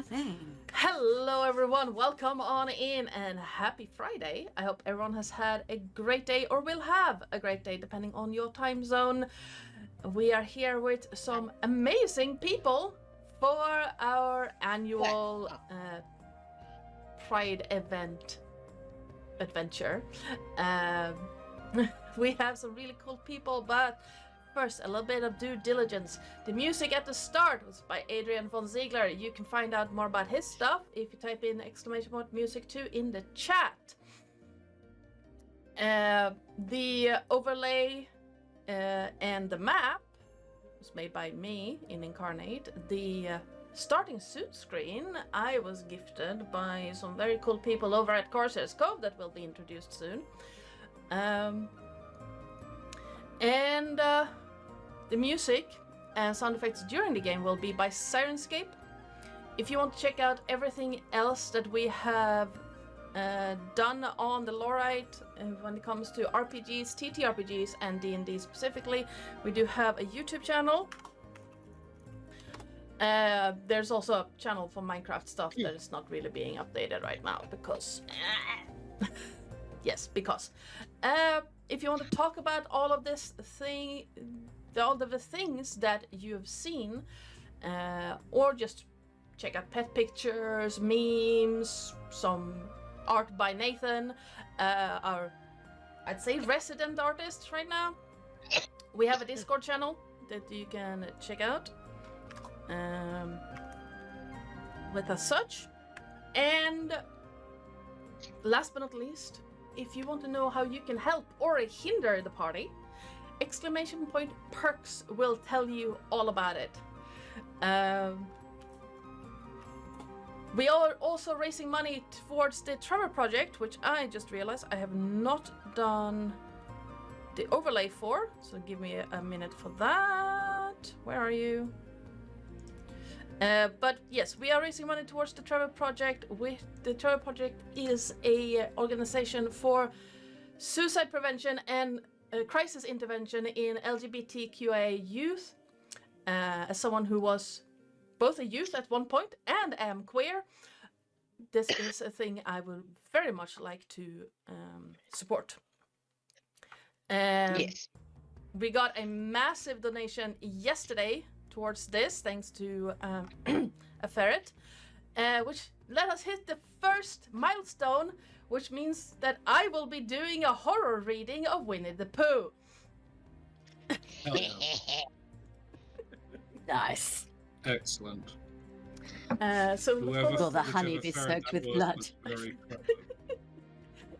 thing. Hello everyone, welcome on in and happy Friday. I hope everyone has had a great day or will have a great day depending on your time zone. We are here with some amazing people for our annual Pride adventure. We have some really cool people, but first, a little bit of due diligence. The music at the start was by Adrian von Ziegler. You can find out more about his stuff if you type in !music2 in the chat. The overlay and the map was made by me in Incarnate. The starting suit screen I was gifted by some very cool people over at Corsair's Cove that will be introduced soon. The music and sound effects during the game will be by Sirenscape. If you want to check out everything else that we have done on the Lorite when it comes to RPGs, TTRPGs, and D&D specifically, we do have a YouTube channel. There's also a channel for Minecraft stuff that is not really being updated right now because... yes, because. If you want to talk about all of this thing, all of the things that you've seen, or just check out pet pictures, memes, some art by Nathan, our, I'd say, resident artist right now. We have a Discord channel that you can check out with as such. And last but not least, if you want to know how you can help or hinder the party, !Perks will tell you all about it. We are also raising money towards the Trevor project, which I just realized I have not done the overlay for, so give me a minute for that. Where are you? But yes, we are raising money towards the Trevor project. The Trevor project is a organization for suicide prevention and crisis intervention in LGBTQIA youth. As someone who was both a youth at one point and am queer, this is a thing I would very much like to support. Yes. We got a massive donation yesterday towards this, thanks to a ferret, which let us hit the first milestone, which means that I will be doing a horror reading of Winnie the Pooh. Nice. Excellent. So Will the honey be soaked with blood?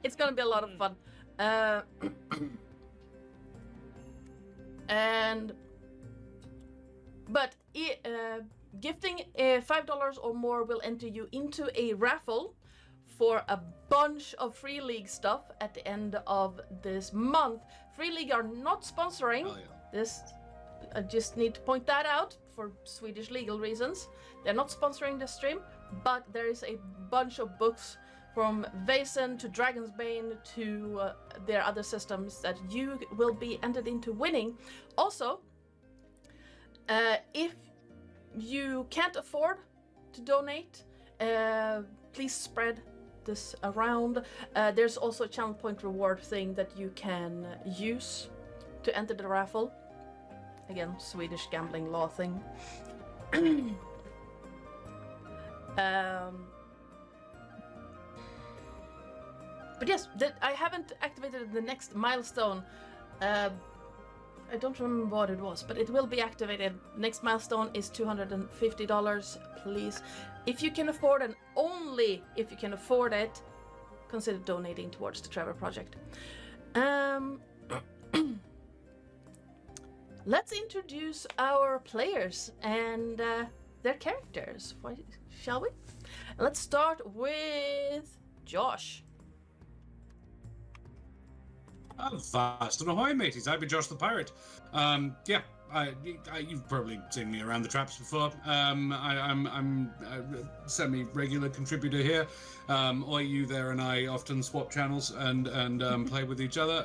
It's gonna be a lot of fun. But gifting $5 or more will enter you into a raffle for a bunch of Free League stuff at the end of this month. Free League are not sponsoring this. I just need to point that out for Swedish legal reasons. They're not sponsoring this stream, but there is a bunch of books from Vaesen to Dragon's Bane to their other systems that you will be entered into winning. Also, if you can't afford to donate, please spread this around. There's also a channel point reward thing that you can use to enter the raffle. Again, Swedish gambling law thing. But yes, I haven't activated the next milestone. I don't remember what it was, but it will be activated. Next milestone is $250, please. If you can afford, and only if you can afford it, consider donating towards the Trevor project. Let's introduce our players and their characters, shall we? Let's start with Josh. Vast and ahoy, mateys. I've been Josh the Pirate. you've probably seen me around the traps before. I'm a semi-regular contributor here. You there and I often swap channels and play with each other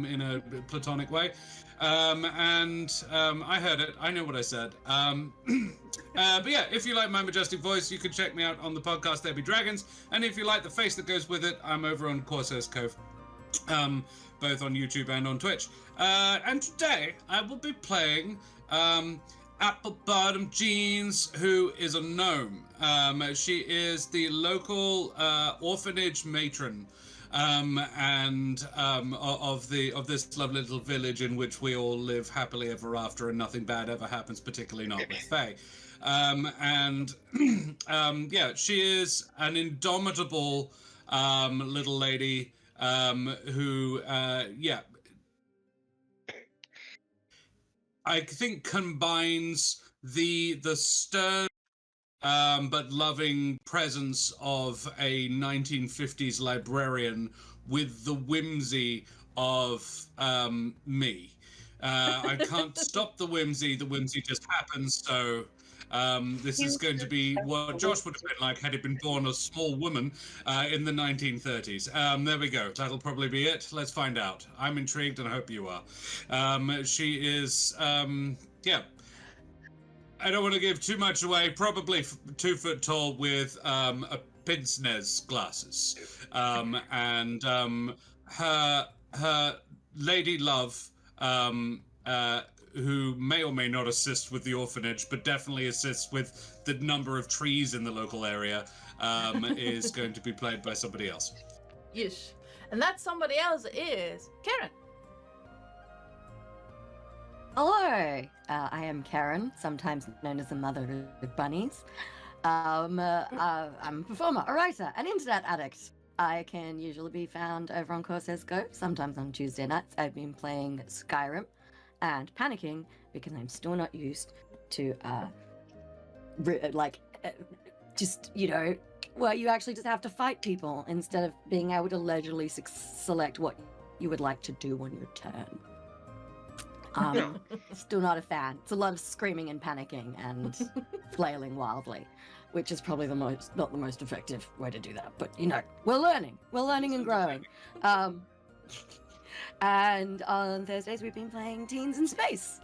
in a platonic way. I heard it. I know what I said. But yeah, if you like my majestic voice, you can check me out on the podcast There Be Dragons. And if you like the face that goes with it, I'm over on Corsair's Cove, both on YouTube and on Twitch. And today I will be playing Apple Bottom Jeans, who is a gnome. She is the local orphanage matron. Of this lovely little village in which we all live happily ever after and nothing bad ever happens, particularly not with Faye. She is an indomitable little lady who, I think combines the stern but loving presence of a 1950s librarian with the whimsy of me. I can't stop the whimsy just happens, so this is going to be what Josh would have been like had he been born a small woman in the 1930s. There we go. That'll probably be it. Let's find out. I'm intrigued and I hope you are. She is, I don't want to give too much away. Probably 2 foot tall with a pince-nez glasses, her lady love, who may or may not assist with the orphanage, but definitely assists with the number of trees in the local area, is going to be played by somebody else. Yes, and that somebody else is Keren. Hello, I am Keren, sometimes known as the mother of bunnies. I'm a performer, a writer, an internet addict. I can usually be found over on Corsair's Cove, sometimes on Tuesday nights. I've been playing Skyrim and panicking because I'm still not used to, where you actually just have to fight people instead of being able to leisurely select what you would like to do on your turn. Still not a fan. It's a lot of screaming and panicking and flailing wildly, which is probably not the most effective way to do that. But we're learning and growing. And on Thursdays we've been playing Teens in Space,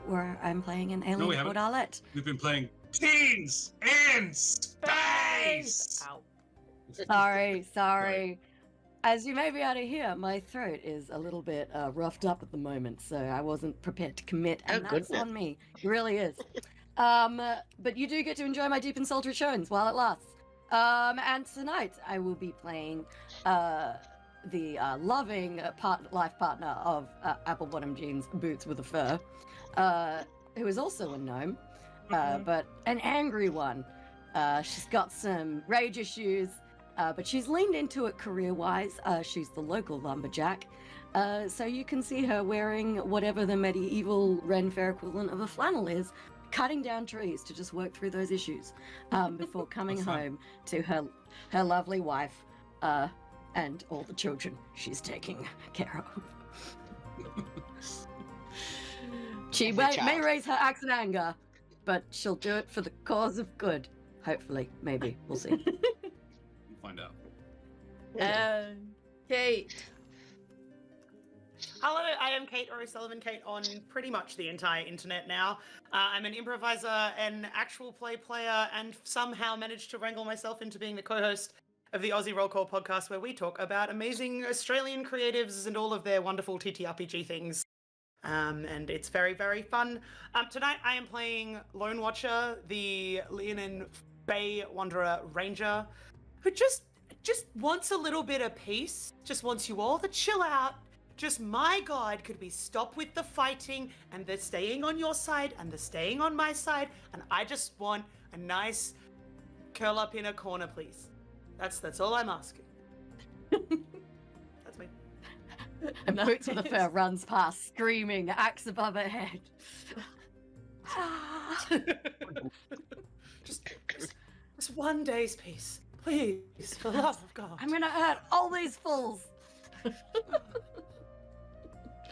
where I'm playing an alien called Arlette. We've been playing Teens in Space. Ow. Sorry. As you may be able to hear, my throat is a little bit roughed up at the moment, so I wasn't prepared to commit, and that's on me. It really is. But you do get to enjoy my deep and sultry tones while it lasts. And tonight I will be playing the loving life partner of Apple Bottom Jeans, Boots with a Fur, who is also a gnome, but an angry one. She's got some rage issues. But she's leaned into it career-wise. She's the local lumberjack. So you can see her wearing whatever the medieval Ren Fair equivalent of a flannel is, cutting down trees to just work through those issues before coming home to her lovely wife and all the children she's taking care of. She may raise her axe in anger, but she'll do it for the cause of good. Hopefully, maybe. We'll see. Find out. Kate. Hello, I am Kate O'Sullivan, Kate on pretty much the entire internet now. I'm an improviser, an actual play player, and somehow managed to wrangle myself into being the co-host of the Aussie Roll Call podcast, where we talk about amazing Australian creatives and all of their wonderful TTRPG things. And it's very, very fun. Tonight I am playing Lone Watcher, the Leonin Bay Wanderer Ranger, who just wants a little bit of peace, just wants you all to chill out. Just, my God, could we stop with the fighting and the staying on your side and the staying on my side? And I just want a nice curl up in a corner, please. That's all I'm asking. That's me. And Boots with a Fur runs past, screaming, axe above her head. just one day's peace. Please, for the love of God. I'm gonna hurt all these fools.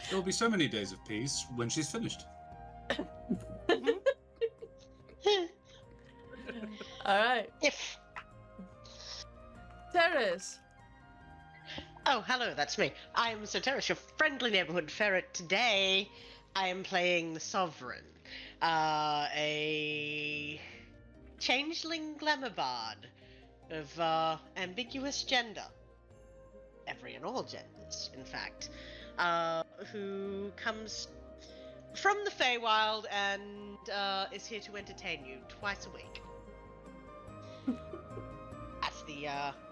There'll be so many days of peace when she's finished. All right. If. Terris. Oh, hello, that's me. I'm Sir Terris, your friendly neighborhood ferret. Today, I am playing the Sovereign, a changeling glamour bard of ambiguous gender. Every and all genders, in fact. Who comes from the Feywild and is here to entertain you twice a week.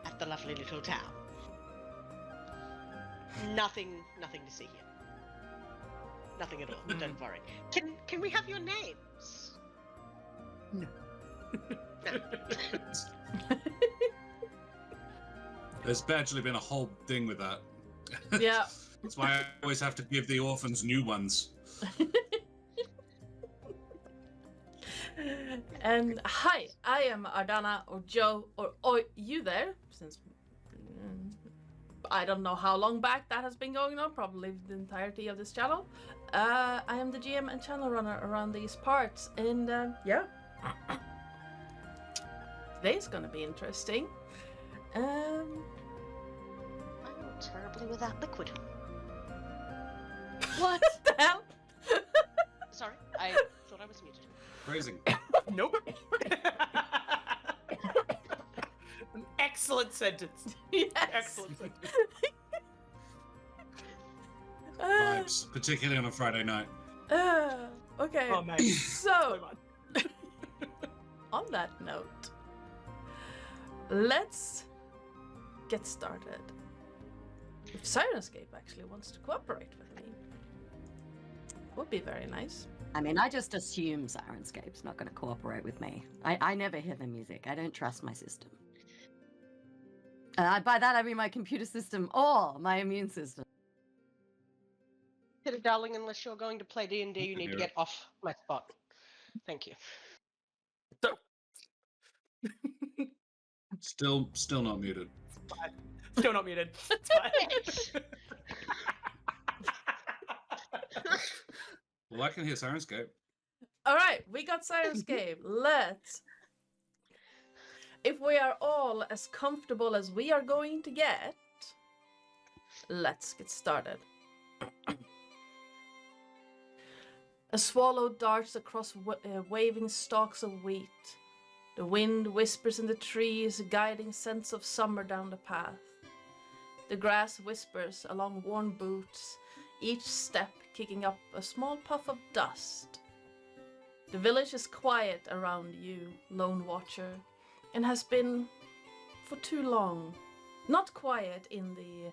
At the lovely little town. Nothing to see here. Nothing at all. Don't worry. Can we have your names? No. There's actually been a whole thing with that. Yeah. That's why I always have to give the orphans new ones. And hi, I am Ardana or Joe or you there, since I don't know how long back that has been going on, probably the entirety of this channel. I am the GM and channel runner around these parts, and yeah. Today's gonna be interesting. I know terribly with that liquid. What the hell? Sorry, I thought I was muted. Phrasing. Nope. An excellent sentence. Yes. Excellent sentence. Vibes, particularly on a Friday night. Okay. Oh, mate. So, on that note, let's get started. If Sirenscape actually wants to cooperate with me, would be very nice. I mean, I just assume Sirenscape's not going to cooperate with me. I never hear the music. I don't trust my system. By that, I mean my computer system or my immune system. Peter, darling, unless you're going to play D&D, you need to get off my spot. Thank you. Still not muted. Still not muted. It's fine. Well, I can hear Sirenscape. All right, we got Sirenscape. Let's. If we are all as comfortable as we are going to get, let's get started. A swallow darts across waving stalks of wheat. The wind whispers in the trees, guiding scents of summer down the path. The grass whispers along worn boots, each step kicking up a small puff of dust. The village is quiet around you, Lone Watcher, and has been for too long. Not quiet in the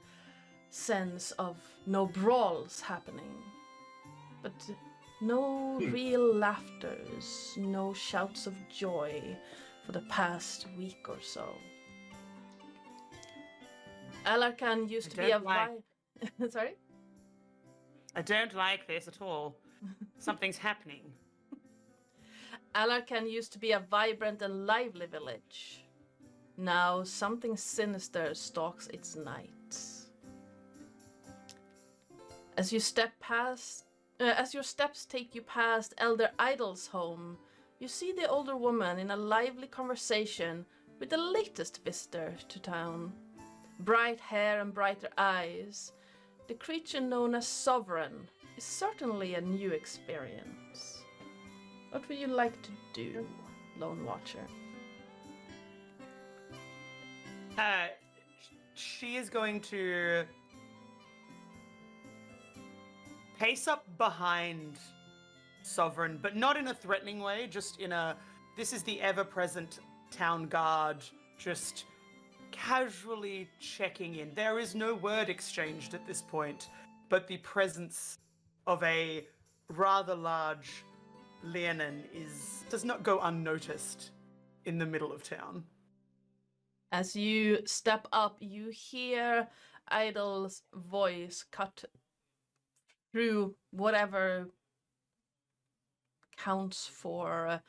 sense of no brawls happening, but no real laughters, no shouts of joy for the past week or so. Alarkan used to be a Sorry? I don't like this at all. Something's happening. Alarkan used to be a vibrant and lively village. Now something sinister stalks its nights. As your steps take you past Elder Idol's home, you see the older woman in a lively conversation with the latest visitor to town. Bright hair and brighter eyes, the creature known as Sovereign is certainly a new experience. What would you like to do, Lone Watcher? She is going to pace up behind Sovereign, but not in a threatening way, just in a, this is the ever-present town guard, just casually checking in. There is no word exchanged at this point, but the presence of a rather large Leonin does not go unnoticed in the middle of town. As you step up, you hear Idol's voice cut through whatever counts for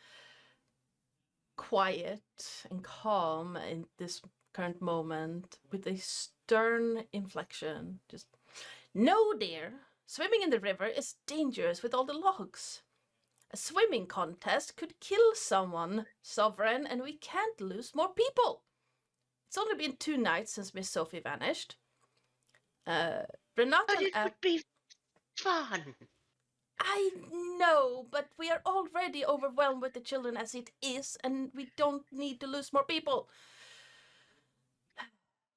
quiet and calm in this current moment, with a stern inflection. Just, no, dear. Swimming in the river is dangerous with all the logs. A swimming contest could kill someone, Sovereign, and we can't lose more people. It's only been 2 nights since Miss Sophie vanished. Renata But it would be fun. I know, but we are already overwhelmed with the children as it is, and we don't need to lose more people.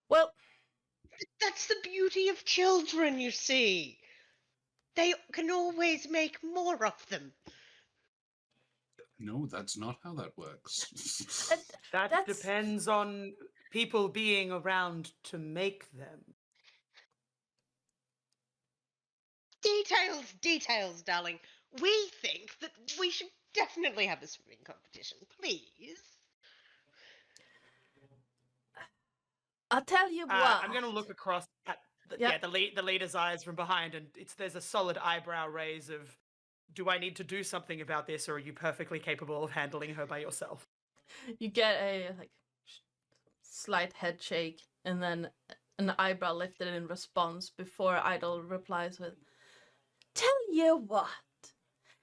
Well, That's the beauty of children, you see. They can always make more of them. No, that's not how that works. That depends on people being around to make them. Details, darling. We think that we should definitely have a swimming competition, please. I'll tell you what. I'm going to look across at the leader's eyes from behind, and there's a solid eyebrow raise of, do I need to do something about this, or are you perfectly capable of handling her by yourself? You get a slight head shake, and then an eyebrow lifted in response before Idol replies with, "Tell you what,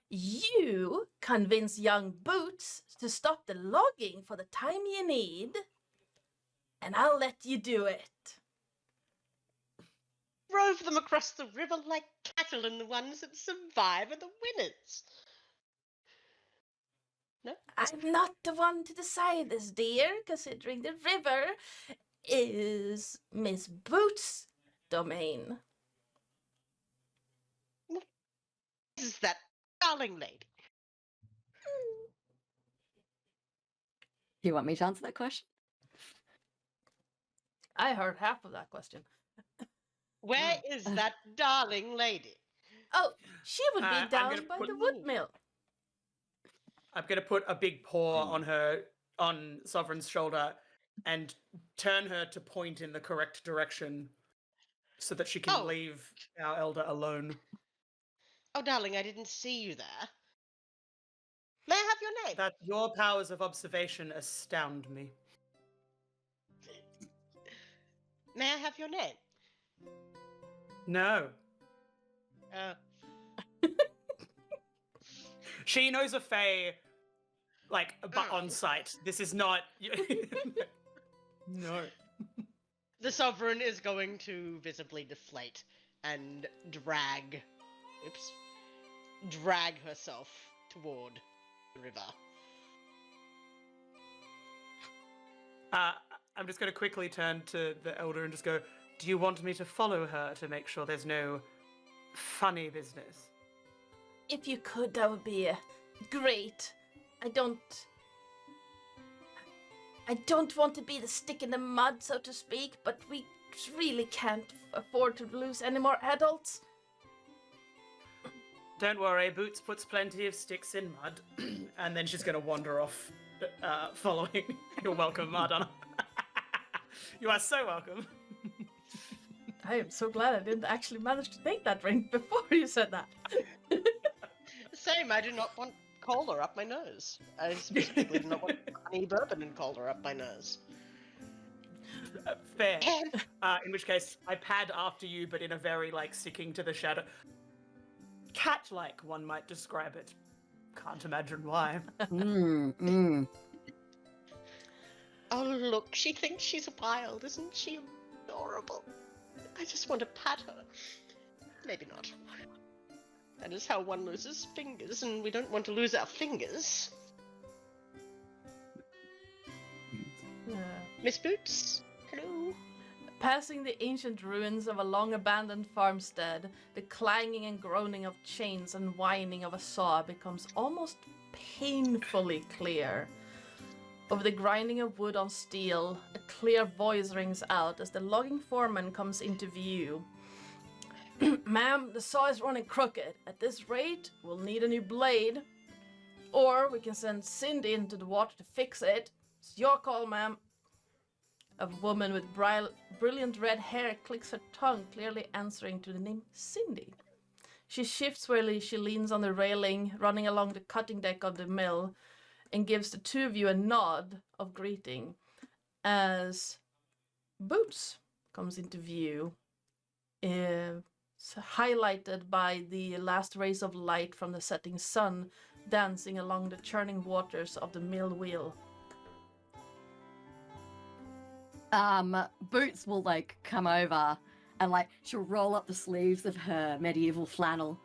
you convince young Boots to stop the logging for the time you need, and I'll let you do it. Rove them across the river like cattle, and the ones that survive are the winners." No? I'm not the one to decide this, dear, considering the river is Miss Boots' domain. Is that darling lady? Do you want me to answer that question? I heard half of that question. Where is that darling lady? Oh, she would be I'm down gonna by put- the wood mill. I'm going to put a big paw on Sovereign's shoulder and turn her to point in the correct direction so that she can leave our elder alone. Oh, darling, I didn't see you there. May I have your name? That your powers of observation astound me. May I have your name? No. She knows a Fey, on sight. This is not... No. The Sovereign is going to visibly deflate and drag herself toward the river. I'm just going to quickly turn to the elder and just go, do you want me to follow her to make sure there's no funny business? If you could, that would be great. I don't want to be the stick in the mud, so to speak, but we really can't afford to lose any more adults. Don't worry, Boots puts plenty of sticks in mud. And then she's going to wander off, following. You're welcome, Madonna. You are so welcome. I am so glad I didn't actually manage to think that drink before you said that. Same, I do not want cola up my nose. I specifically do not want honey bourbon and cola up my nose. Fair. In which case, I pad after you, but in a very, sticking to the shadow. Cat-like, one might describe it. Can't imagine why. Oh, look, she thinks she's wild. Isn't she adorable? I just want to pat her. Maybe not. That is how one loses fingers, and we don't want to lose our fingers. Miss Boots? Hello? Passing the ancient ruins of a long-abandoned farmstead, the clanging and groaning of chains and whining of a saw becomes almost painfully clear. Over the grinding of wood on steel, a clear voice rings out as the logging foreman comes into view. "Ma'am, the saw is running crooked. At this rate, we'll need a new blade. Or we can send Cindy into the water to fix it. It's your call, ma'am." A woman with brilliant red hair clicks her tongue, clearly answering to the name Cindy. She shifts where she leans on the railing, running along the cutting deck of the mill, and gives the two of you a nod of greeting as Boots comes into view. It's highlighted by the last rays of light from the setting sun dancing along the churning waters of the mill wheel. Boots will like come over and like she'll roll up the sleeves of her medieval flannel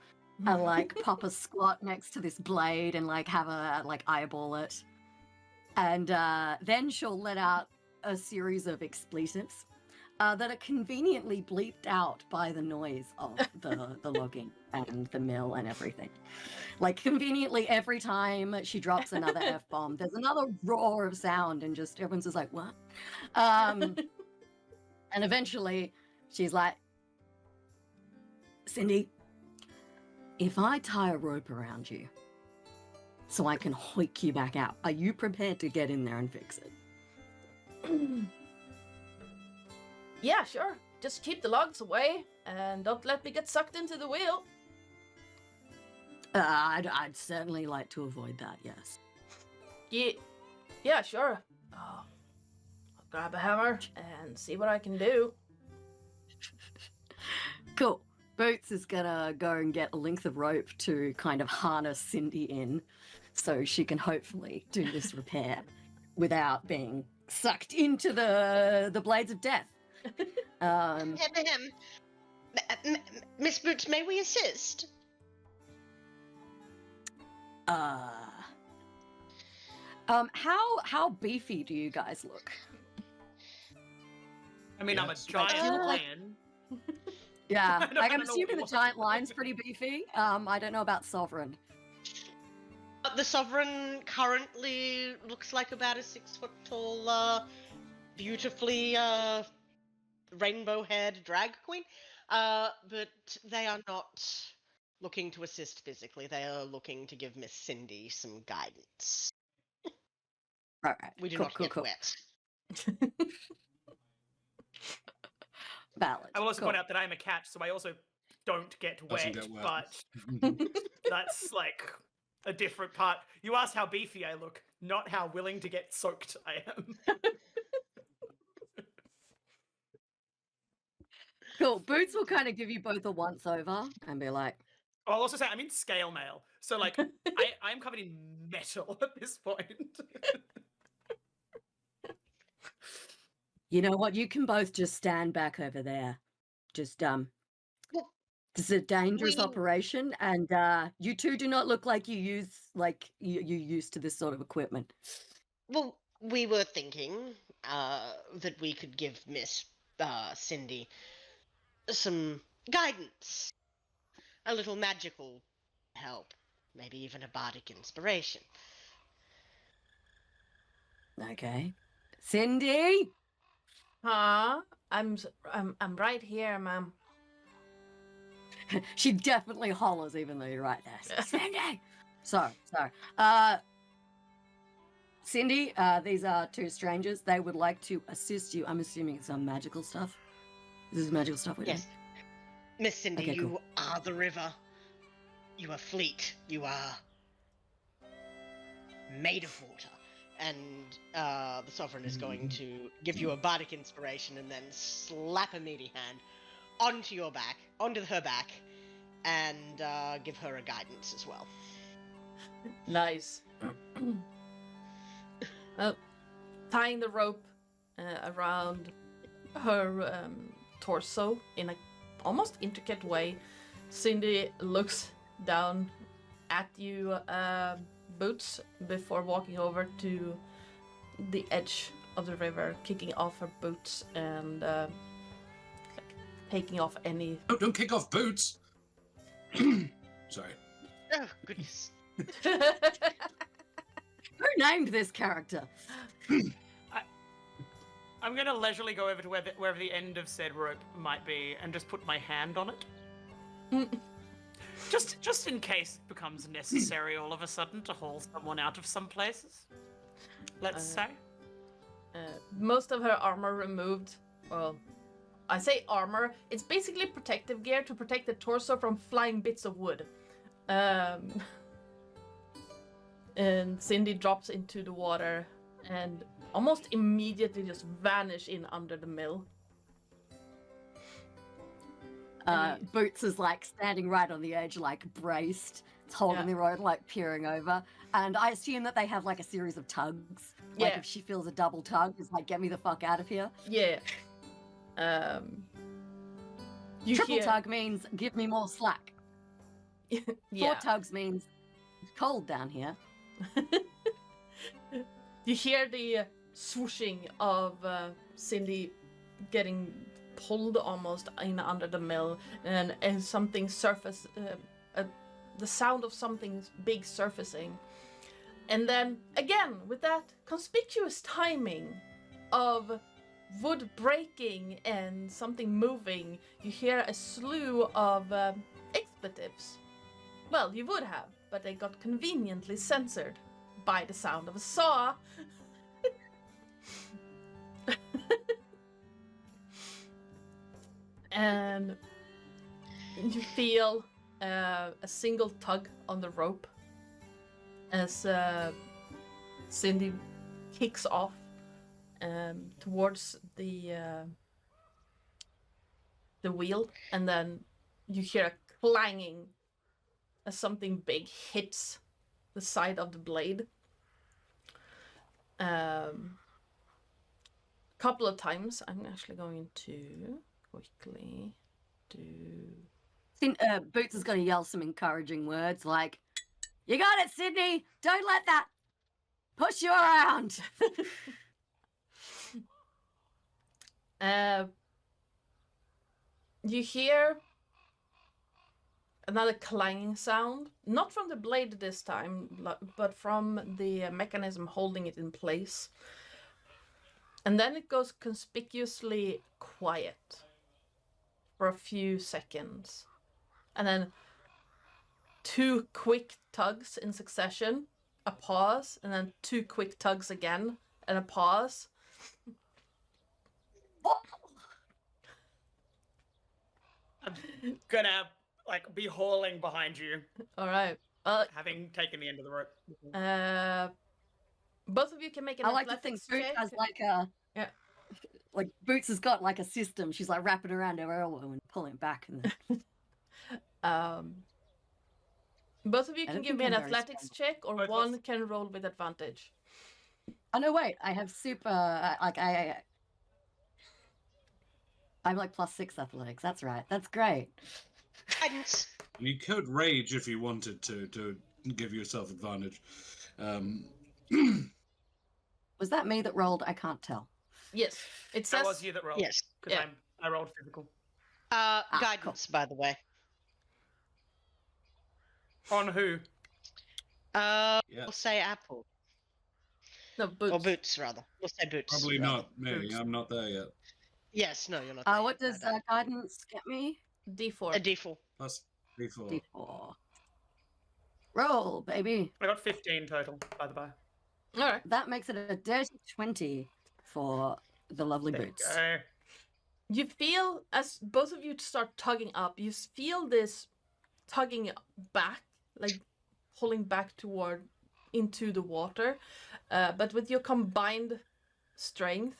and like pop a squat next to this blade and like have a like eyeball it. And then she'll let out a series of expletives that are conveniently bleeped out by the noise of the logging and the mill and everything. Like conveniently every time she drops another F-bomb, there's another roar of sound and just everyone's just like, what? And eventually she's like, Cindy, if I tie a rope around you so I can hoik you back out, are you prepared to get in there and fix it? Yeah, sure. Just keep the logs away and don't let me get sucked into the wheel. I'd certainly like to avoid that, yes. Yeah, sure. I'll grab a hammer and see what I can do. Cool. Boots is gonna go and get a length of rope to kind of harness Cindy in so she can hopefully do this repair without being sucked into the blades of death. Miss Boots, may we assist? How beefy do you guys look? I mean, I'm a Yes. giant lion. Yeah, I like don't I'm know assuming the what- giant lion's pretty beefy. I don't know about Sovereign. The Sovereign currently looks like about a 6 foot tall, beautifully rainbow-haired drag queen. But they are not looking to assist physically. They are looking to give Miss Cindy some guidance. Right. We do cool, not cool, get cool. wet. Valid. I will also cool. point out that I am a cat, so I also don't get Doesn't wet, get wet. but that's like a different part. You asked how beefy I look, not how willing to get soaked I am. Cool. Boots will kind of give you both a once over and be like, I'll also say I'm in scale mail, so like I'm covered in metal at this point. you know what? You can both just stand back over there. Just this is a dangerous operation, and you two do not look like you used to this sort of equipment. Well, we were thinking that we could give Miss Cindy some guidance, a little magical help, maybe even a bardic inspiration. Okay, Cindy. Huh? I'm right here, ma'am. She definitely hollers even though you're right there. Cindy. Sorry. Cindy, these are two strangers. They would like to assist you. I'm assuming it's some magical stuff. This is magical stuff we're doing? Yes. Miss Cindy, Okay, you cool. are the river. You are fleet. You are made of water. And the Sovereign is going to give you a bardic inspiration and then slap a meaty hand onto her back, and give her a guidance as well. Nice. Tying the rope around her torso in a almost intricate way, Cindy looks down at you, Boots, before walking over to the edge of the river, kicking off her boots and taking off any... Oh, don't kick off Boots! Sorry. Oh, goodness. Who named this character? I'm gonna leisurely go over to wherever the end of said rope might be and just put my hand on it. Just in case it becomes necessary all of a sudden to haul someone out of some places. Let's say. Most of her armor removed. Well, I say armor. It's basically protective gear to protect the torso from flying bits of wood. And Cindy drops into the water and almost immediately just vanish in under the mill. Boots is like standing right on the edge, like braced. holding the rope, like peering over. And I assume that they have like a series of tugs. Like if she feels a double tug, it's like, get me the fuck out of here. Yeah. Triple tug means give me more slack. Four tugs means it's cold down here. You hear the swooshing of Cindy getting pulled almost in under the mill, and something surface, the sound of something big surfacing. And then again, with that conspicuous timing of wood breaking and something moving, you hear a slew of expletives. Well, you would have, but they got conveniently censored by the sound of a saw. And you feel a single tug on the rope as Cindy kicks off towards the wheel, and then you hear a clanging as something big hits the side of the blade. Couple of times. I'm actually going to quickly do. Boots is going to yell some encouraging words like, "You got it, Sydney! Don't let that push you around!" You hear another clanging sound, not from the blade this time, but from the mechanism holding it in place. And then it goes conspicuously quiet for a few seconds. And then 2 quick tugs in succession, a pause, and then 2 quick tugs again, and a pause. I'm gonna be hauling behind you. All right. Having taken the end of the rope. Both of you can make an athletics check. Boots has like Boots has got like a system. She's like wrapping around her elbow and pulling back. And both of you can give me an athletics check, or one can roll with advantage. Oh no, wait! I have super. I'm like +6 athletics. That's right. That's great. Guidance. You could rage if you wanted to give yourself advantage. Was that me that rolled? I can't tell. Yes, it says. That was you that rolled. Yes. Because I rolled physical. Guidance, cool. by the way. On who? We'll say Apple. No, Boots. Or Boots, rather. We'll say Boots. Probably rather. not me. Boots. I'm not there yet. Yes, no, you're not. There What yet, does my bad. guidance get me? D4. A D4. Plus before. D4. Roll, baby. I got 15 total, by the by. All right. That makes it a dirty 20 for the lovely There Boots. you go. You feel, as both of you start tugging up, you feel this tugging back, like pulling back into the water. But with your combined strength,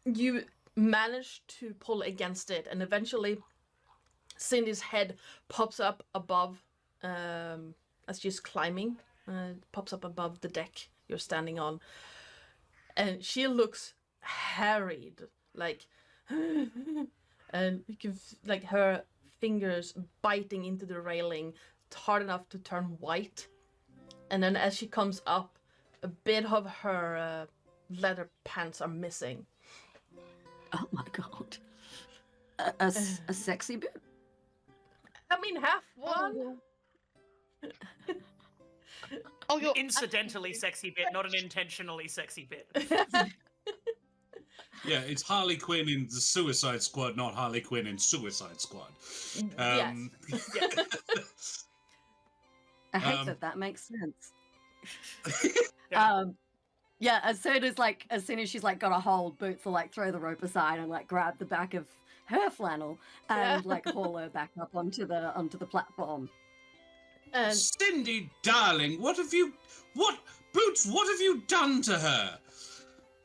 you manage to pull against it, and eventually Cindy's head pops up above as she's climbing, pops up above the deck you're standing on, and she looks harried, like, and you can like her fingers biting into the railing, hard enough to turn white. And then as she comes up, a bit of her leather pants are missing. Oh my god. A sexy bit? I mean, half one. Oh, you're Incidentally sexy bit, not an intentionally sexy bit. Yeah, it's Harley Quinn in the Suicide Squad, not Harley Quinn in Suicide Squad. Yes. I hate that makes sense. Yeah. Yeah, as soon as she's like got a hold, Boots will like throw the rope aside and like grab the back of her flannel and like haul her back up onto the platform. And Cindy, darling, Boots, what have you done to her?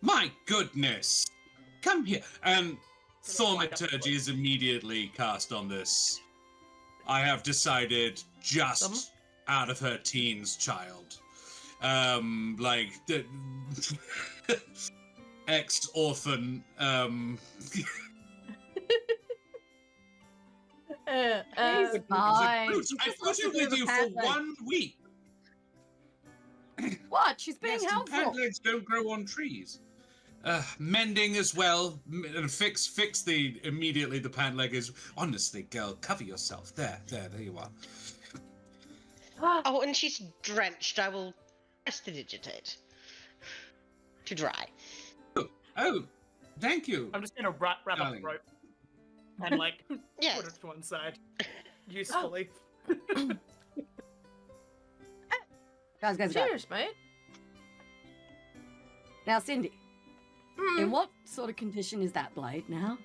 My goodness. Come here. And Thaumaturgy is immediately cast on this I have decided just out of her teens, child. Like the ex-orphan. He's fine. Bruce, I put it with you for 1 week. What? She's being Yes, helpful. pant legs don't grow on trees. Mending as well, and fix immediately the pant leg is. Honestly, girl, cover yourself. There you are. Oh, and she's drenched. I will prestidigitate to dry. Oh, thank you. I'm just gonna wrap up the Darling. rope and like Yes. put it to one side usefully. Guys. Cheers, mate. Now, Cindy, in what sort of condition is that blade now?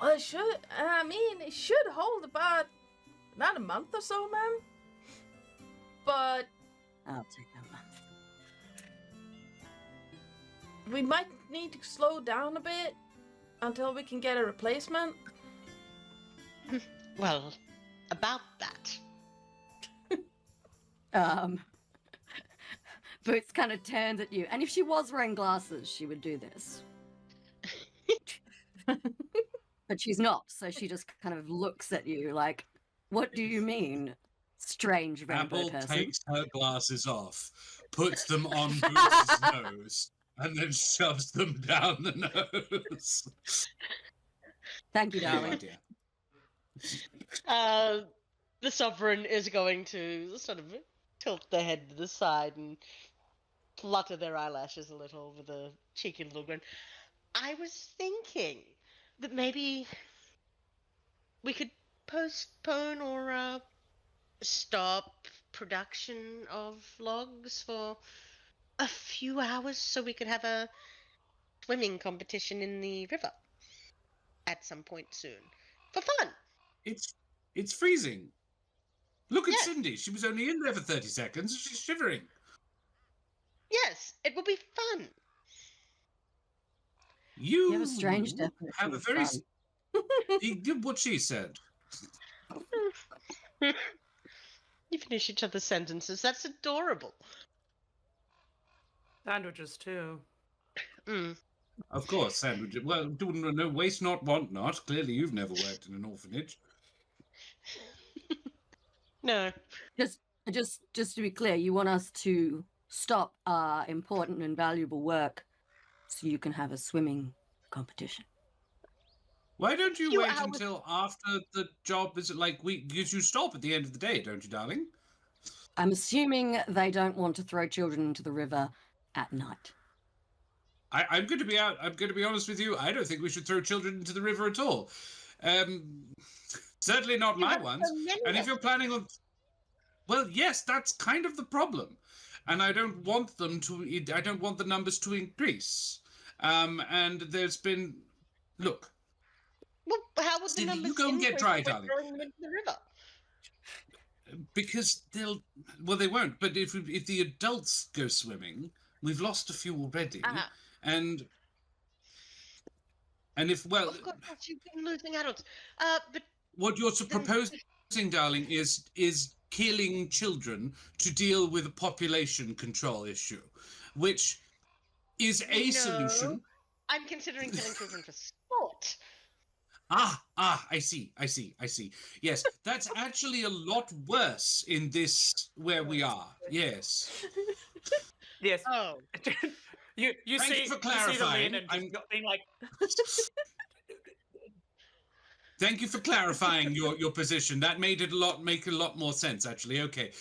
Well, it should hold about a month or so, ma'am. But I'll take a month. we might need to slow down a bit until we can get a replacement. Well, about that. Boots kind of turns at you, and if she was wearing glasses, she would do this. But she's not, so she just kind of looks at you like, what do you mean, strange rainbow Apple person? takes her glasses off, puts them on Boots' nose, and then shoves them down the nose. Thank you, No darling. idea. The Sovereign is going to sort of tilt their head to the side and flutter their eyelashes a little with a cheeky little grin. I was thinking that maybe we could postpone or stop production of logs for a few hours so we could have a swimming competition in the river at some point soon. For fun! It's freezing. Look at Yes. Cindy. She was only in there for 30 seconds. She's shivering. Yes, it will be fun. You have a strange definition have a of very fun. You did what she said. You finish each other's sentences. That's adorable. Sandwiches too. Mm. Of course, sandwich. Well, no, waste not, want not. Clearly, you've never worked in an orphanage. No. Just to be clear, you want us to stop our important and valuable work so you can have a swimming competition. Why don't you Few wait hours- until after the job is because you stop at the end of the day, don't you, darling? I'm assuming they don't want to throw children into the river at night. I'm going to be out. I'm going to be honest with you. I don't think we should throw children into the river at all. Certainly not You my have so ones. many And if of you're planning on, well, yes, that's kind of the problem. And I don't want them to. I don't want the numbers to increase. And there's been, look. Well, how would the Cindy, you numbers go and get increase dry, if we're darling. throwing them into the river? Because they won't. But if the adults go swimming, we've lost a few already. Ah. And if, well, Of course, you've been losing adults. But what you're proposing, darling, is killing children to deal with a population control issue, which is a solution. I'm considering killing children for sport. I see. Yes, that's actually a lot worse in this where we are. Yes. Yes. Oh. You Thank see you for you see the clarifying. lin and just being like Thank you for clarifying your position. That made it make a lot more sense, actually. Okay.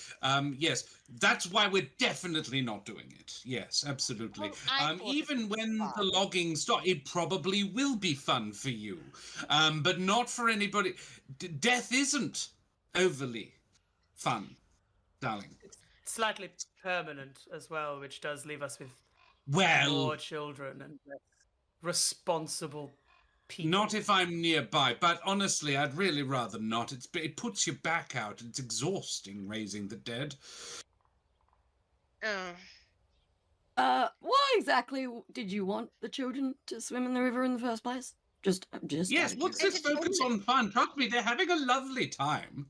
Yes, that's why we're definitely not doing it. Yes, absolutely. Well, I thought Even it was when fun. the logging starts, it probably will be fun for you, but not for anybody. Death isn't overly fun, darling. slightly permanent as well, which does leave us with Well, more children and less responsible people. not if I'm nearby, but honestly, I'd really rather not. It puts your back out. It's exhausting raising the dead. Oh. Why exactly did you want the children to swim in the river in the first place? Just. Yes, out of what's this focus on fun? Trust me, they're having a lovely time.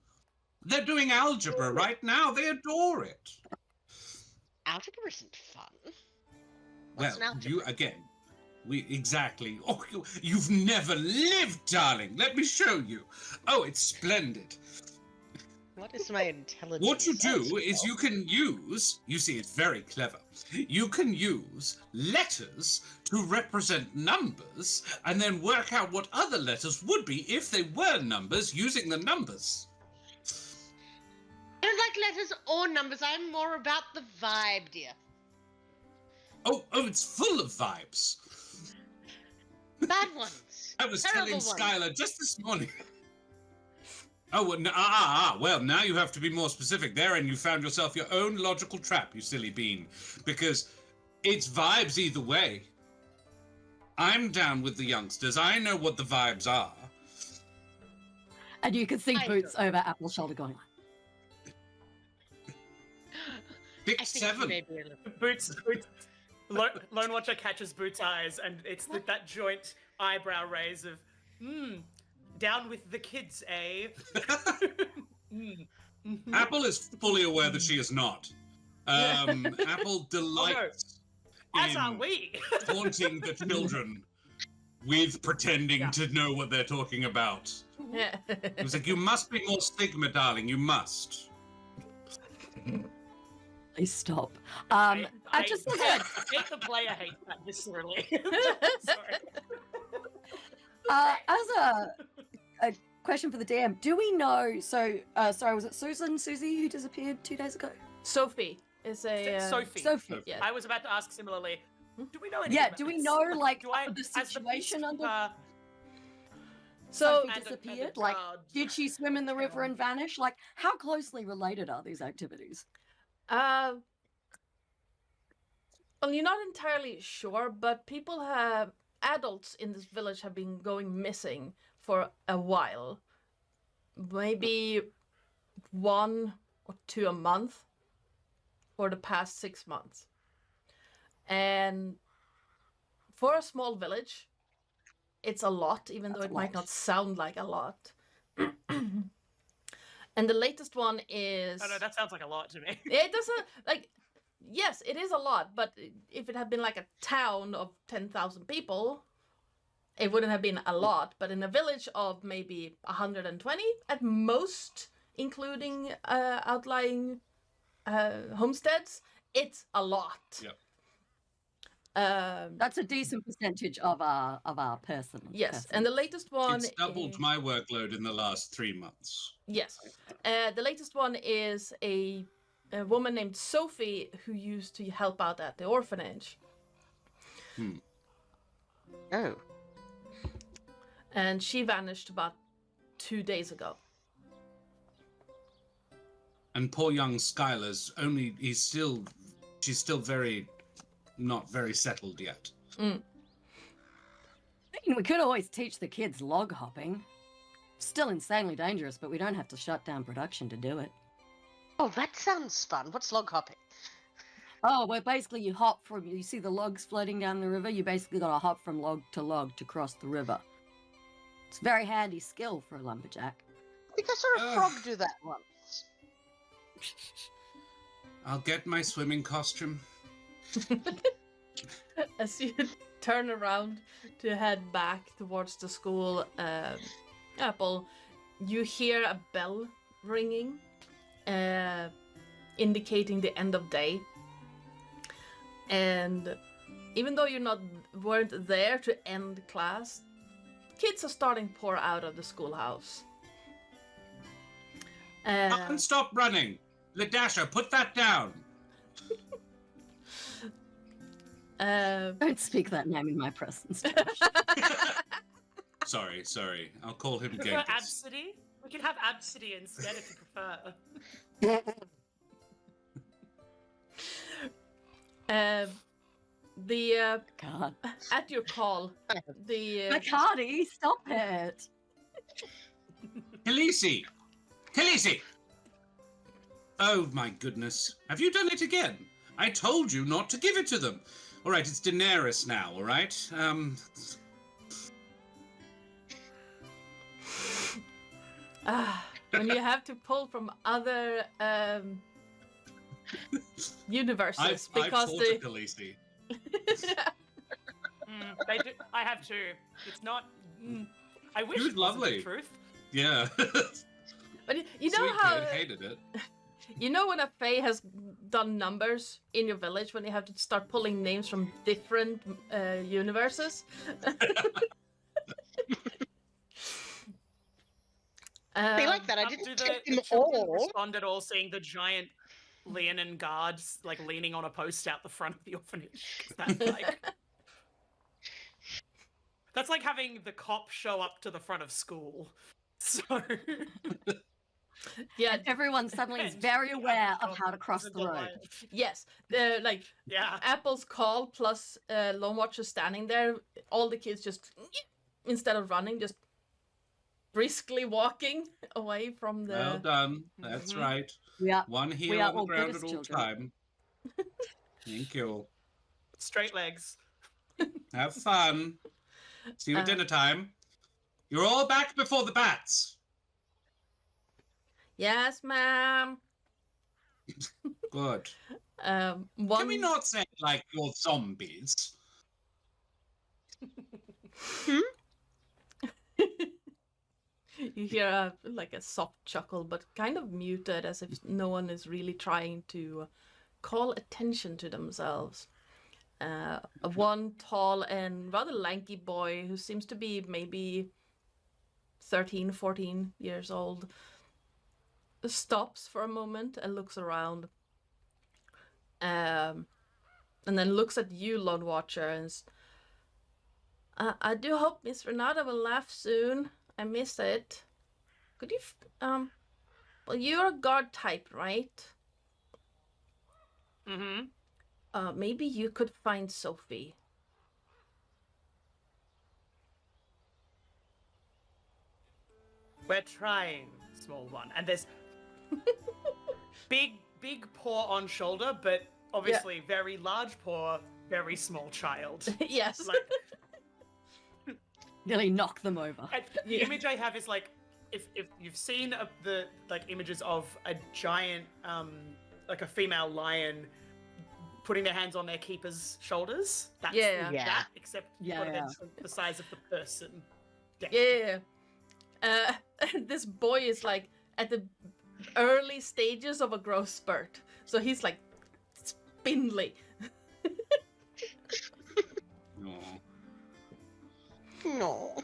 They're doing algebra right now. They adore it. Algebra isn't fun. Well, What's an algebra? Exactly. Oh, you've never lived, darling. Let me show you. Oh, it's splendid. What is my intelligence? What you do is you can use, you see, it's very clever. You can use letters to represent numbers and then work out what other letters would be if they were numbers using the numbers. I don't like letters or numbers. I'm more about the vibe, dear. Oh, it's full of vibes. Bad ones. I was Terrible telling ones. Skylar just this morning. Oh, well, now you have to be more specific there, and you found yourself your own logical trap, you silly bean. Because it's vibes either way. I'm down with the youngsters. I know what the vibes are. And you can see Boots over Apple's shoulder going, Pick I think 7. maybe a little. Boots. Lone Watcher catches Boots' eyes, and it's that joint eyebrow raise of, down with the kids, eh? Apple is fully aware that she is not. Apple delights As in are we. taunting the children with pretending to know what they're talking about. Yeah. It was like, you must be more stigma, darling. You must. please stop. I just hate the player hates that viscerally. Sorry. As a question for the DM, do we know? So, sorry, was it Susie who disappeared 2 days ago? Sophie is a Sophie. Yeah. I was about to ask similarly. Do we know anything? Yeah, about do we this? know like Do I, the as the situation under? peacekeeper So and a disappeared. Like, guard, did she swim in the river and vanish? Like, how closely related are these activities? Well, you're not entirely sure, but adults in this village have been going missing for a while. Maybe 1 or 2 a month for the past 6 months. And for a small village, it's a lot, even though it might not sound like a lot. And the latest one is... Oh no, that sounds like a lot to me. It doesn't, like... Yes, it is a lot, but if it had been like a town of 10,000 people, it wouldn't have been a lot. But in a village of maybe 120 at most, including outlying homesteads, it's a lot. Yep. That's a decent percentage of our person. Yes, and the latest one It's doubled my workload in the last 3 months. Yes, the latest one is a woman named Sophie who used to help out at the orphanage. Oh. And she vanished about 2 days ago. And poor young Skylar's she's still not very settled yet. I mean, we could always teach the kids log hopping. Still insanely dangerous, but we don't have to shut down production to do it. Oh, that sounds fun. What's log hopping? Oh, well, basically you see the logs floating down the river, you basically got to hop from log to cross the river. It's a very handy skill for a lumberjack. I think I saw a frog do that once. I'll get my swimming costume. As you turn around to head back towards the school, Apple, you hear a bell ringing, indicating the end of day. And even though you weren't there to end class, kids are starting to pour out of the schoolhouse. And stop running! Ladasha, put that down! Don't speak that name in my presence. Sorry. I'll call him Prefer Genghis. Absidy? We can have Absidy instead if you prefer. God. At your call, McCarty, stop it! Khaleesi! Oh my goodness. Have you done it again? I told you not to give it to them. Alright, it's Daenerys now, alright? When you have to pull from other universes because I've they. taught Khaleesi. They do. I have too. It's not. I wish It was it wasn't lovely. the truth. Yeah. But you know Sweet how kid, hated it. you know when a Fae has done numbers in your village when you have to start pulling names from different universes. Be like that. I Do didn't the take them children all. respond at all seeing the giant Leonin guards like leaning on a post out the front of the orphanage? 'Cause that's like having the cop show up to the front of school. So Yeah, And everyone suddenly is And very the aware other of how to cop cross is a the road. delight. yes. Like Yeah. Apple's call plus Lone Watcher standing there. All the kids just instead of running, just briskly walking away from the. Well done. That's right. Yeah. One We heel are on the all ground Buddhist at all children. time. Thank you. Straight legs. Have fun. See you at dinner time. You're all back before the bats. Yes, ma'am. Good. One. Can we not say like you're zombies? You hear like a soft chuckle, but kind of muted, as if no one is really trying to call attention to themselves. One tall and rather lanky boy who seems to be maybe 13, 14 years old stops for a moment and looks around. And then looks at you, Lone Watcher, and I do hope Miss Renata will laugh soon. I miss it. Could you, well, you're a guard type, right? Mm-hmm. Maybe you could find Sophie. We're trying, small one. And there's big paw on shoulder, but obviously very large paw, very small child. Yes. Like, Nearly knock them over. and the image I have is like, if you've seen the like images of a giant, like a female lion putting their hands on their keeper's shoulders. That's Yeah. that, except Yeah, got yeah. the size of the person. Yeah. This boy is like at the early stages of a growth spurt, so he's like spindly. Aw, No.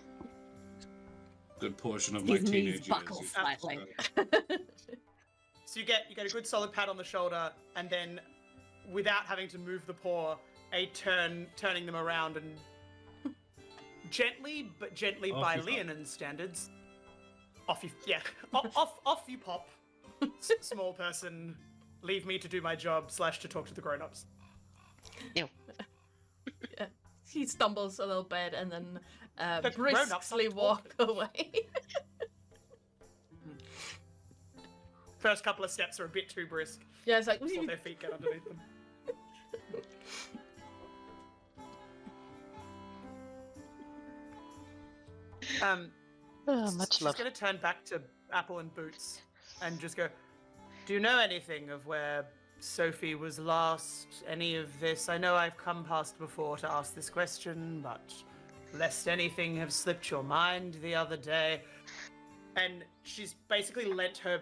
good portion of my His knees teenage years. buckle is- slightly. So you get a good solid pat on the shoulder, and then without having to move the paw, a turning them around and gently Off by you pop. Leonin standards, off you off you pop. Small person, leave me to do my job / to talk to the grown-ups. Ew. He stumbles a little bit and then The grown-ups briskly have to walk away. First couple of steps are a bit too brisk Yeah, it's like before their feet get underneath them. Much She's love. going to turn back to Apple and Boots and just go, do you know anything of where Sophie was last? Any of this? I know I've come past before to ask this question, but lest anything have slipped your mind the other day. And she's basically lent her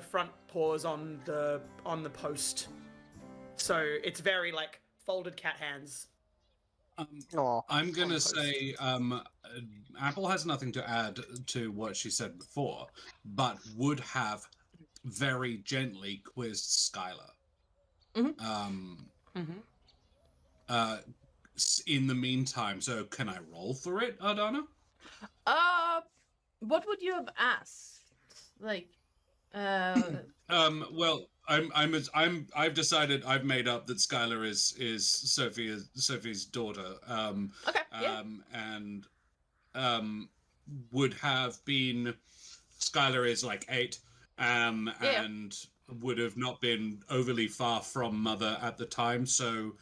front paws on the post. So it's very like folded cat hands. Aw. I'm gonna post. say Apple has nothing to add to what she said before, but would have very gently quizzed Skylar. In the meantime, so can I roll for it, Ardana? What would you have asked? Like, Well, I've decided I've made up that Skylar is Sophie's daughter. Okay, yeah. And would have been Skylar is like 8, and would have not been overly far from Mother at the time, so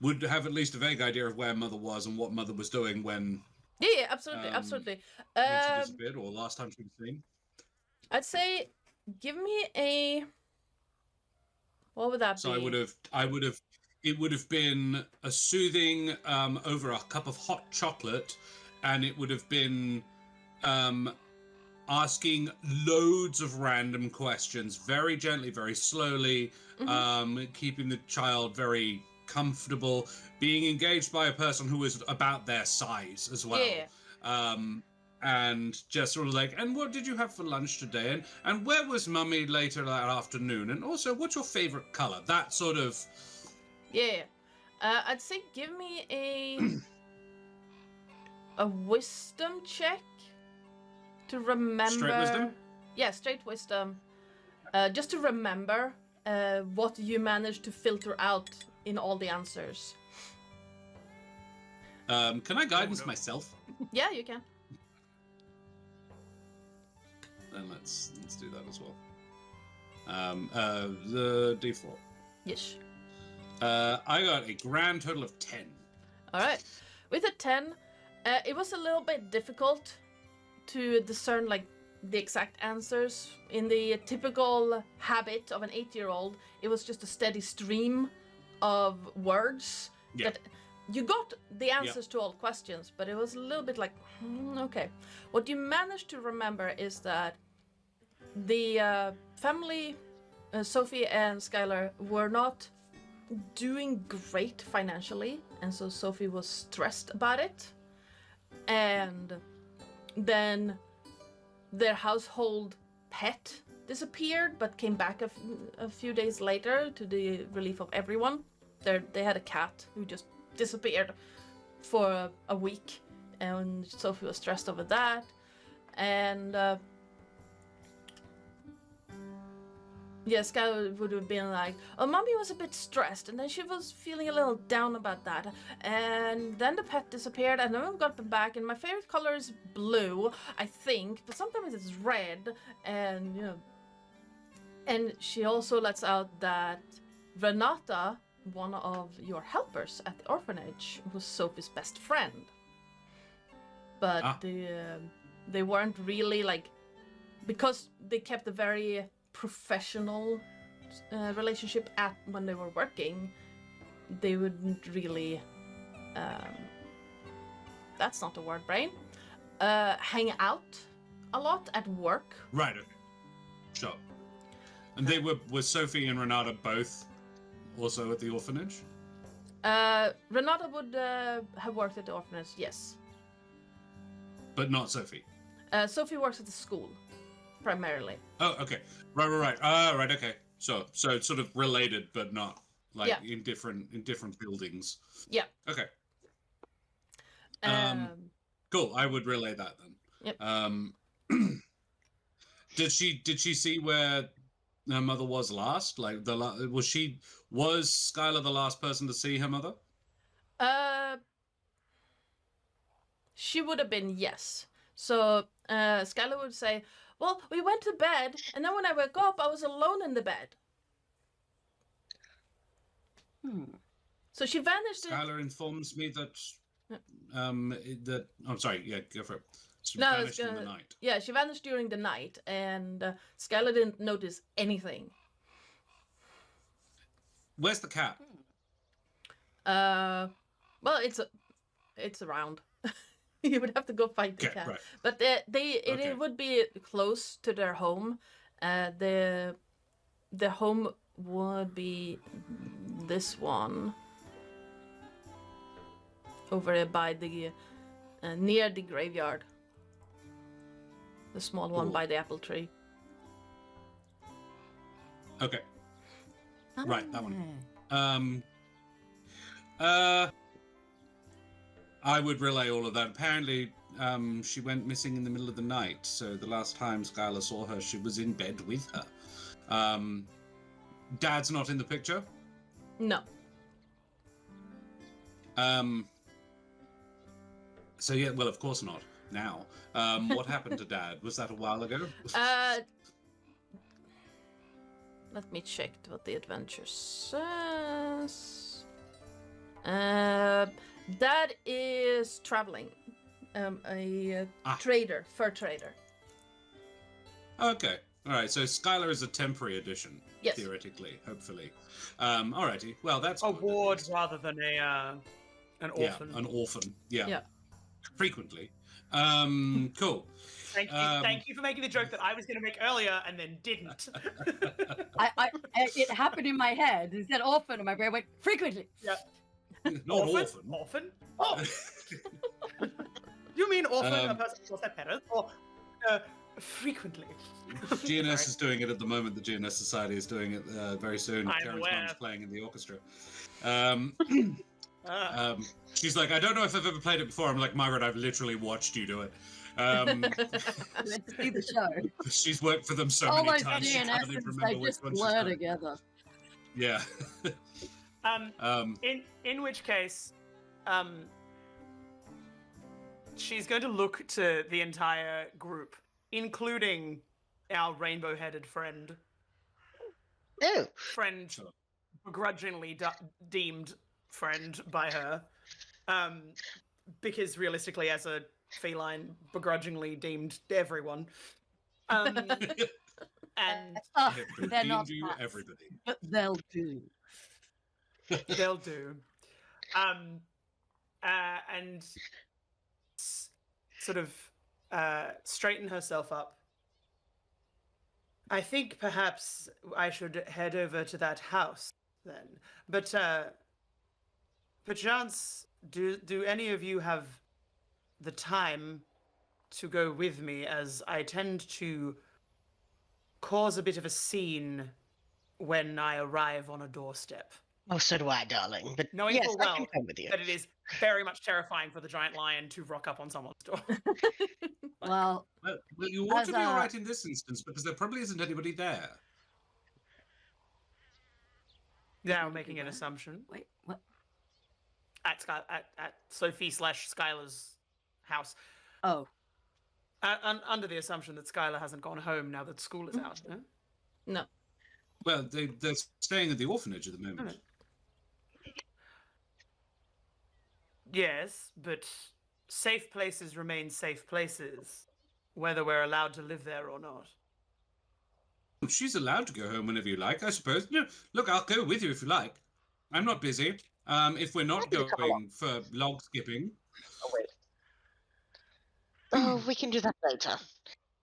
would have at least a vague idea of where Mother was and what Mother was doing when Yeah, absolutely, absolutely. she disappeared or last time she was seen. I'd say give me a... What would that be? So it would have been a soothing over a cup of hot chocolate, and it would have been asking loads of random questions, very gently, very slowly, keeping the child very comfortable, being engaged by a person who is about their size as well. Yeah. And just sort of like, and what did you have for lunch today? And where was Mummy later that afternoon? And also, what's your favorite color? That sort of... Yeah. I'd say give me a wisdom check to remember... Straight wisdom? Yeah, straight wisdom. Just to remember what you managed to filter out in all the answers. Can I guidance myself? Yeah, you can. Then let's do that as well. The D4. Yes. I got a grand total of 10. All right. With a 10, it was a little bit difficult to discern like the exact answers. In the typical habit of an 8-year-old, it was just a steady stream of words that you got the answers to all questions, but it was a little bit like, okay. What you managed to remember is that the family, Sophie and Skylar, were not doing great financially, and so Sophie was stressed about it. And then their household pet disappeared, but came back a few days later to the relief of everyone. They had a cat who just disappeared for a week, and Sophie was stressed over that. And Skylar would have been like, oh, Mommy was a bit stressed, and then she was feeling a little down about that. And then the pet disappeared, and then we got them back, and my favorite color is blue, I think, but sometimes it's red, and, you know. And she also lets out that Renata, one of your helpers at the orphanage, was Sophie's best friend. But they weren't really, like, because they kept a very professional relationship when they were working, they wouldn't really that's not the word, brain, hang out a lot at work. Right, okay. Sure. And they were Sophie and Renata both also at the orphanage? Renata would have worked at the orphanage, yes. But not Sophie? Sophie works at the school, primarily. Oh, okay. Right. Right, okay. So it's sort of related, but not like in different buildings. Yeah. Okay. Cool. I would relay that then. Yep. Did she see where her mother was last? Like was Skylar the last person to see her mother? She would have been, yes. So Skylar would say, well, we went to bed, and then when I woke up, I was alone in the bed. So she vanished. Skylar informs me that I'm sorry, yeah, go for it. She No, vanished in the night. Yeah, she vanished during the night, and Skylar didn't notice anything. Where's the cat? Well, it's around. You would have to go find the cat. Right. But it would be close to their home. The home would be this one over by the near the graveyard. The small one by the apple tree. Okay. Right, that one. I would relay all of that. Apparently, she went missing in the middle of the night, so the last time Skylar saw her, she was in bed with her. Dad's not in the picture? No. So yeah, well, of course not. Now, what happened to Dad? Was that a while ago? Let me check what the adventure says. Dad is traveling. A trader, fur trader. Okay. All right. So Skylar is a temporary addition, Yes. theoretically, hopefully. Alrighty. Well, that's A good, at ward least. rather than an orphan. Yeah, an orphan. Yeah. Yeah. Frequently. Cool. Thank you for making the joke that I was going to make earlier and then didn't. It happened in my head. It said orphan, and my brain went frequently. Yeah. Not orphan. Orphan? Oh. You mean orphan, a person who lost their parents, or frequently? GNS is doing it at the moment. The GNS Society is doing it very soon. I'm Karen's aware. mom's playing in the orchestra. She's like, I don't know if I've ever played it before. I'm like, Margaret, I've literally watched you do it. Let's see the show. She's worked for them so All many those times. She can't even DNSs, remember they which just one she's blur done. together. Yeah. In which case, she's going to look to the entire group, including our rainbow-headed friend. Oh, Sure. Begrudgingly deemed friend by her, because realistically, as a feline, begrudgingly deemed everyone. And They're not you, cats, everybody. but they'll do. they'll do. And sort of straighten herself up. I think perhaps I should head over to that house then. But perchance, do any of you have the time to go with me, as I tend to cause a bit of a scene when I arrive on a doorstep? oh, so do I, darling. But Knowing yes, full I well can come with you. that it is very much terrifying for the giant lion to rock up on someone's door. Well, Well, you ought As to be a- all right in this instance because there probably isn't anybody there. Now making an assumption wait, what? at Sophie/Skylar's house. Oh, Under the assumption that Skylar hasn't gone home now that school is out. No? No. Well, they're staying at the orphanage at the moment. Alright. Yes, but safe places remain safe places, whether we're allowed to live there or not. She's allowed to go home whenever you like, I suppose. No, look, I'll go with you if you like. I'm not busy. If we're not Happy to come going for log skipping, Oh, wait. Oh, we can do that later.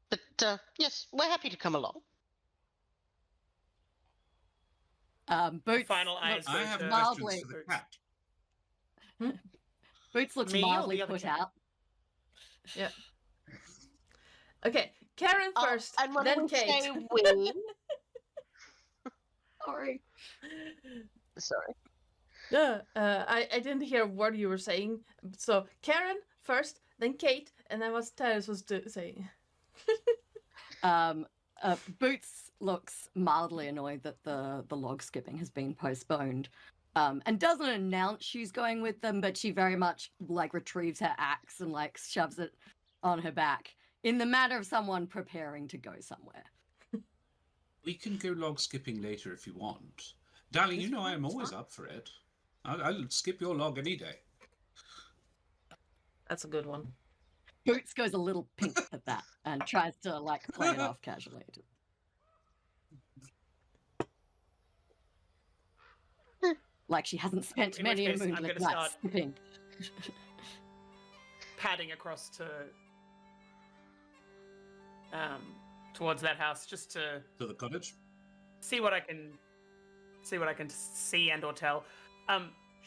But yes, we're happy to come along. Boots. Final eyes looks I have Sure. mildly. questions for the cat. Boots looks Me or mildly the other put cat? out. Yeah. Okay, Keren Oh, first, and when then we Kate. say we, Sorry. sorry. I didn't hear what you were saying. So Keren first, then Kate, and then what Terris was saying. Boots looks mildly annoyed that the log skipping has been postponed, and doesn't announce she's going with them, but she very much like retrieves her axe and like shoves it on her back in the manner of someone preparing to go somewhere. We can go log skipping later if you want. Darling, you know I am It's always fine. up for it. I'll skip your log any day. That's a good one. Boots goes a little pink at that and tries to like play it off casually. Like she hasn't spent In many a which case, I'm moonlit gonna night start- skipping. Padding across towards that house, just to To the cottage? see what I can see and or tell.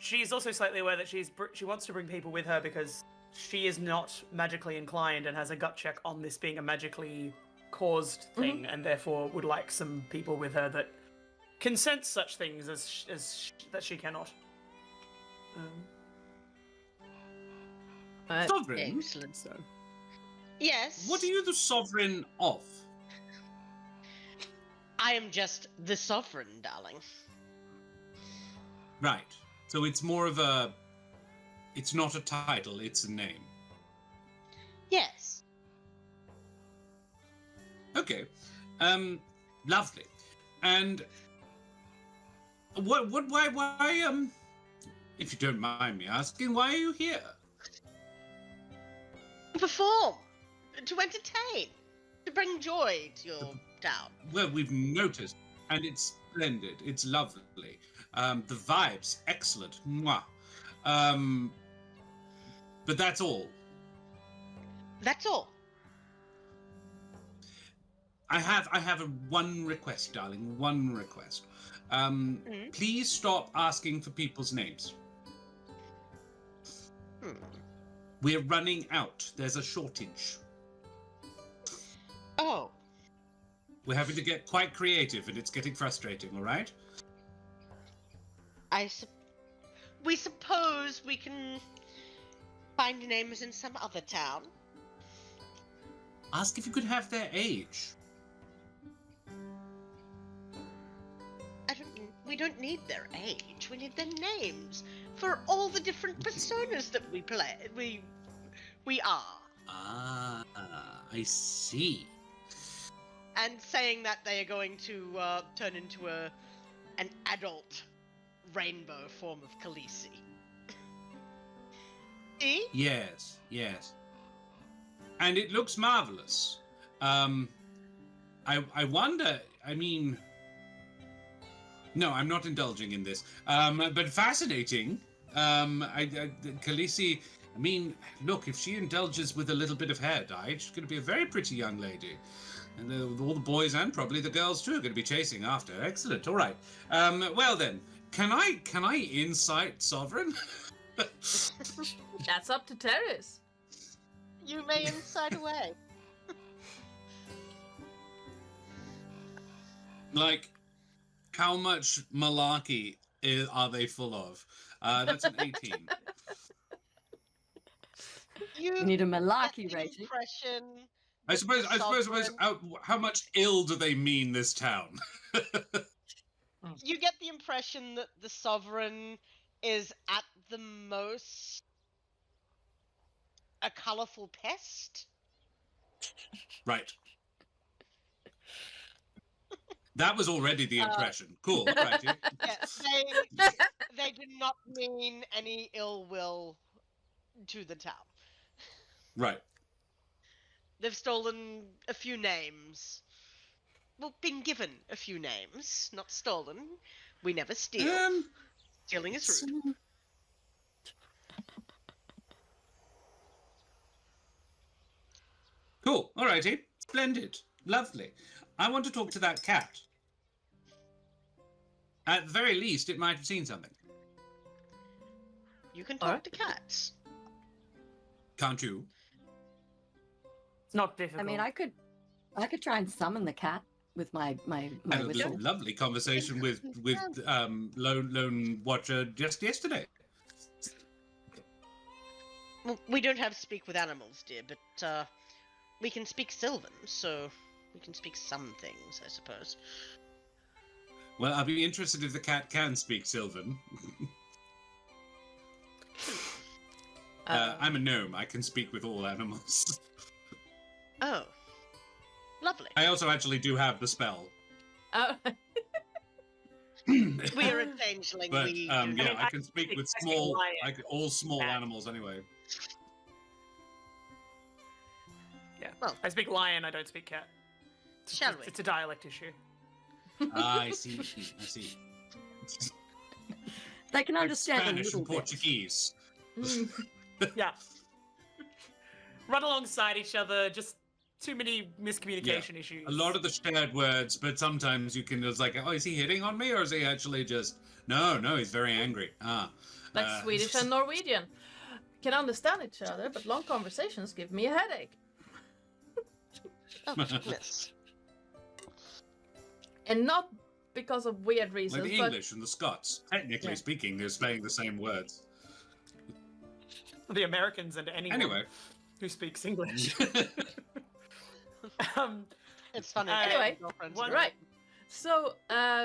She's also slightly aware that she wants to bring people with her because she is not magically inclined and has a gut check on this being a magically caused thing, and therefore would like some people with her that can sense such things as that she cannot. Sovereign? Excellent. So Yes. What are you the sovereign of? I am just the sovereign, darling. Right. So it's more of a... It's not a title, it's a name. Yes. Okay. Lovely. And... why, if you don't mind me asking, why are you here? To perform. To entertain. to bring joy to your town. Well, we've noticed, and it's splendid. It's lovely. The vibes, excellent. Mwah. But that's all. That's all. I have one request, darling. One request. Please stop asking for people's names. We're running out. There's a shortage. Oh. We're having to get quite creative, and it's getting frustrating. All right? We suppose we can find names in some other town. Ask if you could have their age. We don't need their age. We need their names for all the different personas that we play. We are. Ah, I see. And saying that they are going to turn into an adult rainbow form of Khaleesi. See? Yes. And it looks marvelous. I wonder. I mean. No, I'm not indulging in this. But fascinating. Khaleesi, I mean, look, if she indulges with a little bit of hair dye, she's going to be a very pretty young lady. And all the boys and probably the girls too are going to be chasing after. Excellent. All right. Well then, can I incite Sovereign? That's up to Terris. You may incite away. Like, how much malarkey are they full of? That's an 18. You need a malarkey get the rating. Impression I suppose. How much ill do they mean this town? You get the impression that the Sovereign is at the most a colourful pest. Right. That was already the impression. Cool. Right. Yeah, they do not mean any ill will to the town. Right. They've stolen a few names. Well, been given a few names, not stolen. We never steal. Stealing is rude. Cool. Alrighty. Splendid. Lovely. I want to talk to that cat. At the very least, it might have seen something. You can talk to cats. Can't you? It's not difficult. I mean, I could try and summon the cat with my Had a whistle. lovely conversation with Lone Watcher just yesterday. Well, we don't have speak with animals, dear, but we can speak Sylvan, so we can speak some things, I suppose. Well, I'll be interested if the cat can speak Sylvan. I'm a gnome. I can speak with all animals. Oh. Lovely. I also actually do have the spell. Oh. We are a changeling. But we yeah, I can speak with small, all small Cat. animals anyway. Yeah. Well. I speak lion, I don't speak cat. Shall we? It's a dialect issue. I see. They can Like understand a Spanish little and bit. Portuguese. Yeah. Run alongside each other, just too many miscommunication issues. A lot of the shared words, but sometimes you can just like, oh, is he hitting on me, or is he actually just? No, he's very angry. Like Swedish and Norwegian. Can understand each other, but long conversations give me a headache. Oh, goodness. And not because of weird reasons, Like the but English and the Scots. Technically speaking, they're saying the same words. The Americans and anyone Anyway. who speaks English. It's funny. Anyway, one- right. So,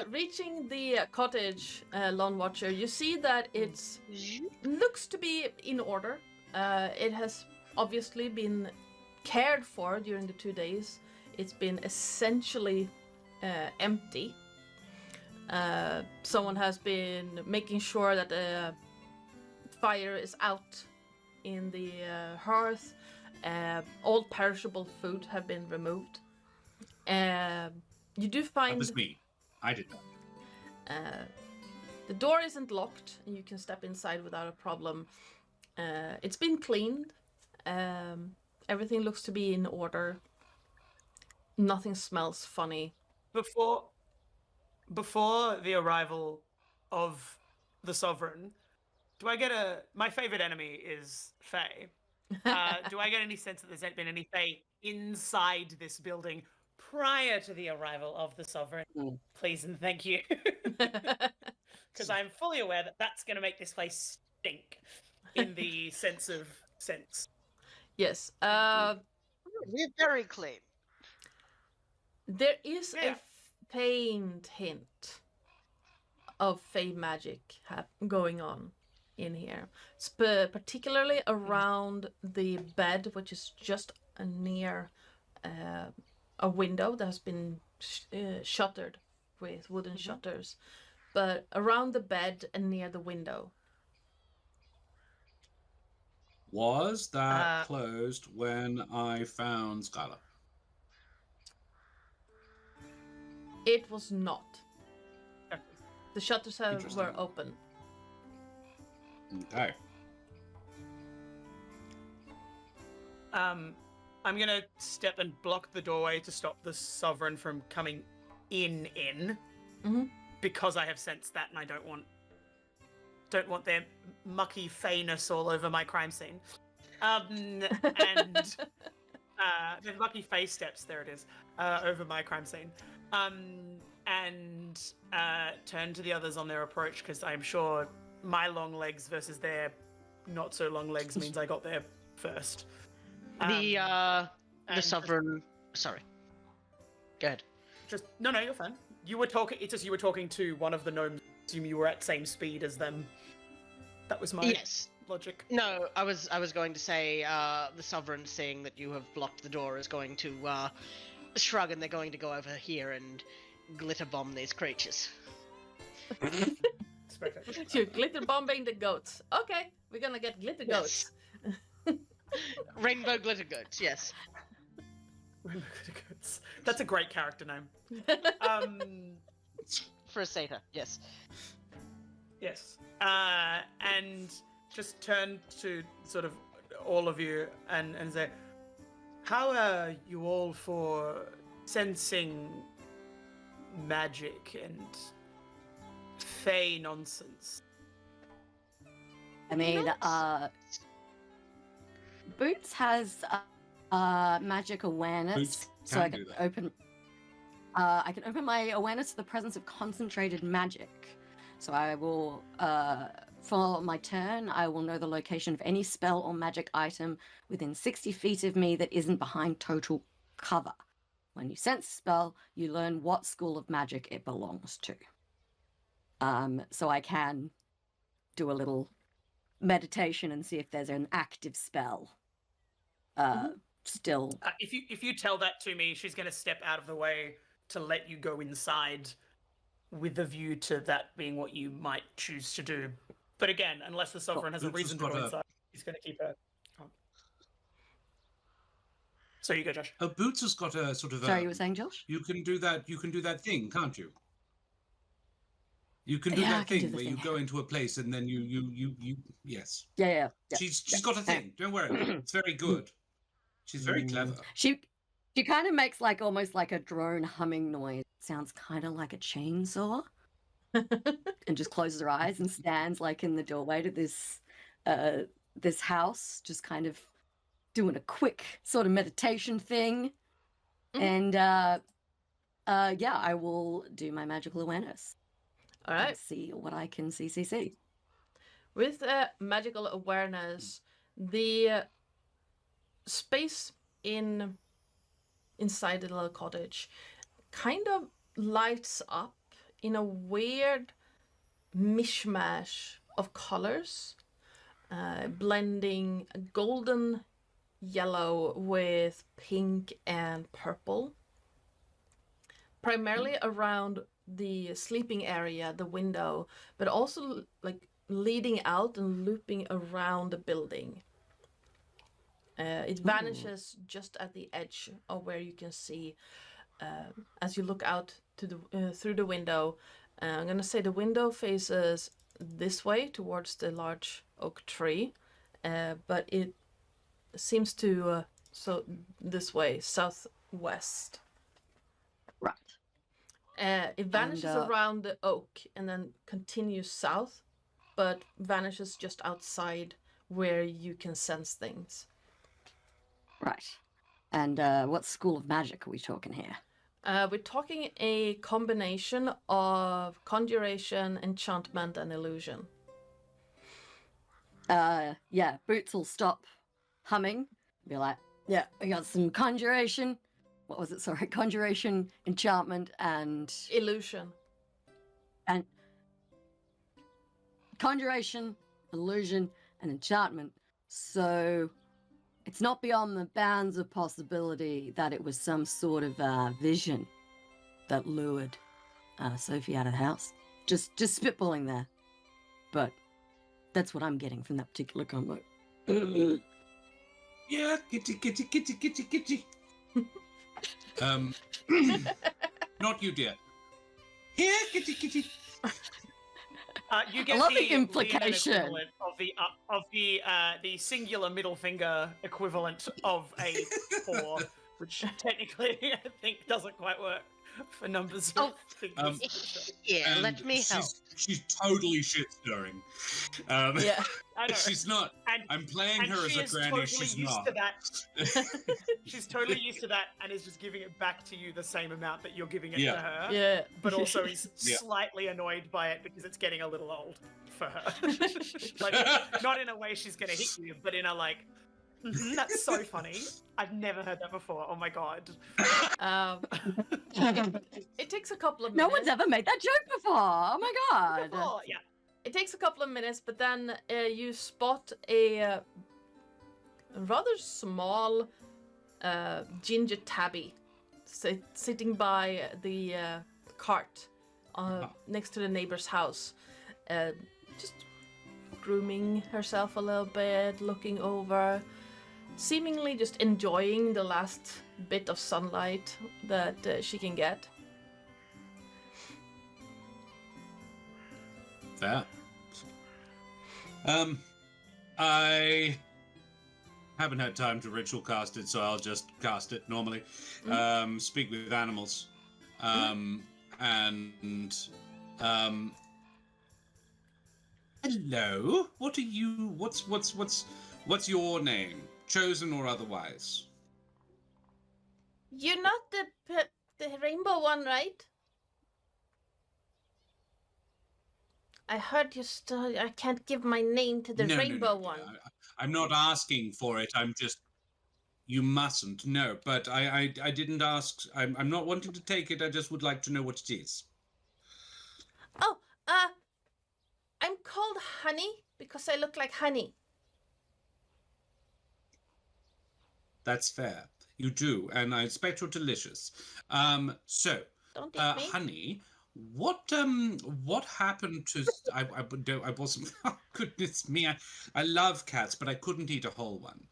reaching the cottage, Lone Watcher, you see that it looks to be in order. It has obviously been cared for during the 2 days. It's been essentially empty. Someone has been making sure that the fire is out in the hearth. All perishable food have been removed. You do That find was me. I did that. the door isn't locked, and you can step inside without a problem. It's been cleaned. Everything looks to be in order. Nothing smells funny. Before the arrival of the Sovereign, do I get my favorite enemy is Fey. Do I get any sense that there's been any Fey inside this building prior to the arrival of the Sovereign? Please and thank you. Because I'm fully aware that that's going to make this place stink in the sense. Yes. We're very clean. There is Yeah. a faint hint of Fey magic going on in here, particularly around the bed, which is just near a window that has been shuttered with wooden shutters, but around the bed and near the window. Was that closed when I found Skylar? It was not. Okay. The shutters Interesting. were open. Okay. I'm gonna step and block the doorway to stop the Sovereign from coming in, because I have sensed that, and I don't want their mucky Feyness all over my crime scene. And the mucky Fey steps, there it is, over my crime scene. And turn to the others on their approach, because I'm sure my long legs versus their not so long legs means I got there first. The Sovereign. Sorry. Go ahead. No, you're fine. You were talking. It's just you were talking to one of the gnomes. Assume you were at same speed as them. That was my logic. No, I was going to say the Sovereign, seeing that you have blocked the door, is going to shrug, and they're going to go over here and glitter bomb these creatures. You're glitter bombing the goats. Okay, we're gonna get glitter goats. Rainbow glitter goats, yes. Rainbow glitter goats. That's a great character name. For a satyr, yes. Yes. And just turn to sort of all of you and say, how are you all for sensing magic and Fey nonsense? I mean, Boots has magic awareness, Boots so I can can do that. open. I can open my awareness to the presence of concentrated magic. So I will, for my turn, I will know the location of any spell or magic item within 60 feet of me that isn't behind total cover. When you sense a spell, you learn what school of magic it belongs to. So I can do a little meditation and see if there's an active spell. Still. If you tell that to me, she's going to step out of the way to let you go inside, with a view to that being what you might choose to do. But again, unless the Sovereign has a Boots has reason to go got a- inside, he's going to keep her. So you go, Josh. Boots has got a sort of. Sorry, you were saying, Josh? You can do that. You can do that thing, can't you? You can do Yeah, I that can do thing the where you thing. go into a place and then you. Yes. Yeah. She's got a thing. Don't worry. It's very good. She's very clever. She kind of makes like almost like a drone humming noise. Sounds kind of like a chainsaw. And just closes her eyes and stands like in the doorway to this house, just kind of doing a quick sort of meditation thing. And yeah, I will do my magical awareness. All right. And see what I can see. With magical awareness, the space inside the little cottage kind of lights up in a weird mishmash of colors, blending golden yellow with pink and purple. Primarily around the sleeping area, the window, but also like leading out and looping around the building. It vanishes just at the edge of where you can see as you look out to the through the window. I'm gonna say the window faces this way towards the large oak tree, but it seems to so this way, southwest. Right. It vanishes around the oak and then continues south, but vanishes just outside where you can sense things. Right. And what school of magic are we talking here? We're talking a combination of conjuration, enchantment, and illusion. Yeah, Boots will stop humming. Be like, yeah, we got some conjuration. What was it? Sorry, conjuration, enchantment, and Illusion. And conjuration, illusion, and enchantment. So it's not beyond the bounds of possibility that it was some sort of vision that lured Sophie out of the house. Just spitballing there. But that's what I'm getting from that particular combo. Yeah, kitty. Not you, dear. Here, kitty. You get I love the Leonin implication. equivalent of the singular middle finger equivalent of a paw, which technically I think doesn't quite work for numbers. Oh. Fingers. Let me help. She's totally shit stirring. Yeah. I know. She's not. And, I'm playing and her as she a is granny. totally She's used not. to that. She's totally used to that and is just giving it back to you the same amount that you're giving it to her. Yeah. But also is Yeah. slightly annoyed by it because it's getting a little old for her. Like, not in a way she's gonna hit you, but in a like, "Mhm, that's so funny. I've never heard that before. Oh my god. It takes a couple of No minutes. one's ever made that joke before. Oh my god. Oh yeah. It takes a couple of minutes, but then you spot a rather small ginger tabby sitting by the cart next to the neighbor's house, just grooming herself a little bit, looking over, seemingly just enjoying the last bit of sunlight that she can get. Fair. I haven't had time to ritual cast it, so I'll just cast it normally. Speak with animals. Hello. What are you? What's your name? Chosen or otherwise? You're not the rainbow one, right? I heard you still. I can't give my name to the rainbow one. I'm not asking for it. I'm just. You mustn't. No, but I didn't ask. I'm not wanting to take it. I just would like to know what it is. Oh, I'm called Honey because I look like honey. That's fair. You do, and I expect you're delicious. So, Don't eat me. Honey, what happened to? I wasn't. Oh, goodness me! I love cats, but I couldn't eat a whole one.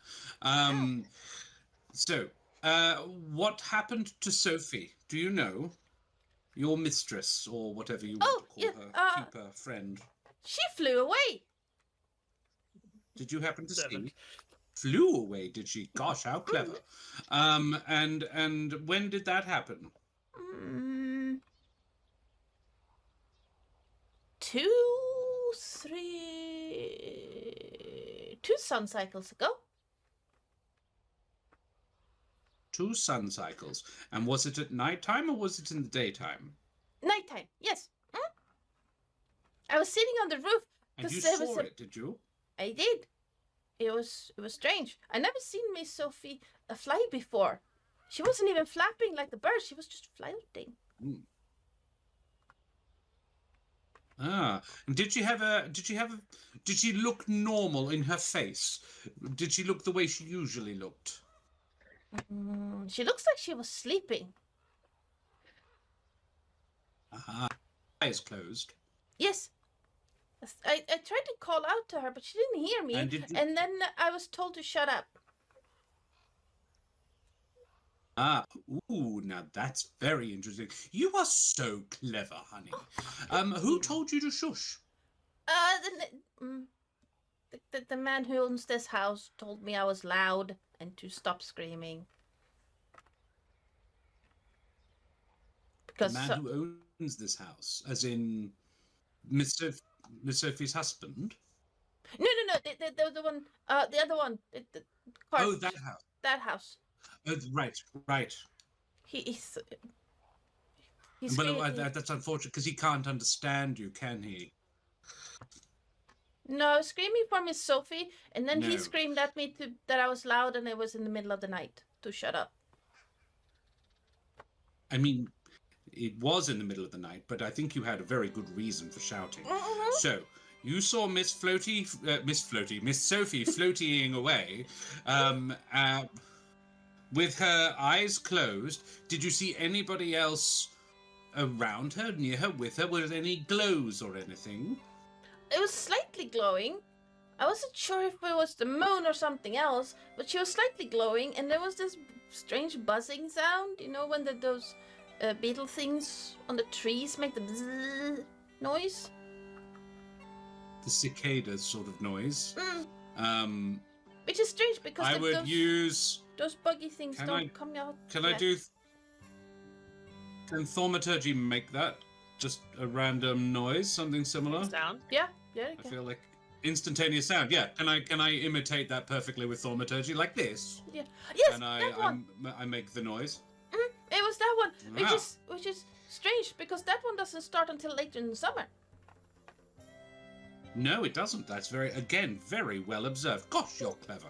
So, what happened to Sophie? Do you know? Your mistress, or whatever you want to call her, keeper, friend. She flew away. Did you happen to see? Flew away, did she? Gosh, how clever. And when did that happen? 2 sun cycles ago. 2 sun cycles. And was it at nighttime or was it in the daytime? Nighttime, yes. I was sitting on the roof. And you saw it, did you? I did. It was strange. I never seen Miss Sophie fly before. She wasn't even flapping like the bird. She was just floating. And did she look normal in her face? Did she look the way she usually looked? She looks like she was sleeping. Eyes closed. Yes. I tried to call out to her, but she didn't hear me. And then I was told to shut up. Ah, ooh, now that's very interesting. You are so clever, honey. Who told you to shush? The man who owns this house told me I was loud and to stop screaming. The man who owns this house, as in Miss Sophie's husband? No, the one, the other one. Oh, that house. That house. Oh, right. He's well, that's unfortunate because he can't understand you, can he? No, screaming for Miss Sophie, and then he screamed at me that I was loud and it was in the middle of the night to shut up. I mean, it was in the middle of the night, but I think you had a very good reason for shouting. So, you saw Miss Sophie floatying away, with her eyes closed. Did you see anybody else around her, near her, with her? Were there any glows or anything? It was slightly glowing. I wasn't sure if it was the moon or something else, but she was slightly glowing, and there was this strange buzzing sound. You know, when those beetle things on the trees make the bzzz noise? The cicada sort of noise. Which is strange because I would use those buggy things don't come out. Can I do? Can thaumaturgy make that? Just a random noise, something similar. Sound? Yeah. I feel like instantaneous sound. Yeah. Can I imitate that perfectly with thaumaturgy like this? Yeah. Yes. And that one. I make the noise. It was that one, Wow. which is strange because that one doesn't start until later in the summer. No, it doesn't. That's very well observed. Gosh, you're clever.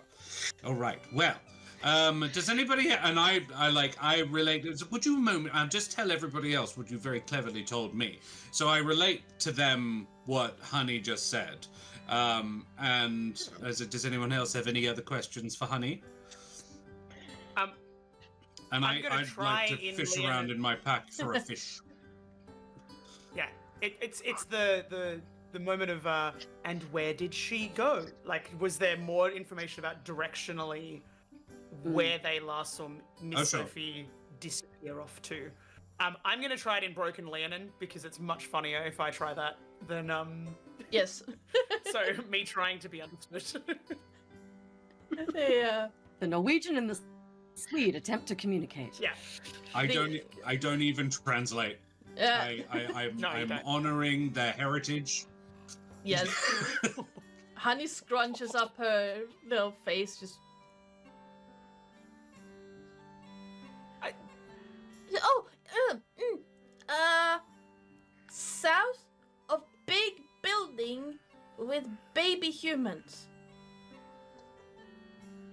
All right. Well, does anybody? And I relate. Would you just tell everybody else what you very cleverly told me? So I relate to them what Honey just said. And does anyone else have any other questions for Honey? And I'd like to fish around in my pack for a fish. Yeah, it's the moment of and where did she go? Like, was there more information about directionally where they last saw Miss Sophie disappear off to? I'm gonna try it in Broken Leonin because it's much funnier if I try that than Yes. So me trying to be understood. Yeah. The Norwegian and the Swede attempt to communicate. Yeah. I don't even translate. I'm honoring their heritage. Yes. Honey scrunches up her little face, just. South of big building with baby humans.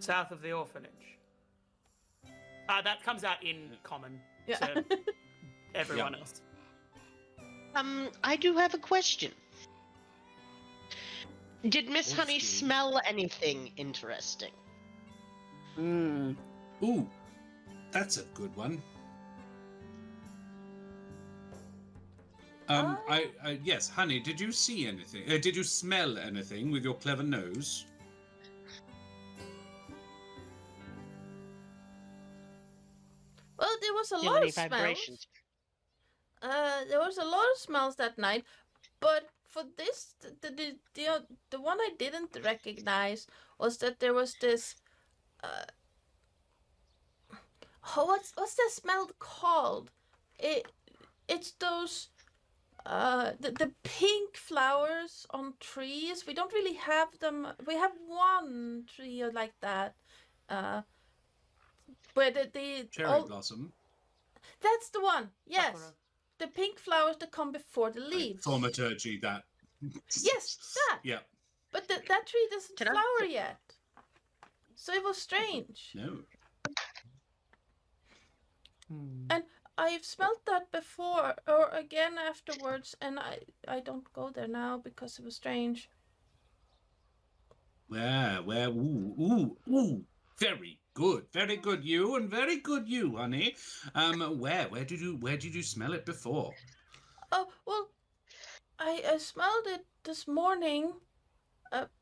South of the orphanage. That comes out in common to everyone else. I do have a question. Did Miss Honey smell anything interesting? Ooh, that's a good one. Yes, Honey, did you see anything? Did you smell anything with your clever nose? Well, there was a lot of smells. There was a lot of smells that night, but for this, the one I didn't recognize was that there was this. What's that smell called? It's those. The pink flowers on trees. We don't really have them. We have one tree like that. Where the cherry blossom. That's the one. Yes. Sakura. The pink flowers that come before the leaves. Thaumaturgy, that. Yes, that. Yeah. But that tree doesn't flower yet. So it was strange. No. And I've smelled that before, or again afterwards, and I don't go there now because it was strange. Where, ooh, very good you, and very good you, Honey. Where did you smell it before? Oh, well, I smelled it this morning,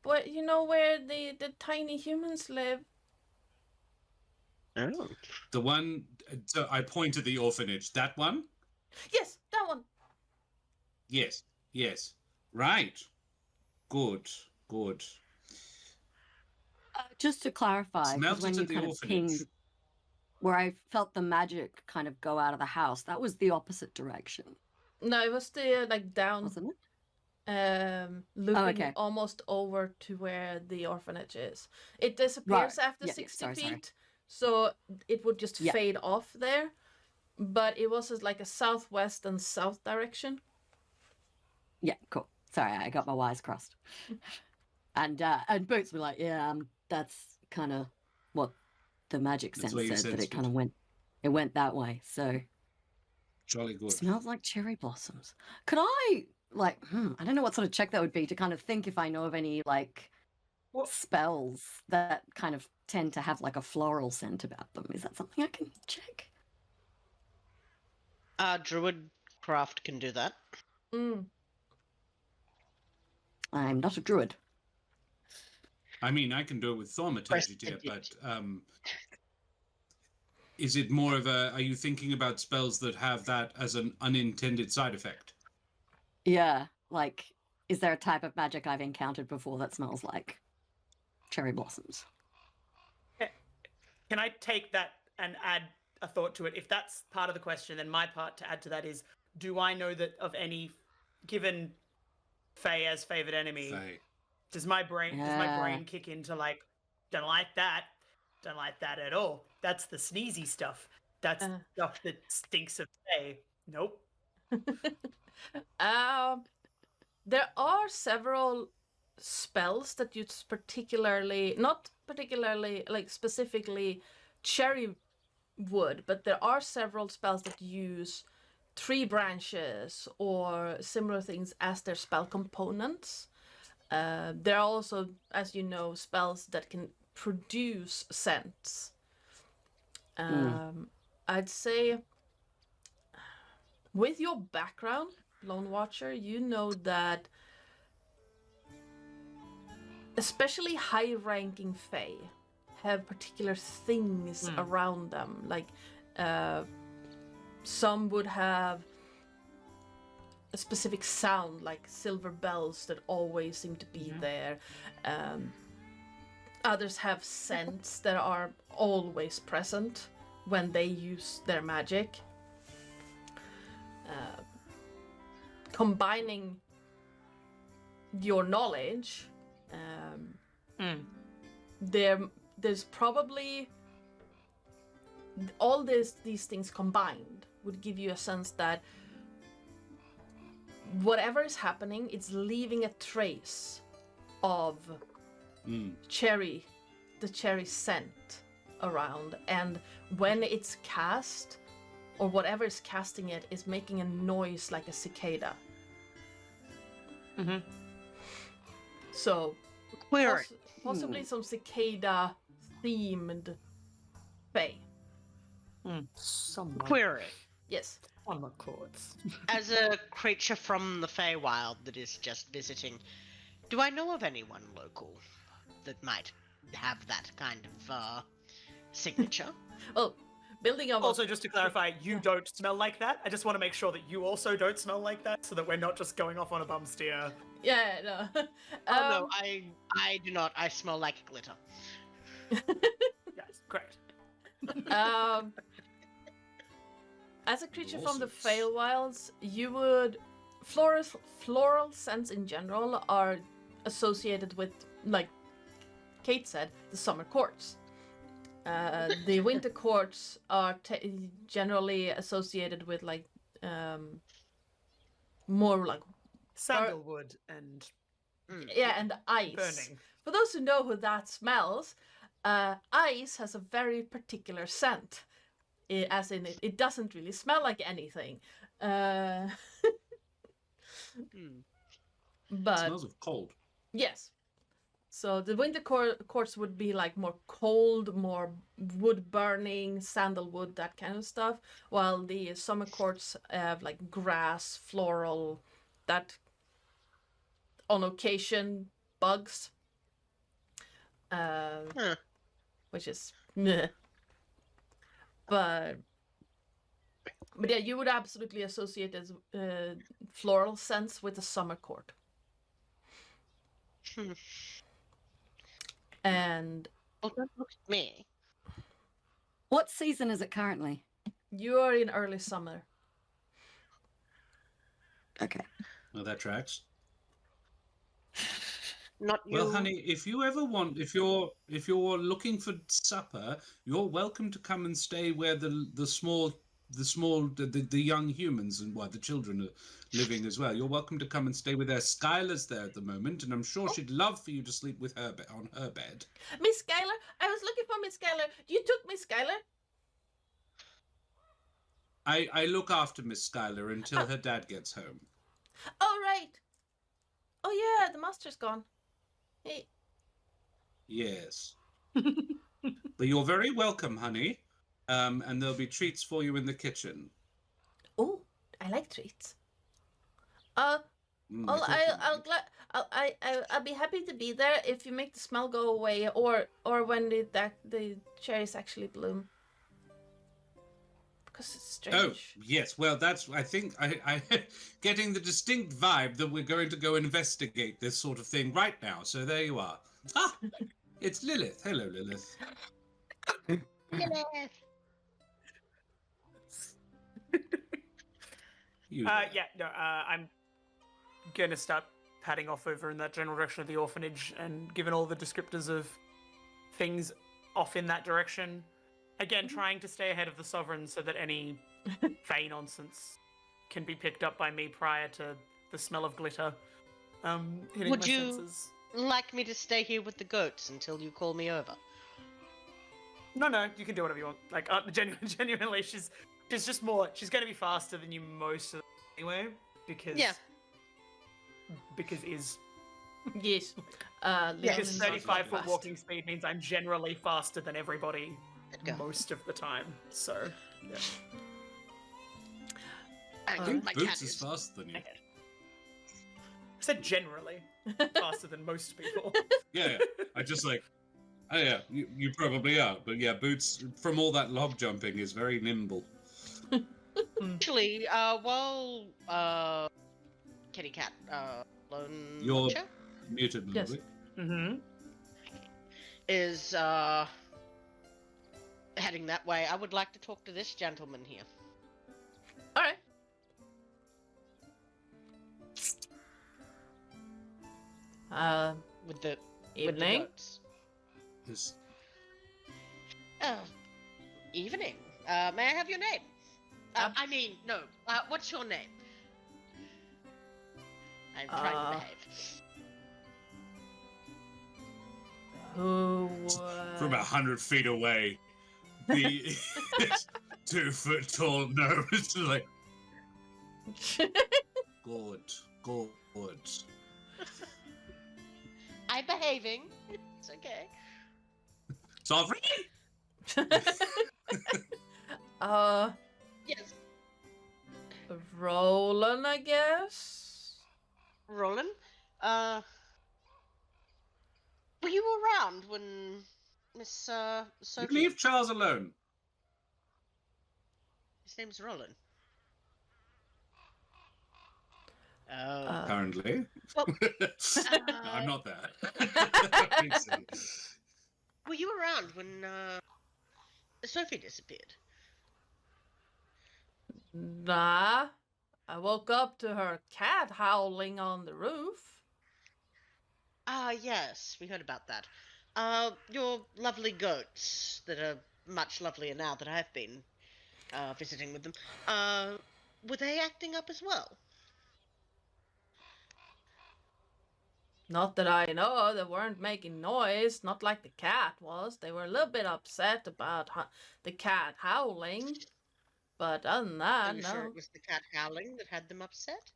where the tiny humans live. Oh. The one, so I point to the orphanage. That one? Yes, that one. Yes, yes. Right. Good, good. Just to clarify, because Smells when it you at the kind of orphanage. pinged where I felt the magic kind of go out of the house, that was the opposite direction, No, it was the like down, wasn't it? looping okay. almost over to where the orphanage is. It disappears Right. after Yeah, 60 sorry. feet, so it would just Yeah. fade off there. But it was like a southwest and south direction. Yeah, cool. Sorry, I got my wires crossed. And Boots were like, yeah, that's kind of what the magic That's sense where you said, that sensed it kind it. of went that way. So Jolly good. smells like cherry blossoms. Could I I don't know what sort of check that would be to kind of think if I know of any like What? spells that kind of tend to have like a floral scent about them. Is that something I can check? Druidcraft can do that. Mm. I'm not a druid. I mean, I can do it with thaumaturgy, dear, but is it more of a... Are you thinking about spells that have that as an unintended side effect? Yeah, like, is there a type of magic I've encountered before that smells like cherry blossoms? Can I take that and add a thought to it? If that's part of the question, then my part to add to that is, do I know that of any, given Faye as favored enemy, Faye. does my brain kick into like, don't like that at all? That's the sneezy stuff. That's stuff that stinks of Faye. Nope. There are several spells that use not particularly like specifically cherry wood, but there are several spells that use tree branches or similar things as their spell components. There are also, as you know, spells that can produce scents. I'd say with your background, Lone Watcher, you know that especially high-ranking Fae have particular things around them. Like some would have a specific sound, like silver bells that always seem to be there. Others have scents that are always present when they use their magic. Combining your knowledge, there's probably all these things combined would give you a sense that whatever is happening, it's leaving a trace of the cherry scent around, and when it's cast, or whatever is casting it is making a noise like a cicada. So possibly some cicada themed Fae. Query. Yes. On the chords. As a creature from the Feywild that is just visiting, do I know of anyone local that might have that kind of signature? Well, building up. Also, just to clarify, you don't smell like that. I just want to make sure that you also don't smell like that, so that we're not just going off on a bum steer. Yeah, no. No, I do not. I smell like glitter. Yes, correct. As a creature from the Feywilds, you would floral scents in general are associated with, like Kate said, the summer courts. The winter courts are generally associated with like more like sandalwood and and ice. Burning. For those who know who that smells, ice has a very particular scent. As in, it doesn't really smell like anything. But It smells of cold. Yes. So the winter courts would be like more cold, more wood burning, sandalwood, that kind of stuff. While the summer courts have like grass, floral, that on occasion bugs. Which is meh. But yeah, you would absolutely associate this floral scents with the summer court. And Well, don't look at me. What season is it currently? you are in early summer. Okay. Well, that tracks. Not you. Well, honey, if you ever want, if you're looking for supper, you're welcome to come and stay where the young humans and the children are living as well. You're welcome to come and stay with her. Skylar's there at the moment, and I'm sure she'd love for you to sleep with her on her bed. Miss Skylar, I was looking for Miss Skylar. You took Miss Skylar? I look after Miss Skylar until her dad gets home. Oh, right. Oh, yeah, the master's gone. Hey. Yes. But you're very welcome, honey. And there'll be treats for you in the kitchen. Oh, I like treats. I thought I'll be happy to be there if you make the smell go away, or when the cherries actually bloom. Because it's strange. Oh, yes. Well, I think I getting the distinct vibe that we're going to go investigate this sort of thing right now. So there you are. Ah, it's Lilith. Hello, Lilith. Lilith. I'm gonna start padding off over in that general direction of the orphanage, and given all the descriptors of things off in that direction, again trying to stay ahead of the Sovereign so that any Fey nonsense can be picked up by me prior to the smell of glitter hitting Would my you senses. like me to stay here with the goats until you call me over? No, you can do whatever you want. Like, genuinely, she's just more. She's going to be faster than you most of the anyway, because is Yes. because Leon's 35-foot fast. walking speed means I'm generally faster than everybody Go. most of the time. So, yeah. I think my cat Boots is faster than you. I said generally faster than most people. Yeah. I just like. Oh yeah, you probably are, but yeah, Boots from all that log jumping is very nimble. Actually, while Kitty Cat Lone You're Watcher muted, Yes. lovely. Mm-hmm. is heading that way, I would like to talk to this gentleman here. All right. With the Evening. goats. Yes. Evening. May I have your name? I mean, no. What's your name? I'm trying to behave. Who? From 100 feet away, the 2 foot tall nose like good. I'm behaving. It's okay. Sovereign? Yes. Roland, I guess. Roland? Were you around when Miss Sophie... Leave Charles alone. His name's Roland. Apparently. Well, I'm not there. were you around when Sophie disappeared? Nah. I woke up to her cat howling on the roof. Yes, we heard about that. Your lovely goats that are much lovelier now that I've been visiting with them. Were they acting up as well? Not that I know. They weren't making noise. Not like the cat was. They were a little bit upset about the cat howling. But other than that, Are you no. sure it was the cat howling that had them upset?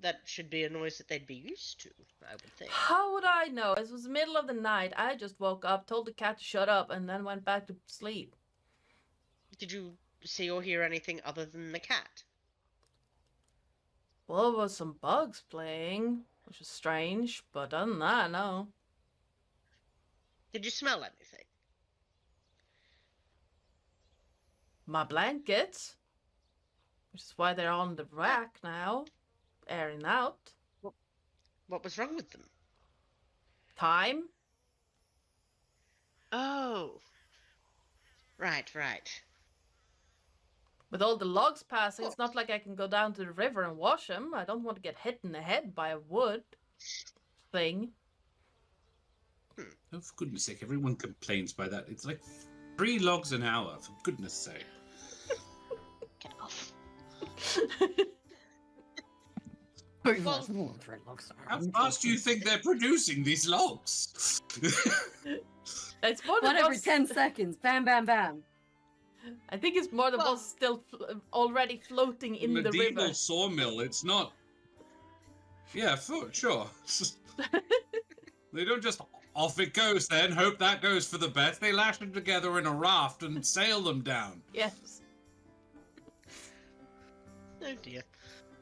That should be a noise that they'd be used to, I would think. How would I know? It was the middle of the night. I just woke up, told the cat to shut up, and then went back to sleep. Did you see or hear anything other than the cat? Well, there was some bugs playing, which was strange, but other than that, no. Did you smell anything? my blankets, which is why they're on the rack now, airing out. What was wrong with them? Time. Oh. Right. With all the logs passing, it's not like I can go down to the river and wash them. I don't want to get hit in the head by a wood thing. Oh, for goodness sake, everyone complains by that. It's like 3 logs an hour, for goodness sake. Get off. How fast do you think they're producing these logs? It's more One than every 10 seconds. Bam, bam, bam. I think it's more than what's still already floating in the medieval river. sawmill, it's not... Yeah, sure. They don't just off it goes then, hope that goes for the best. They lash them together in a raft and sail them down. Yes. Oh dear.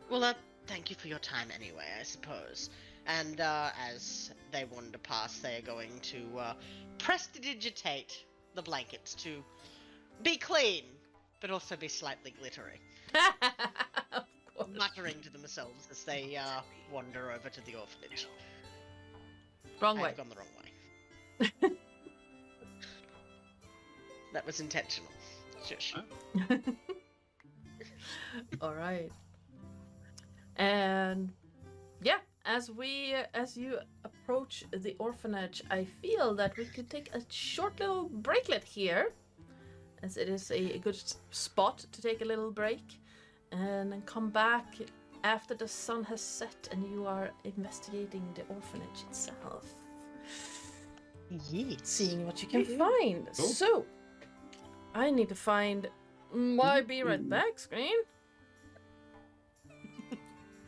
Well, thank you for your time anyway, I suppose. And as they wander past, they are going to prestidigitate the blankets to be clean, but also be slightly glittery. Of course. Muttering to themselves as they wander over to the orphanage. Wrong way. I've gone the wrong way. That was intentional. Shush. All right. And yeah, as you approach the orphanage, I feel that we could take a short little breaklet here, as it is a good spot to take a little break, and then come back after the sun has set and you are investigating the orphanage itself. Yes. Seeing what you can find. Cool. So, I need to find my Be Right Back screen.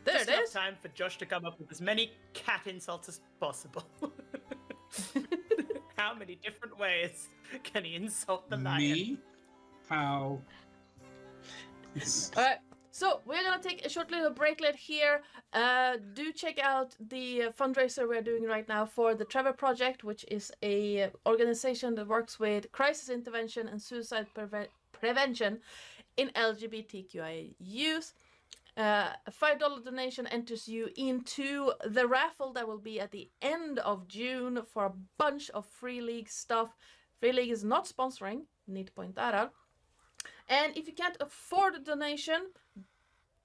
There Just it enough is. time for Josh to come up with as many cat insults as possible. How many different ways can he insult the lion? Me? How? Alright, so we're gonna take a short little breaklet here. Do check out the fundraiser we're doing right now for the Trevor Project, which is a organization that works with crisis intervention and suicide prevention in LGBTQI youth. A $5 donation enters you into the raffle that will be at the end of June for a bunch of Free League stuff. Free League is not sponsoring, need to point that out. And if you can't afford a donation,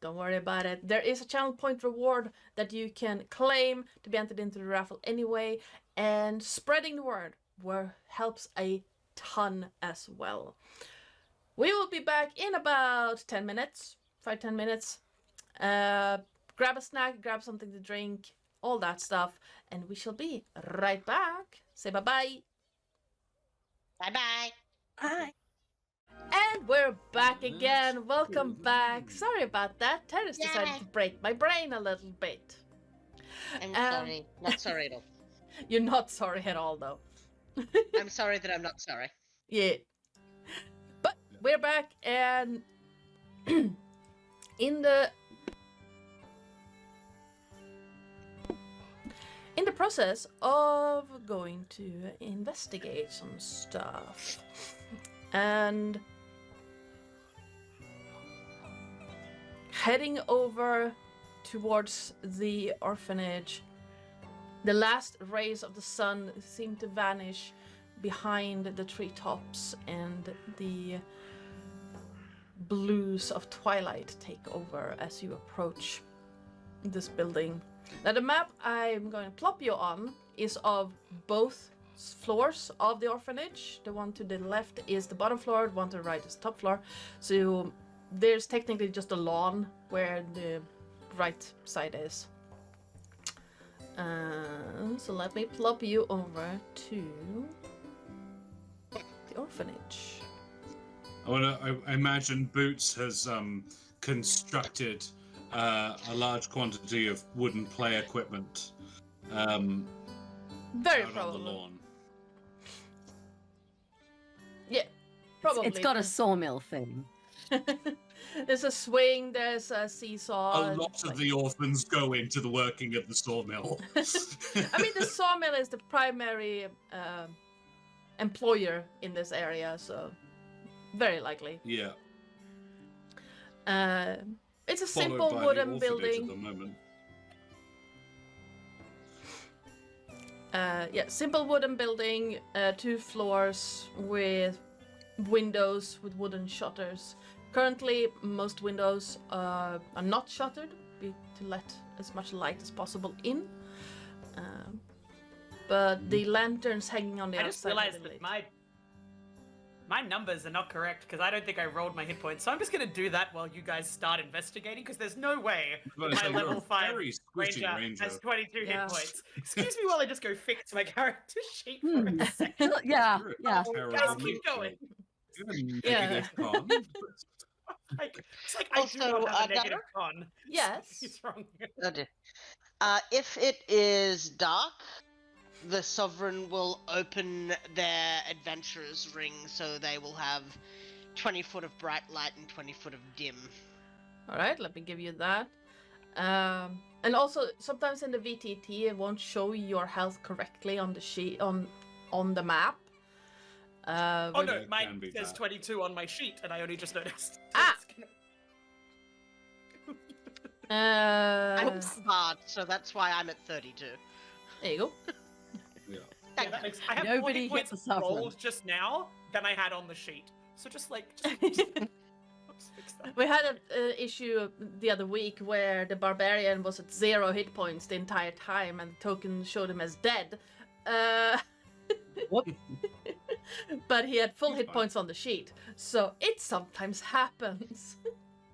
don't worry about it. There is a channel point reward that you can claim to be entered into the raffle anyway. And spreading the word helps a ton as well. We will be back in about 10 minutes, 5-10 minutes. Grab a snack, grab something to drink, all that stuff, and we shall be right back. Say bye-bye. Bye-bye. Bye. And we're back again. Welcome back. Sorry about that. Terris decided to break my brain a little bit. I'm sorry. Not sorry at all. You're not sorry at all, though. I'm sorry that I'm not sorry. Yeah. But we're back, and in the process of going to investigate some stuff and heading over towards the orphanage, the last rays of the sun seem to vanish behind the treetops, and the blues of twilight take over as you approach this building. Now, the map I'm going to plop you on is of both floors of the orphanage. The one to the left is the bottom floor, the one to the right is the top floor. So there's technically just a lawn where the right side is. So let me plop you over to the orphanage. I imagine Boots has constructed a large quantity of wooden play equipment Very out probably. on the lawn. Yeah, probably. It's got a sawmill thing. There's a swing, there's a seesaw. A lot of the orphans go into the working of the sawmill. I mean, the sawmill is the primary employer in this area, so very likely. Yeah. It's a Followed simple by wooden the orphanage building. at the moment. Simple wooden building, 2 floors with windows with wooden shutters. Currently, most windows are not shuttered to let as much light as possible in. But the lanterns hanging on the I just outside. realized that my numbers are not correct because I don't think I rolled my hit points. So I'm just going to do that while you guys start investigating because there's no way But my you're level a 5 very squishy ranger has ranger. 22 Yeah. hit points. Excuse me while I just go fix my character sheet for Hmm. a second. Yeah, You're a yeah. terrible Guys, keep nature. going. You have a Yeah. negative con. It's like I do Also, not have a negative Gunnar? con. Yes. Something's wrong. Oh dear. If it is dark, the Sovereign will open their adventurer's ring so they will have 20 foot of bright light and 20 foot of dim. All right, let me give you that. And also, sometimes in the VTT, it won't show your health correctly on the sheet on the map. Oh but- no, it mine can be says bad. 22 on my sheet and I only just noticed. Ah! I'm Oops. hard, so that's why I'm at 32. There you go. Yeah. Yeah, that makes, I have Nobody more hit hit points the sovereign. rolled just now than I had on the sheet. So just let's fix that. We had an issue the other week where the barbarian was at 0 hit points the entire time, and the token showed him as dead. What? But he had full He's hit fine. points on the sheet, so it sometimes happens.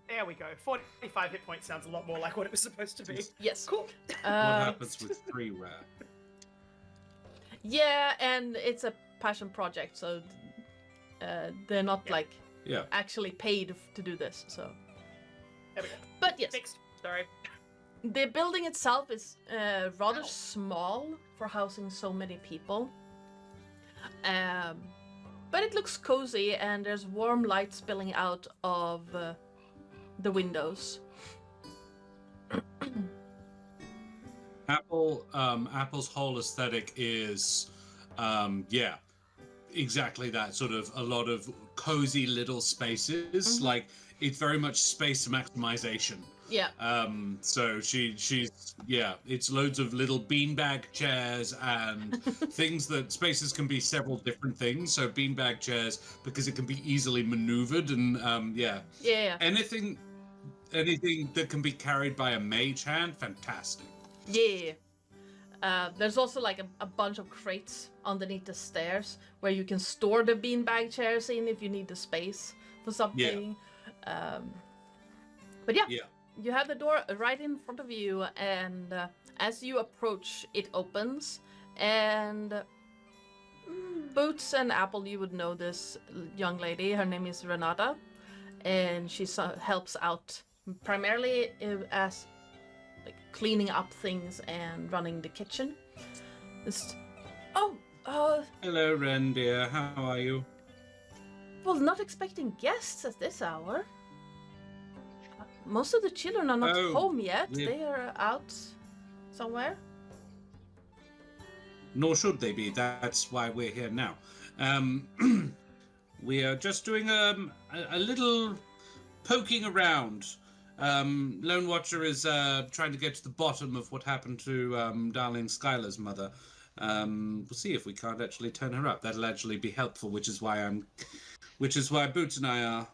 There we go. 45 hit points sounds a lot more like what it was supposed to be. Yes. Cool. What Uh, happens with 3 rare? Yeah, and it's a passion project, so they're not Yeah. like Yeah. actually paid to do this. So, There we go. but yes, Fixed. Sorry. the building itself is rather small for housing so many people. But it looks cozy, and there's warm light spilling out of the windows. Apple's whole aesthetic is, yeah, exactly that. Sort of a lot of cozy little spaces. Like it's very much space maximization. Yeah. So she's yeah, it's loads of little beanbag chairs and things that spaces can be several different things. So beanbag chairs because it can be easily maneuvered and yeah. Yeah. Anything that can be carried by a mage hand, fantastic. Yeah. There's also like a bunch of crates underneath the stairs where you can store the beanbag chairs in if you need the space for something. But yeah, you have the door right in front of you, and as you approach, it opens. And Boots and Apple, you would know this young lady. Her name is Renata, and she helps out primarily as like cleaning up things and running the kitchen. Hello, Ren, dear. How are you? Well, not expecting guests at this hour. Most of the children are not Oh, home yet. yeah. They are out somewhere. Nor should they be. That's why we're here now. We are just doing a little poking around. Lone Watcher is trying to get to the bottom of what happened to darling Skylar's mother. We'll see if we can't actually turn her up. That'll actually be helpful, which is why Boots and I are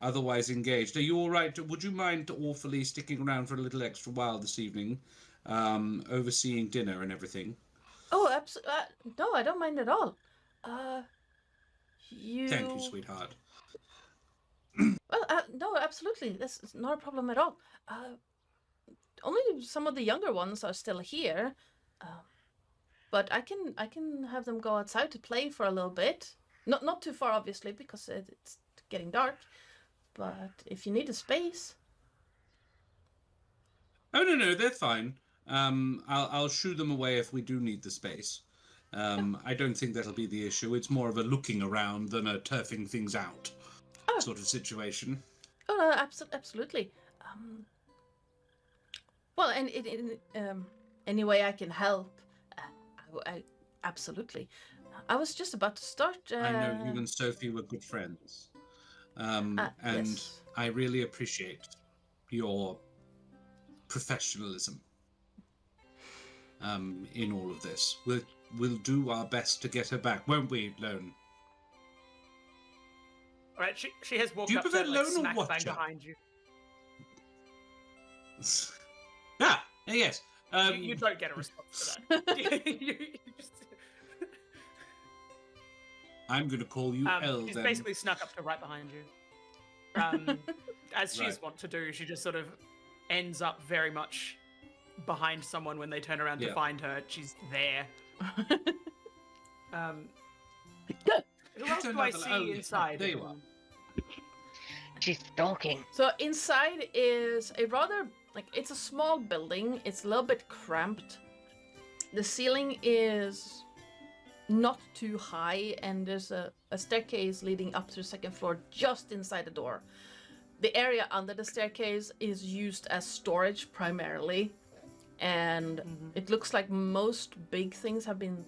otherwise engaged. Are you all right? Would you mind awfully sticking around for a little extra while this evening, overseeing dinner and everything? Oh, no, I don't mind at all. Thank you, sweetheart. Well, no, absolutely. This is not a problem at all. Only some of the younger ones are still here. But I can have them go outside to play for a little bit. Not too far, obviously, because it's getting dark. But if you need a space. Oh no, they're fine. I'll shoo them away if we do need the space. I don't think that'll be the issue. It's more of a looking around than a turfing things out sort of situation. Oh, no, absolutely. Well, and in any way I can help, I absolutely. I was just about to start. I know you and Sophie were good friends. And yes. I really appreciate your professionalism in all of this. We'll do our best to get her back, won't we, Lone? All right, she has walked Do you up to prefer like, Lone or smack bang Watcher? behind you. Yes. You don't get a response to that. you just... I'm going to call you Elle She's then. basically snuck up to right behind you. As she's wont to do, she just sort of ends up very much behind someone when they turn around to find her. She's there. Who else do I see inside? There you are. She's stalking. So inside is a rather, like, it's a small building. It's a little bit cramped. The ceiling is not too high, and there's a staircase leading up to the second floor just inside the door. The area under the staircase is used as storage primarily, and it looks like most big things have been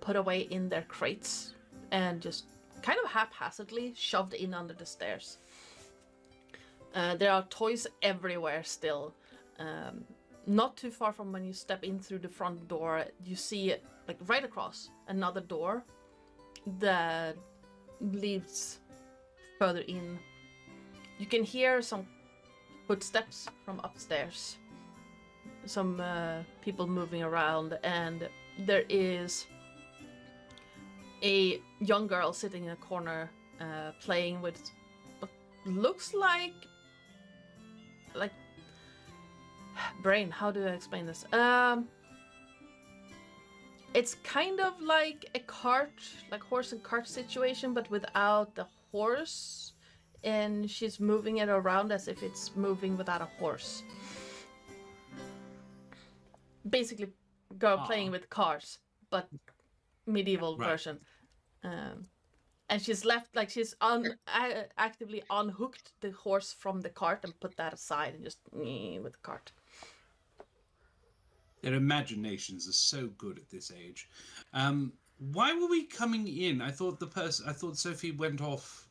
put away in their crates and just kind of haphazardly shoved in under the stairs. There are toys everywhere still. Not too far from when you step in through the front door, you see, like, right across another door that leads further in. You can hear some footsteps from upstairs. Some people moving around, and there is a young girl sitting in a corner playing with what looks like brain, how do I explain this? It's kind of like a cart, like horse and cart situation, but without the horse, and she's moving it around as if it's moving without a horse. Basically, girl playing with cars, but medieval version. And she's left, like, she's actively unhooked the horse from the cart and put that aside and just with the cart. Their imaginations are so good at this age. Why were we coming in? I thought Sophie went off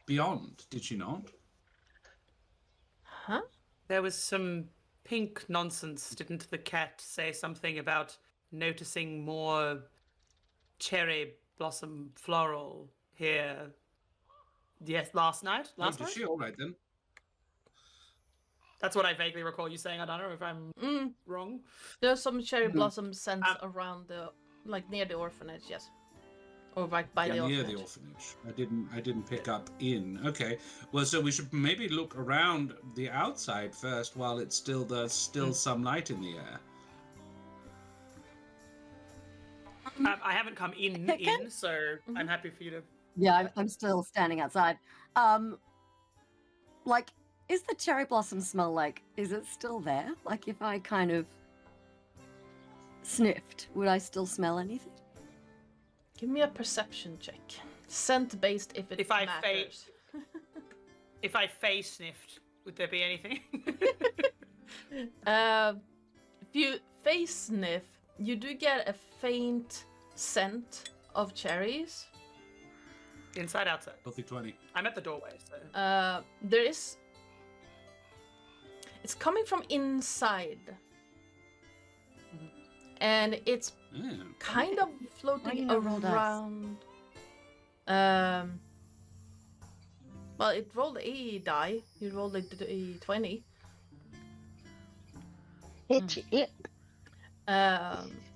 beyond. Did she not? Huh? There was some pink nonsense. Didn't the cat say something about noticing more cherry blossom floral here? Yes, last night? Last night? Is she all right then? That's what I vaguely recall you saying. I don't know if I'm wrong. There's some cherry blossom scents around the, like, near the orphanage, yes. Or right by the orphanage. Near the orphanage. I didn't pick up in. Okay. Well, so we should maybe look around the outside first while it's there's still some light in the air. I haven't come in, so I'm happy for you to... Yeah, I'm still standing outside. Like, is the cherry blossom smell, like, is it still there? Like, if I kind of sniffed, would I still smell anything? Give me a perception check. Scent-based if it matters. If I face sniffed, would there be anything? If you face sniff, you do get a faint scent of cherries. Inside, outside? Healthy 20. I'm at the doorway, so... There is... It's coming from inside. And it's kind of floating around. Well, it rolled a die. You rolled a 20.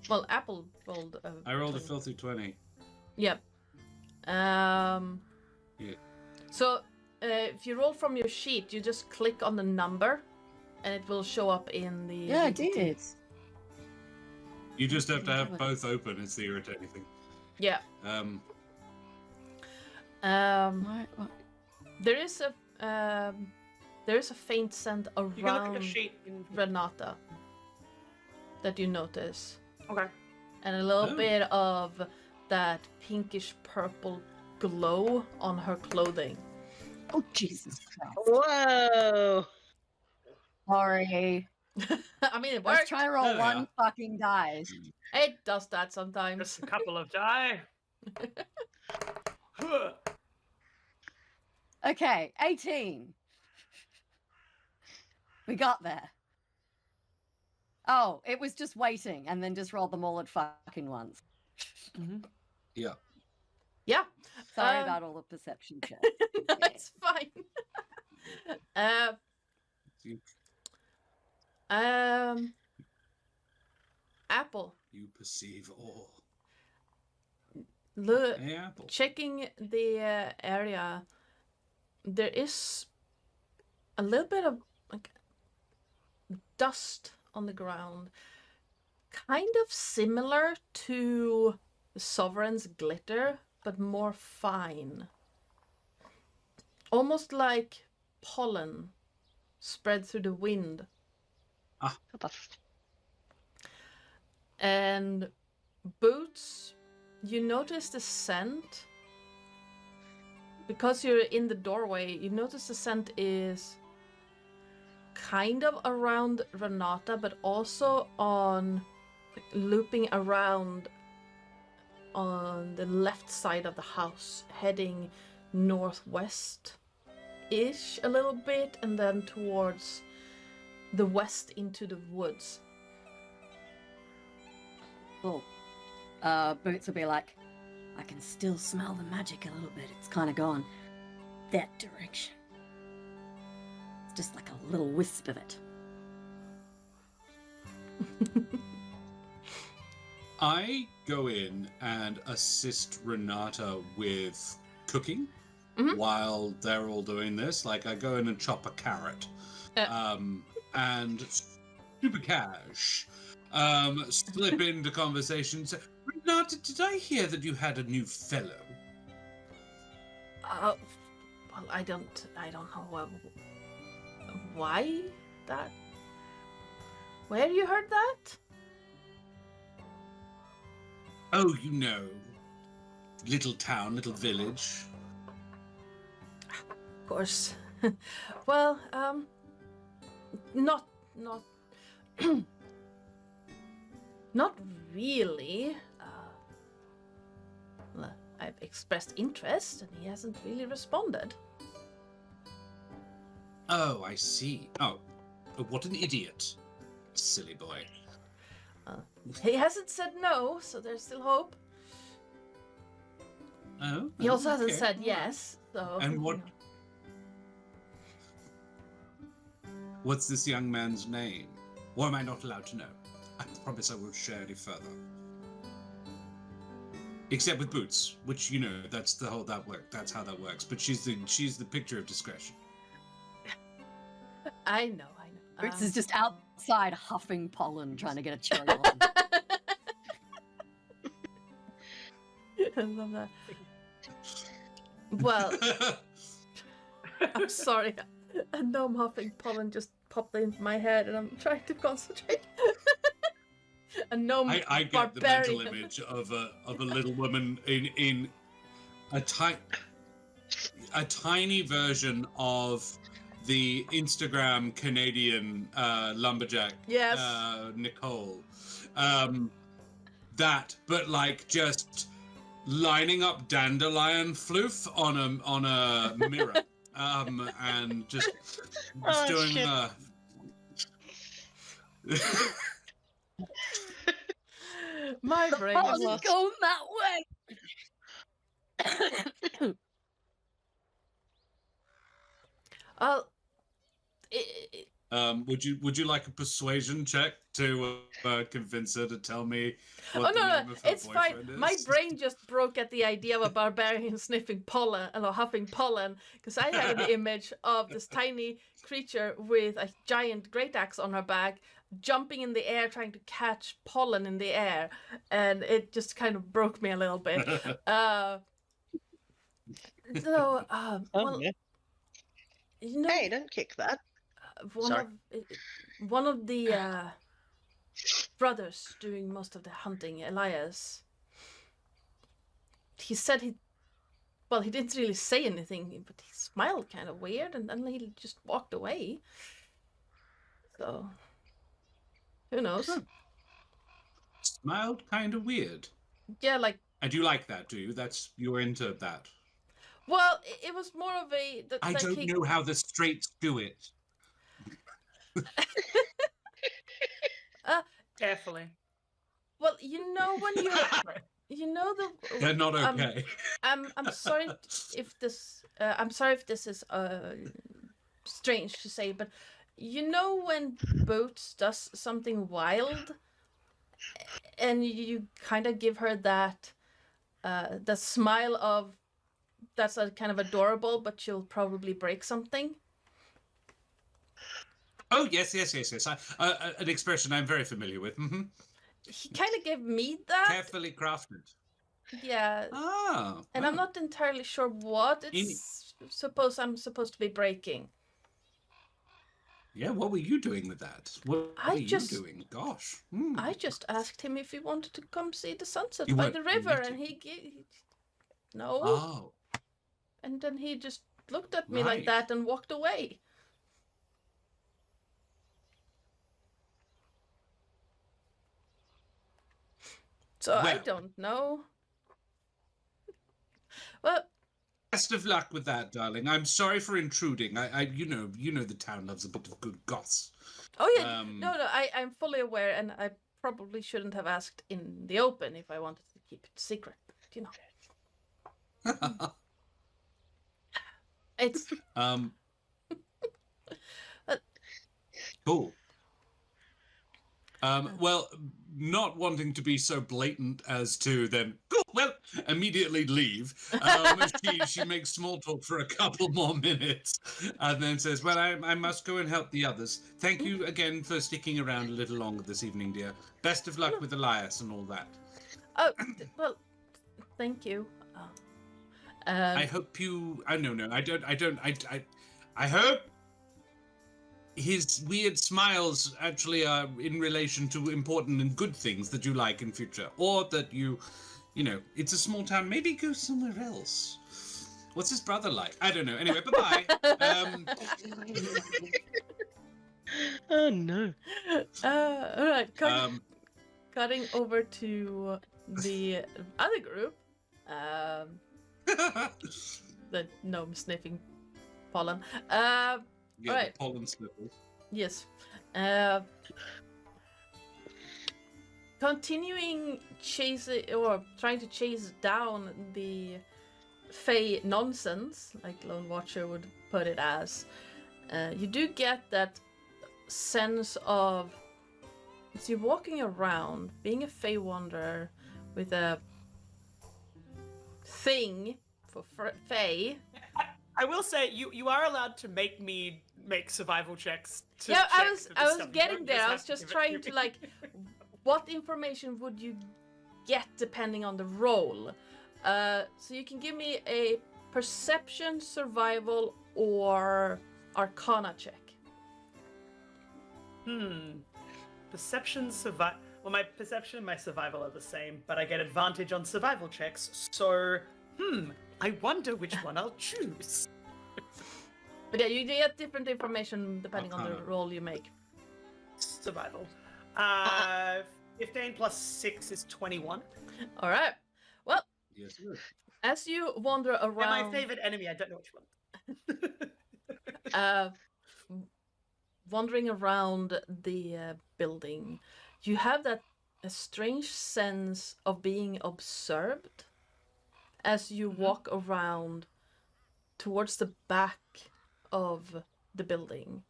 Well, Apple rolled a... I rolled a filthy 20. Yep. Yeah. So, if you roll from your sheet, you just click on the number, and it will show up in the... Yeah, I did. You just have to have both open. It's the irritating thing. Yeah. What? There is a faint scent You can look at around the sheet in... Renata that you notice, Okay. and a little bit of that pinkish purple glow on her clothing. Oh, Jesus Christ. Whoa! Sorry. I mean, it Let's worked. try and roll one fucking dice. It does that sometimes. Just a couple of die. Okay, 18. We got there. Oh, it was just waiting and then just rolled them all at fucking once. Yeah. Yeah. Sorry about all the perception checks. That's fine. Apple. You perceive all. Hey, Apple. Checking the area, there is a little bit of like dust on the ground, kind of similar to the Sovereign's glitter, but more fine. Almost like pollen spread through the wind. And Boots, you notice the scent. Because you're in the doorway, you notice the scent is kind of around Renata, but also on looping around on the left side of the house, heading northwest-ish a little bit, and then towards the west into the woods. Cool. Boots will be like, I can still smell the magic a little bit. It's kind of gone that direction. It's just like a little wisp of it. I go in and assist Renata with cooking while they're all doing this. Like, I go in and chop a carrot. And super cash. Slip into conversations. Renata, did I hear that you had a new fellow? Well, I don't know why that. Where you heard that? Oh, you know, little town, little village. Of course. Well, not not really. Well, I've expressed interest, and he hasn't really responded. Oh, I see. Oh, what an idiot. Silly boy. He hasn't said no, so there's still hope. Oh. He also hasn't okay. said yes, so... And what... What's this young man's name? Or am I not allowed to know? I promise I won't share any further. Except with Boots, which, you know, that's the whole that's how that works. But she's the picture of discretion. I know. Boots is just outside huffing pollen, trying to get a cherry on. I love that. Well, I'm sorry. A gnome huffing pollen just popped into my head, and I'm trying to concentrate. A gnome I get barbarian. the mental image of a little woman in a tiny version of the Instagram Canadian lumberjack. Yes. Nicole. That, but like just lining up dandelion floof on a mirror. And just doing shit. My brain Oh, is it's going that way. Well, would you like a persuasion check to convince her to tell me what the no, name of her it's fine. boyfriend is? My brain just broke at the idea of a barbarian sniffing pollen or huffing pollen, because I had the image of this tiny creature with a giant great axe on her back, jumping in the air, trying to catch pollen in the air, and it just kind of broke me a little bit. Well, yeah. you know, Hey, don't kick that. One of the brothers doing most of the hunting, Elias, he said he didn't really say anything, but he smiled kind of weird, and then he just walked away. So, who knows? Smiled kind of weird. Yeah, like... And you like that, do you? You're into that. Well, it was more of a. I don't know how the straights do it. Carefully. Well, when you, They're not okay. I'm sorry if this. I'm sorry if this is strange to say, but when Boots does something wild, and you kind of give her that the smile of that's kind of adorable, but she'll probably break something. Oh yes. An expression I'm very familiar with. Mm-hmm. He kind of gave me that. Carefully crafted. Yeah. Ah. And wow. I'm not entirely sure what it's I'm supposed to be breaking. Yeah, what were you doing with that? What were you doing? Gosh. I just asked him if he wanted to come see the sunset You by weren't the river, knitting. and no. Oh. And then he just looked at me Right. like that and walked away. So I Well. don't know. Well, Best of luck with that, darling. I'm sorry for intruding. You know the town loves a bit of good goss. oh yeah, no, I'm fully aware, and I probably shouldn't have asked in the open if I wanted to keep it secret. But, it's cool. Well, not wanting to be so blatant as to then, immediately leave. She makes small talk for a couple more minutes, and then says, "Well, I must go and help the others. Thank you again for sticking around a little longer this evening, dear. Best of luck with Elias and all that." Oh, well, thank you. I hope you. No, I don't. I hope his weird smiles actually are in relation to important and good things that you like in future, or that it's a small town. Maybe go somewhere else. What's his brother like? I don't know. Anyway, bye bye. Oh no. All right. Cutting over to the other group. The gnome sniffing pollen. Yeah, right. the pollen sniffles. Yes. Continuing chasing or trying to chase down the Fey nonsense, like Lone Watcher would put it as. You do get that sense of as you're walking around, being a Fey wanderer with a thing for Fey. I will say you are allowed to make me make survival checks. I was getting there. I was just trying to like, what information would you get depending on the roll? So you can give me a perception, survival, or Arcana check. Perception, survival. Well, my perception and my survival are the same, but I get advantage on survival checks. So, I wonder which one I'll choose. But yeah, you get different information depending on the roll you make. Survival. 15 plus 6 is 21. All right. Well, Yes, sir. as you wander around... And my favorite enemy, I don't know which one. Wandering around the building, you have a strange sense of being observed as you walk around towards the back of the building.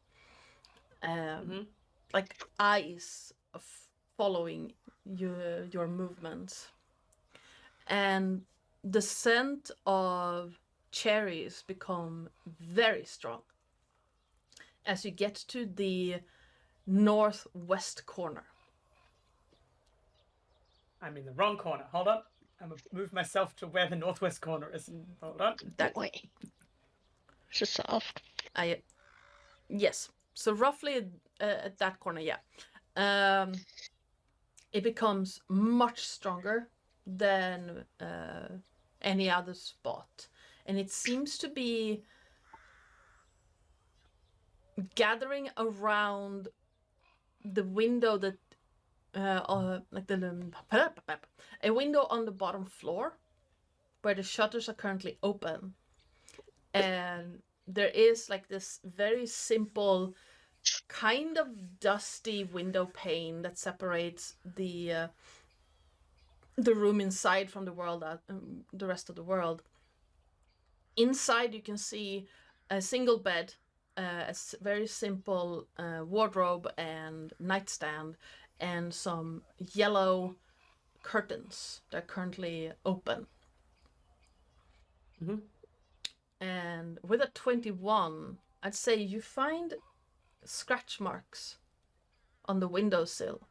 Like eyes following your movements. And the scent of cherries become very strong as you get to the northwest corner. I'm in the wrong corner. Hold on. I'm going to move myself to where the northwest corner is. Hold on. That way. So soft. Yes. So roughly at that corner, yeah. It becomes much stronger than any other spot. And it seems to be gathering around the window that like a window on the bottom floor where the shutters are currently open, and there is like this very simple, kind of dusty window pane that separates the room inside from the world, the rest of the world. Inside, you can see a single bed, very simple wardrobe and nightstand, and some yellow curtains that are currently open. Mm-hmm. And with a 21, I'd say you find scratch marks on the windowsill.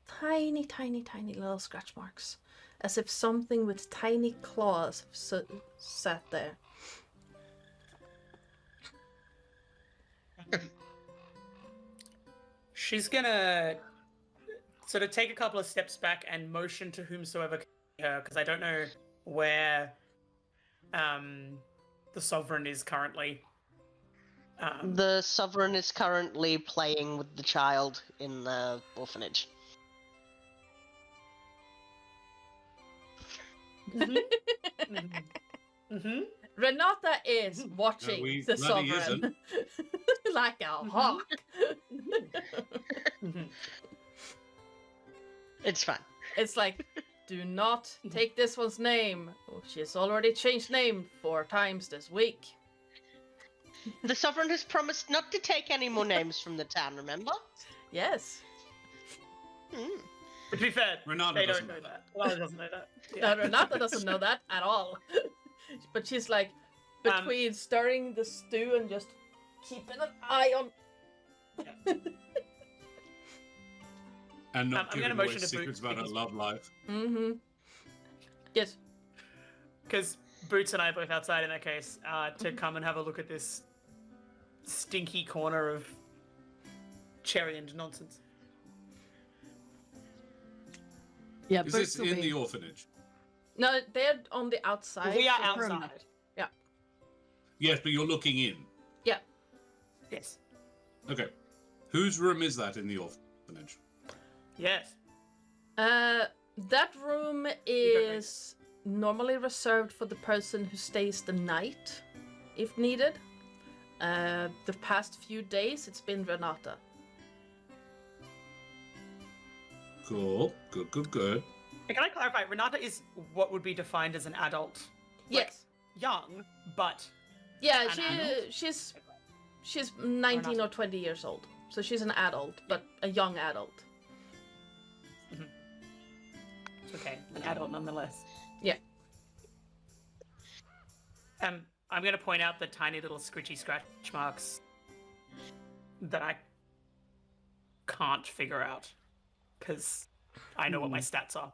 Tiny, tiny, tiny little scratch marks. As if something with tiny claws sat there. She's gonna sort of take a couple of steps back and motion to whomsoever can see her, because I don't know where the Sovereign is currently. The Sovereign is currently playing with the child in the orphanage. Renata is watching the Sovereign like a hawk. It's fine. It's like, do not take this one's name. Oh, she has already changed name 4 times this week. The Sovereign has promised not to take any more names from the town, remember? Yes. To be fair, Renata they doesn't don't know know that. Renata doesn't know that. No, Renata doesn't know that at all. But she's like, between stirring the stew and just keeping an eye on... And not I'm giving gonna away motion to secrets Boots about her because- love life. Mm-hmm. Yes. Because Boots and I are both outside in that case, to come and have a look at this stinky corner of cherry and nonsense. Yeah, Is Boots this will in be... the orphanage? No, they're on the outside. We are of the perimeter. outside. Yeah. Yes, but you're looking in. Yeah. Yes. Okay. Whose room is that in the orphanage? Yes. That room is normally reserved for the person who stays the night, if needed. The past few days, it's been Renata. Cool. Good. Hey, can I clarify? Renata is what would be defined as an adult. Like, Yes. young, but Yeah, An adult? she's 19 or 20 years old. So she's an adult, but a young adult. it's okay. An adult nonetheless. Yeah. I'm going to point out the tiny little scritchy scratch marks that I can't figure out because I know what my stats are.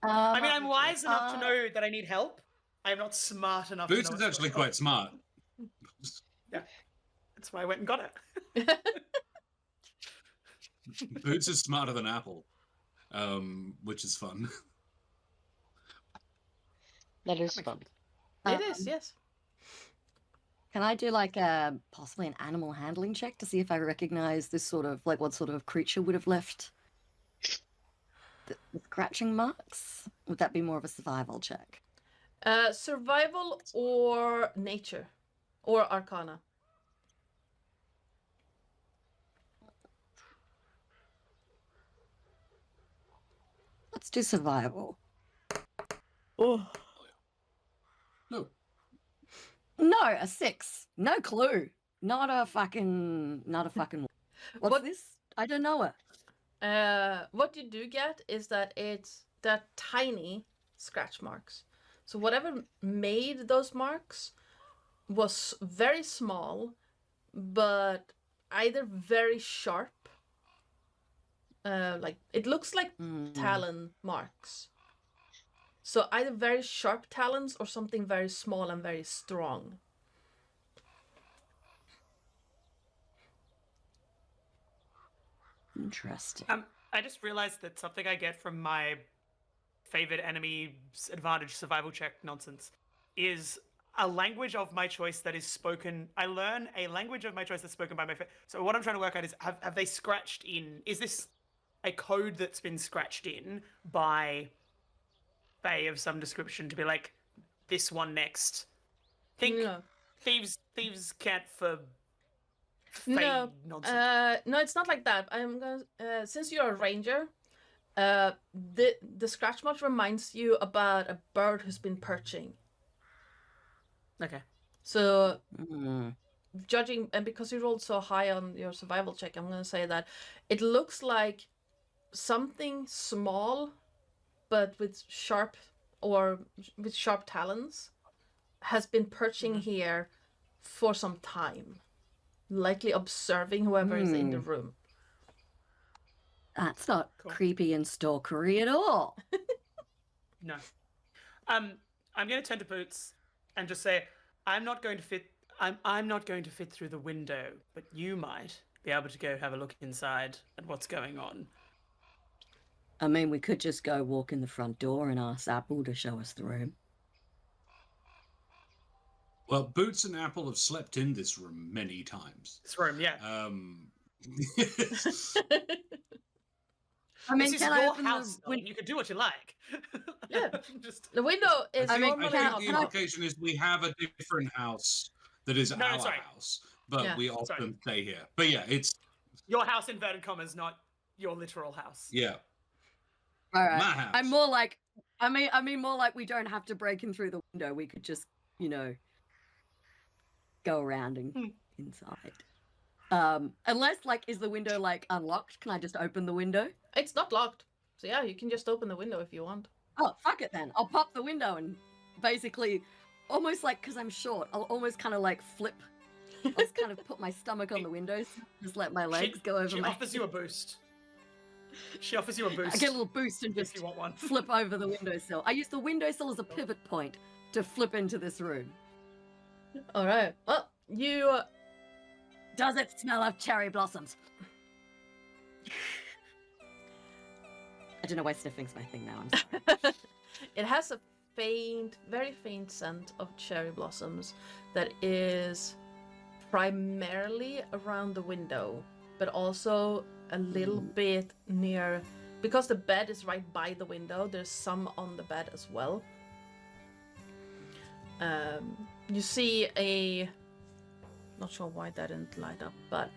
I mean, I'm wise enough to know that I need help. I am not smart enough Boots to know is what's actually going on. quite smart. Yeah. That's why I went and got it. Boots is smarter than Apple, which is fun. That is fun. It is, yes. Can I do like a possibly an animal handling check to see if I recognize this sort of like what sort of creature would have left the scratching marks? Would that be more of a survival check? Survival or nature or arcana. Let's do survival. No. No, a 6. No clue. Not a fucking. What's What- this? I don't know it. What you do get is that it's that tiny scratch marks. So whatever made those marks was very small, but either very sharp. Like it looks like talon marks. So either very sharp talons or something very small and very strong. Interesting. I just realized that something I get from my favorite enemy's advantage survival check nonsense is a language of my choice that is spoken. I learn a language of my choice that's spoken by my. So what I'm trying to work out is have they scratched in? Is this a code that's been scratched in by Fae of some description to be like, this one next. Think thieves can't for Fae nonsense. No, it's not like that. I'm gonna since you're a ranger, the scratch mark reminds you about a bird who's been perching. Okay. So, judging, and because you rolled so high on your survival check, I'm gonna say that it looks like something small, but with sharp talons, has been perching here for some time, likely observing whoever is in the room. That's not creepy and stalkery at all. No. I'm going to turn to Boots and just say, I'm not going to fit through the window, but you might be able to go have a look inside at what's going on. I mean, we could just go walk in the front door and ask Apple to show us the room. Well, Boots and Apple have slept in this room many times. This room, yeah. I mean, this can is I your open house, the you can do what you like. Yeah. Just... The window is I normally think the implication is we have a different house that is our house, but we often stay here. But yeah, it's... Your house, inverted commas, not your literal house. Yeah. All right. My house. I'm more like... I mean more like we don't have to break in through the window. We could just, go around and inside. Unless, is the window, unlocked? Can I just open the window? It's not locked. So yeah, you can just open the window if you want. Oh, fuck it then. I'll pop the window and basically, almost because I'm short, I'll almost kind of flip. I'll just kind of put my stomach on the window, just let my legs go over She offers you a boost. She offers you a boost. I get a little boost and just flip over the windowsill. I use the windowsill as a pivot point to flip into this room. All right. Well, you... Does it smell of cherry blossoms? I don't know why sniffing's my thing now. I'm sorry. It has a faint, very faint scent of cherry blossoms that is primarily around the window, but also a little bit near, because the bed is right by the window, there's some on the bed as well. You see a... Not sure why that didn't light up, but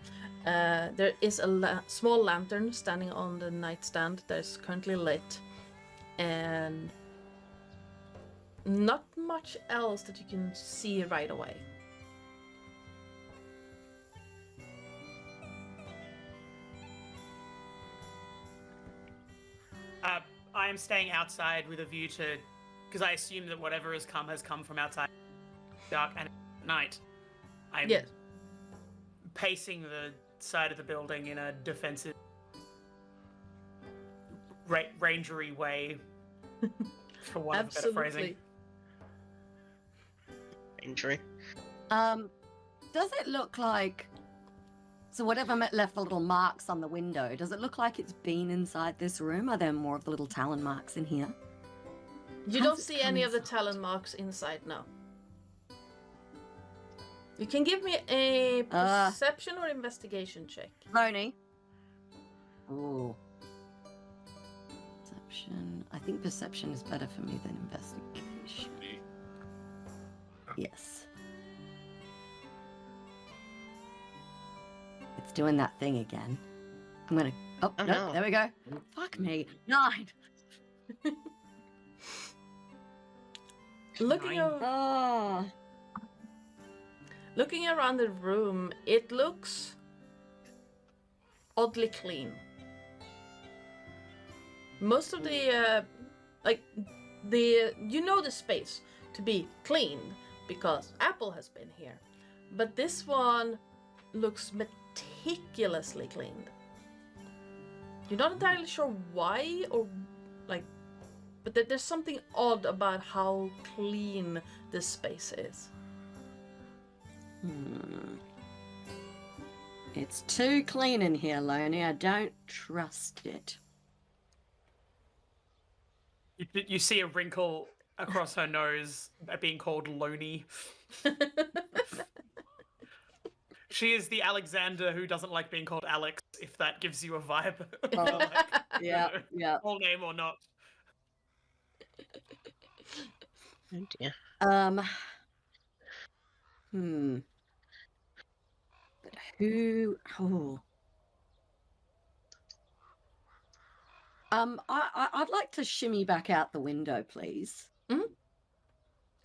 there is a small lantern standing on the nightstand that is currently lit, and not much else that you can see right away. I am staying outside with a view to, because I assume that whatever has come from outside, dark and at night. I'm pacing the side of the building in a defensive, rangery way, for want of a better phrasing. Rangery. Does it look like... So whatever left the little marks on the window, does it look like it's been inside this room? Are there more of the little talon marks in here? You don't see any of the talon marks inside, no. You can give me a perception or investigation check. Roni. Ooh. Perception. I think perception is better for me than investigation. Yes. It's doing that thing again. I'm gonna... Oh, no, there we go. Fuck me. 9. Looking around the room, it looks oddly clean. Most of the, you know the space to be clean because Apple has been here. But this one looks meticulously cleaned. You're not entirely sure why but there's something odd about how clean this space is. It's too clean in here, Loney. I don't trust it. You see a wrinkle across her nose at being called Loney. She is the Alexander who doesn't like being called Alex, if that gives you a vibe. Yeah. Full name or not. Oh dear. But who? Oh. I'd like to shimmy back out the window, please. Mm-hmm.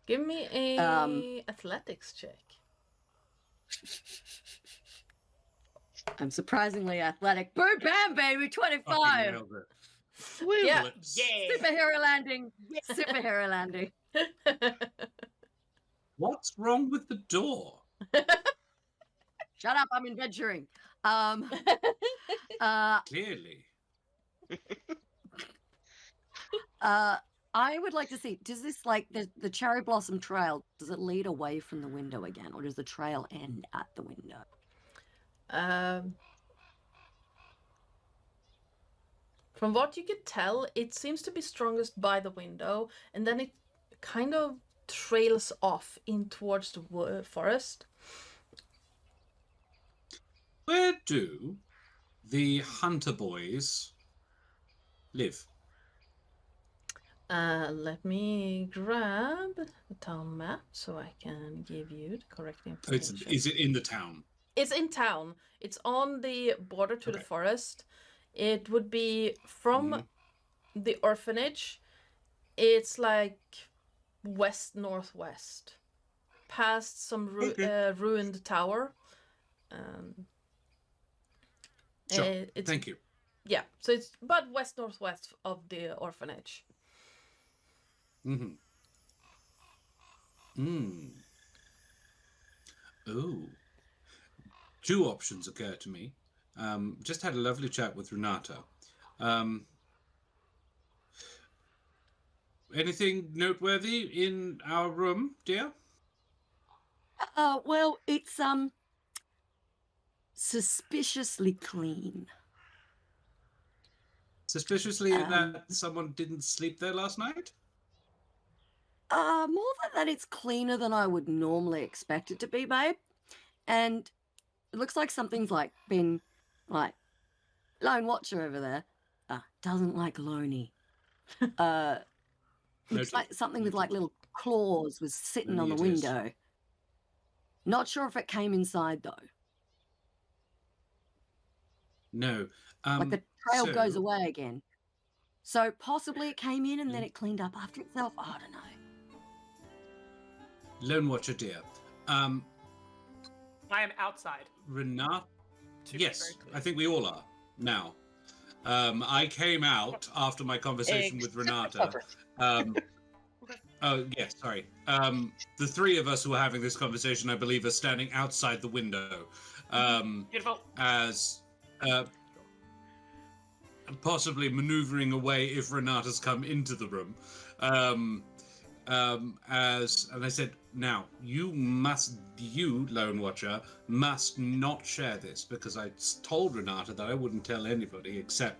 Give me a athletics check. I'm surprisingly athletic. Boom, bam, baby, 25. Yeah. Superhero landing. Superhero landing. What's wrong with the door? Shut up, I'm adventuring. Clearly. I would like to see, does this, like, the cherry blossom trail, does it lead away from the window again, or does the trail end at the window? From what you could tell, it seems to be strongest by the window, and then it kind of trails off in towards the forest. Where do the hunter boys live? Let me grab the town map so I can give you the correct information. Is it in the town? It's in town. It's on the border to the forest. It would be from the orphanage. It's like west-northwest, past some ruined tower. Sure. Thank you. Yeah, so it's about west-northwest of the orphanage. Oh. Two options occur to me. Just had a lovely chat with Renata. Anything noteworthy in our room, dear? Well, it's suspiciously clean. Suspiciously that someone didn't sleep there last night? More than that, it's cleaner than I would normally expect it to be, babe. And it looks like something's like been like Lone Watcher over there. Doesn't like Loney. Looks like something with like little claws was sitting on the window. Not sure if it came inside though. No. Like the trail goes away again. So possibly it came in and then it cleaned up after itself. I don't know. Lone Watcher, dear. I am outside. Renata. Yes, I think we all are now. I came out after my conversation with Renata. Oh, yes, sorry. The three of us who are having this conversation, I believe, are standing outside the window. Beautiful. As possibly maneuvering away if Renata's come into the room. And I said, now, you, Lone Watcher, must not share this, because I told Renata that I wouldn't tell anybody except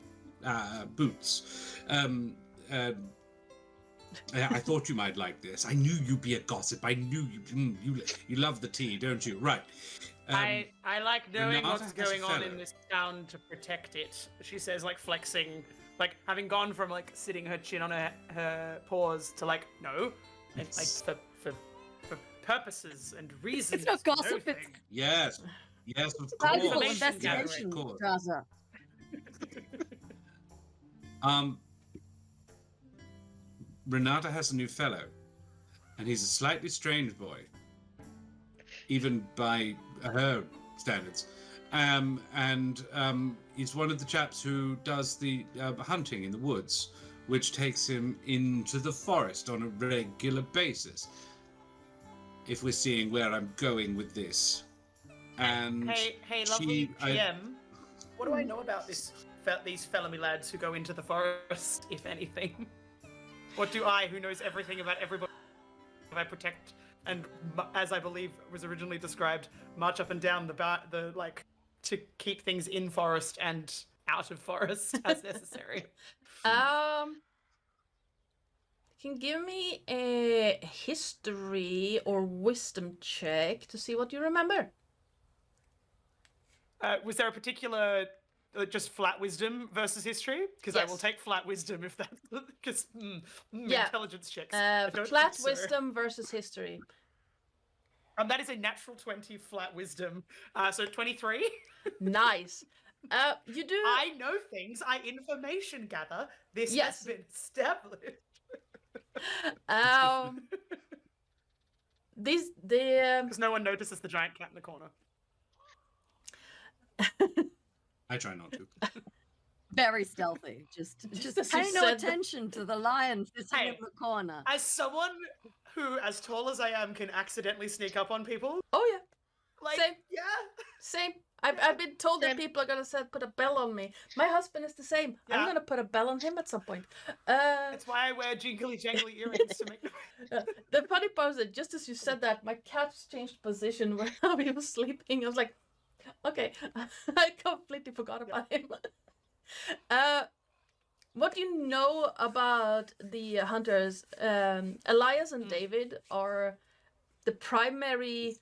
Boots. I thought you might like this. I knew you'd be a gossip. I knew you love the tea, don't you? Right. I like knowing Renata what's has a going on in fellow. this town to protect it. She says, like, flexing, like, having gone from, like, sitting her chin on her paws to, like, no, and, like, for purposes and reasons. It's not gossip, no it's... thing. Yes, of Valuable course. investigation, Yes, of course. Gaza. Renata has a new fellow, and he's a slightly strange boy, even by her standards. He's one of the chaps who does the hunting in the woods, which takes him into the forest on a regular basis. If we're seeing where I'm going with this. And hey, lovely GM. What do I know about these felony lads who go into the forest, if anything? What do I, who knows everything about everybody, if I protect and, as I believe was originally described, march up and down the like to keep things in forest and out of forest as necessary? Can give me a history or wisdom check to see what you remember. Was there a particular just flat wisdom versus history? Because I will take flat wisdom if that's because intelligence checks. Flat wisdom versus history. That is a natural 20 flat wisdom. So 23. Nice. You do. I know things. I information gather. This has been established. Because no one notices the giant cat in the corner. I try not to. Very stealthy. Just pay no attention to the lion sitting in the corner. As someone who, as tall as I am, can accidentally sneak up on people. Oh yeah. Same. Yeah. Same. I've been told that people are gonna put a bell on me. My husband is the same. Yeah. I'm gonna put a bell on him at some point. That's why I wear jingly jangly earrings to make. The funny part is that just as you said that, my cat's changed position where he was sleeping. I was like, okay, I completely forgot about him. What do you know about the hunters? Elias and David are the primary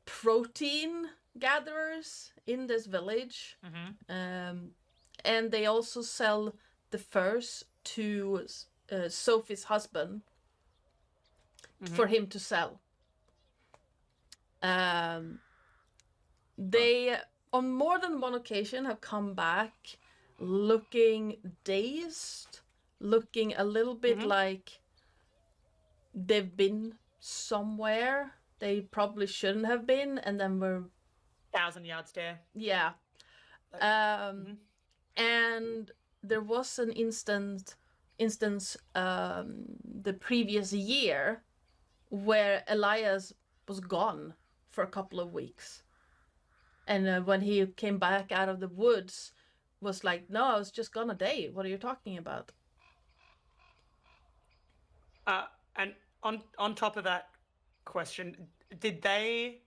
protein gatherers in this village. And they also sell the furs to Sophie's husband for him to sell. They, on more than one occasion, have come back looking dazed, looking a little bit like they've been somewhere they probably shouldn't have been, and then were 1,000-yard stare. Yeah. And there was an instance the previous year where Elias was gone for a couple of weeks, and when he came back out of the woods, was like, no, I was just gone a day. What are you talking about? And on top of that question, did they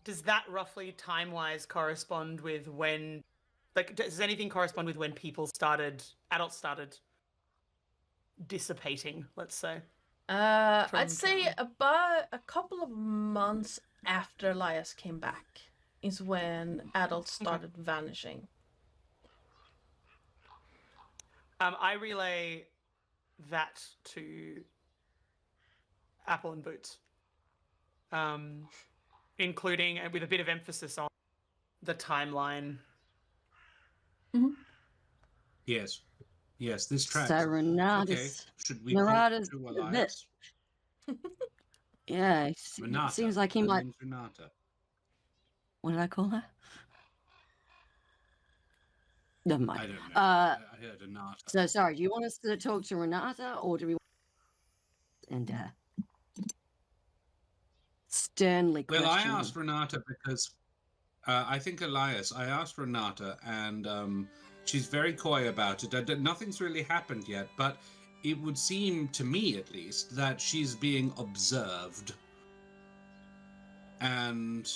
does that roughly time-wise correspond with when, does anything correspond with when adults started dissipating, let's say? I'd say about a couple of months after Elias came back is when adults started vanishing. I relay that to Apple and Boots, including and with a bit of emphasis on the timeline. Yes, this tracks. So Renata's, okay. Should we Renata's to Elias? Yeah, it seems like he might. Renata. What did I call her? Never mind. I don't know. I heard Renata. So sorry. Do you want us to talk to Renata, or do we? And sternly question. Well, I asked Renata because I think Elias. I asked Renata, and she's very coy about it. Nothing's really happened yet, but it would seem to me, at least, that she's being observed, and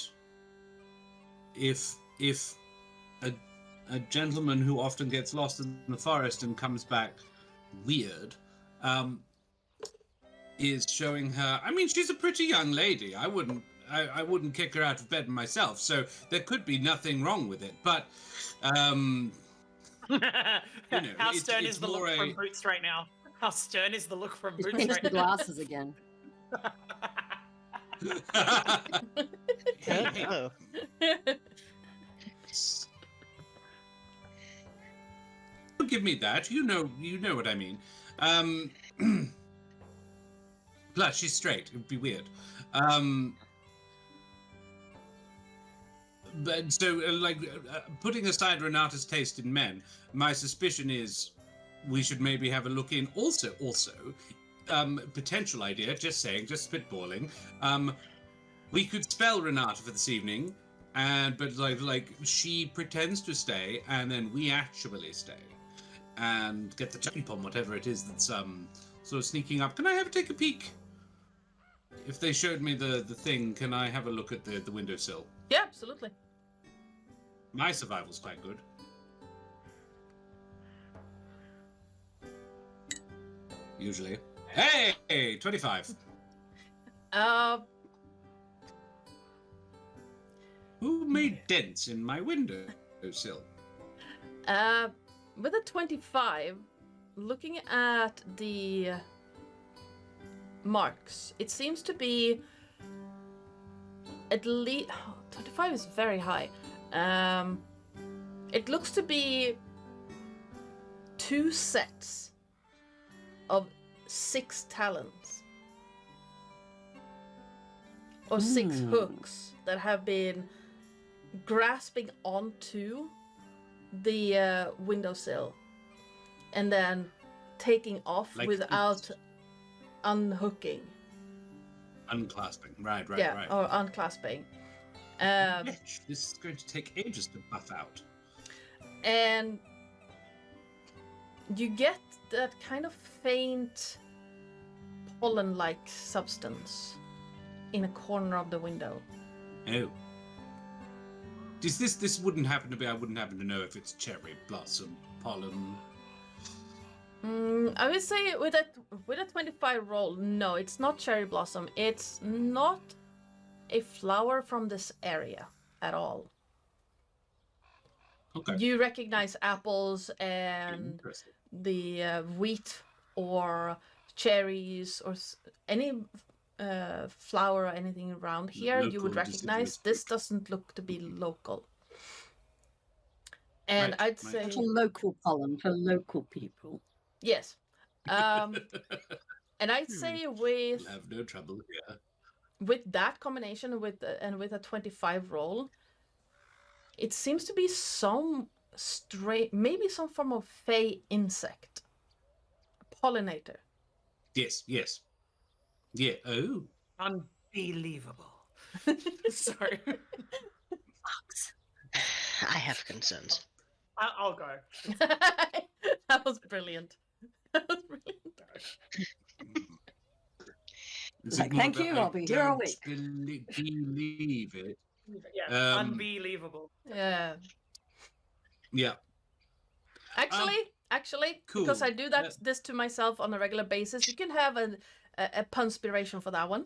if a gentleman who often gets lost in the forest and comes back weird, is showing her. I mean, she's a pretty young lady. I wouldn't kick her out of bed myself. So there could be nothing wrong with it. But how stern is the look from Boots right now? How stern is the look from Boots right now? Finish the glasses again. Hello. Don't give me that. You know what I mean. Plus, she's straight. It would be weird. But so, putting aside Renata's taste in men, my suspicion is we should maybe have a look in. Also, potential idea. Just saying, just spitballing. We could spell Renata for this evening, but she pretends to stay, and then we actually stay, and get the jump on whatever it is that's sort of sneaking up. Can I take a peek? If they showed me the thing, can I have a look at the windowsill? Yeah, absolutely. My survival's quite good. Usually. Hey, 25. Uh, Who made dents in my window? sill. With a 25, looking at the marks, it seems to be at least 25 is very high. It looks to be 2 sets of 6 talons or 6 hooks that have been grasping onto the windowsill and then taking off Like without unhooking. Unclasping. Right. Or unclasping. Bitch, this is going to take ages to buff out. And you get that kind of faint pollen-like substance in a corner of the window. Oh. This wouldn't happen to be, I wouldn't happen to know if it's cherry blossom pollen. I would say with a 25 roll, no, it's not cherry blossom. It's not a flower from this area at all. Okay. You recognize apples and the wheat or cherries or any flower or anything around here you would recognize. This doesn't look to be local. And I'd say It's a local pollen for local people. yes. And I'd say with You'll have no trouble here. with that combination with a 25 roll, it seems to be some maybe some form of fey insect, pollinator. Yes. Yeah. Oh. Unbelievable. Sorry. I have concerns. I'll go. That was brilliant. That was brilliant. Is Like, it more thank about you, I I'll be here all don't week. Believe it. Yeah, unbelievable. Yeah. Yeah. Actually, cool. because I do this to myself on a regular basis, you can have a punspiration for that one.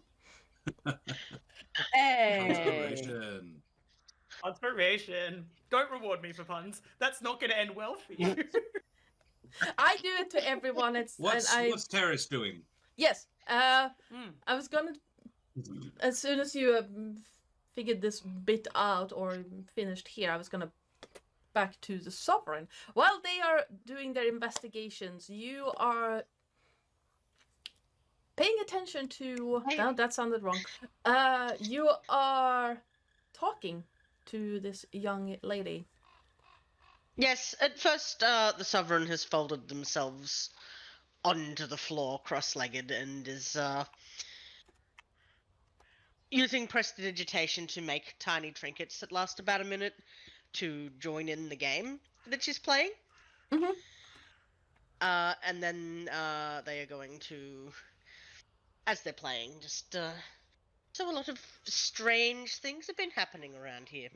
Hey. Inspiration. Don't reward me for puns. That's not going to end well for you. I do it to everyone. What's Terris doing? Yes. I was gonna, as soon as you figured this bit out or finished here, I was gonna back to the Sovereign. While they are doing their investigations, you are paying attention to... No, that sounded wrong. You are talking to this young lady. Yes, at first the Sovereign has folded themselves onto the floor cross-legged and is using prestidigitation to make tiny trinkets that last about a minute to join in the game that she's playing. Mm-hmm. And then they are going to, as they're playing, just so a lot of strange things have been happening around here.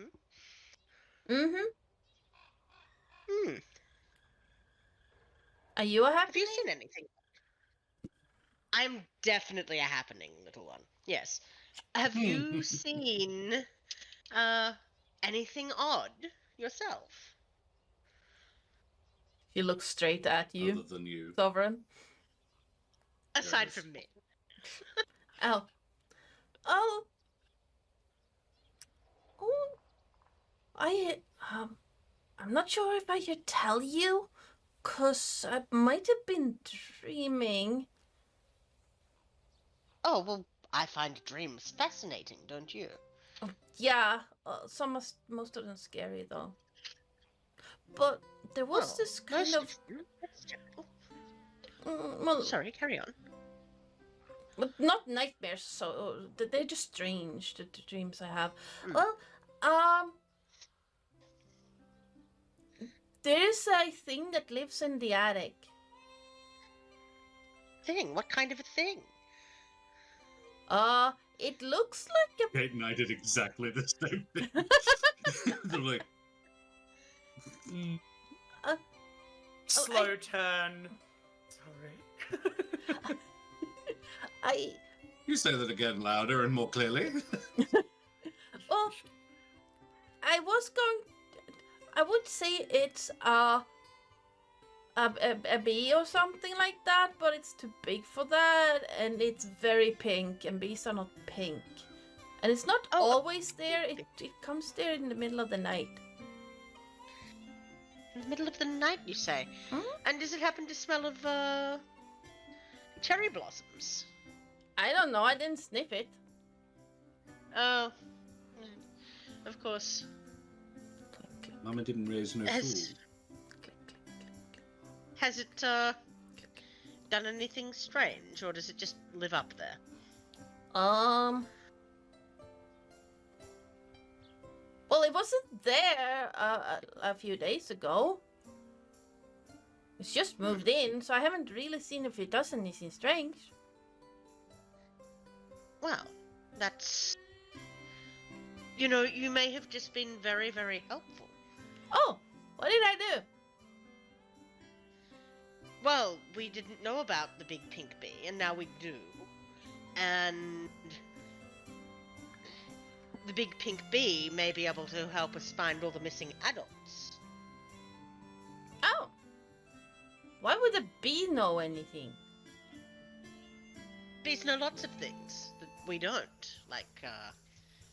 Are you a happening? Have you seen anything? I'm definitely a happening, little one. Yes. Have you seen anything odd yourself? She looks straight at you, Other than you. Sovereign. Aside from me. Oh, I'm not sure if I should tell you, 'cause I might have been dreaming. Oh, well, I find dreams fascinating, don't you? Yeah, most of them scary though. But there was this kind of... That's terrible. well, Sorry, carry on. but not nightmares, so they're just strange, the dreams I have. Mm. Well, there's a thing that lives in the attic. Thing? What kind of a thing? It looks like Kate and I did exactly the same thing. They're like, Slow turn. Sorry. you say that again louder and more clearly. Well, I would say it's a bee or something like that, but it's too big for that, and it's very pink, and bees are not pink. And it's not always there, it comes there in the middle of the night. In the middle of the night, you say? Hmm? And does it happen to smell of, cherry blossoms? I don't know, I didn't sniff it. Oh. Of course. Mama didn't raise no Has- fool. Has it, done anything strange, or does it just live up there? Well, it wasn't there a few days ago. It's just moved in, so I haven't really seen if it does anything strange. Well, that's... You know, you may have just been very, very helpful. Oh, what did I do? Well, we didn't know about the big pink bee, and now we do. And the big pink bee may be able to help us find all the missing adults. Oh. Why would a bee know anything? Bees know lots of things that we don't, like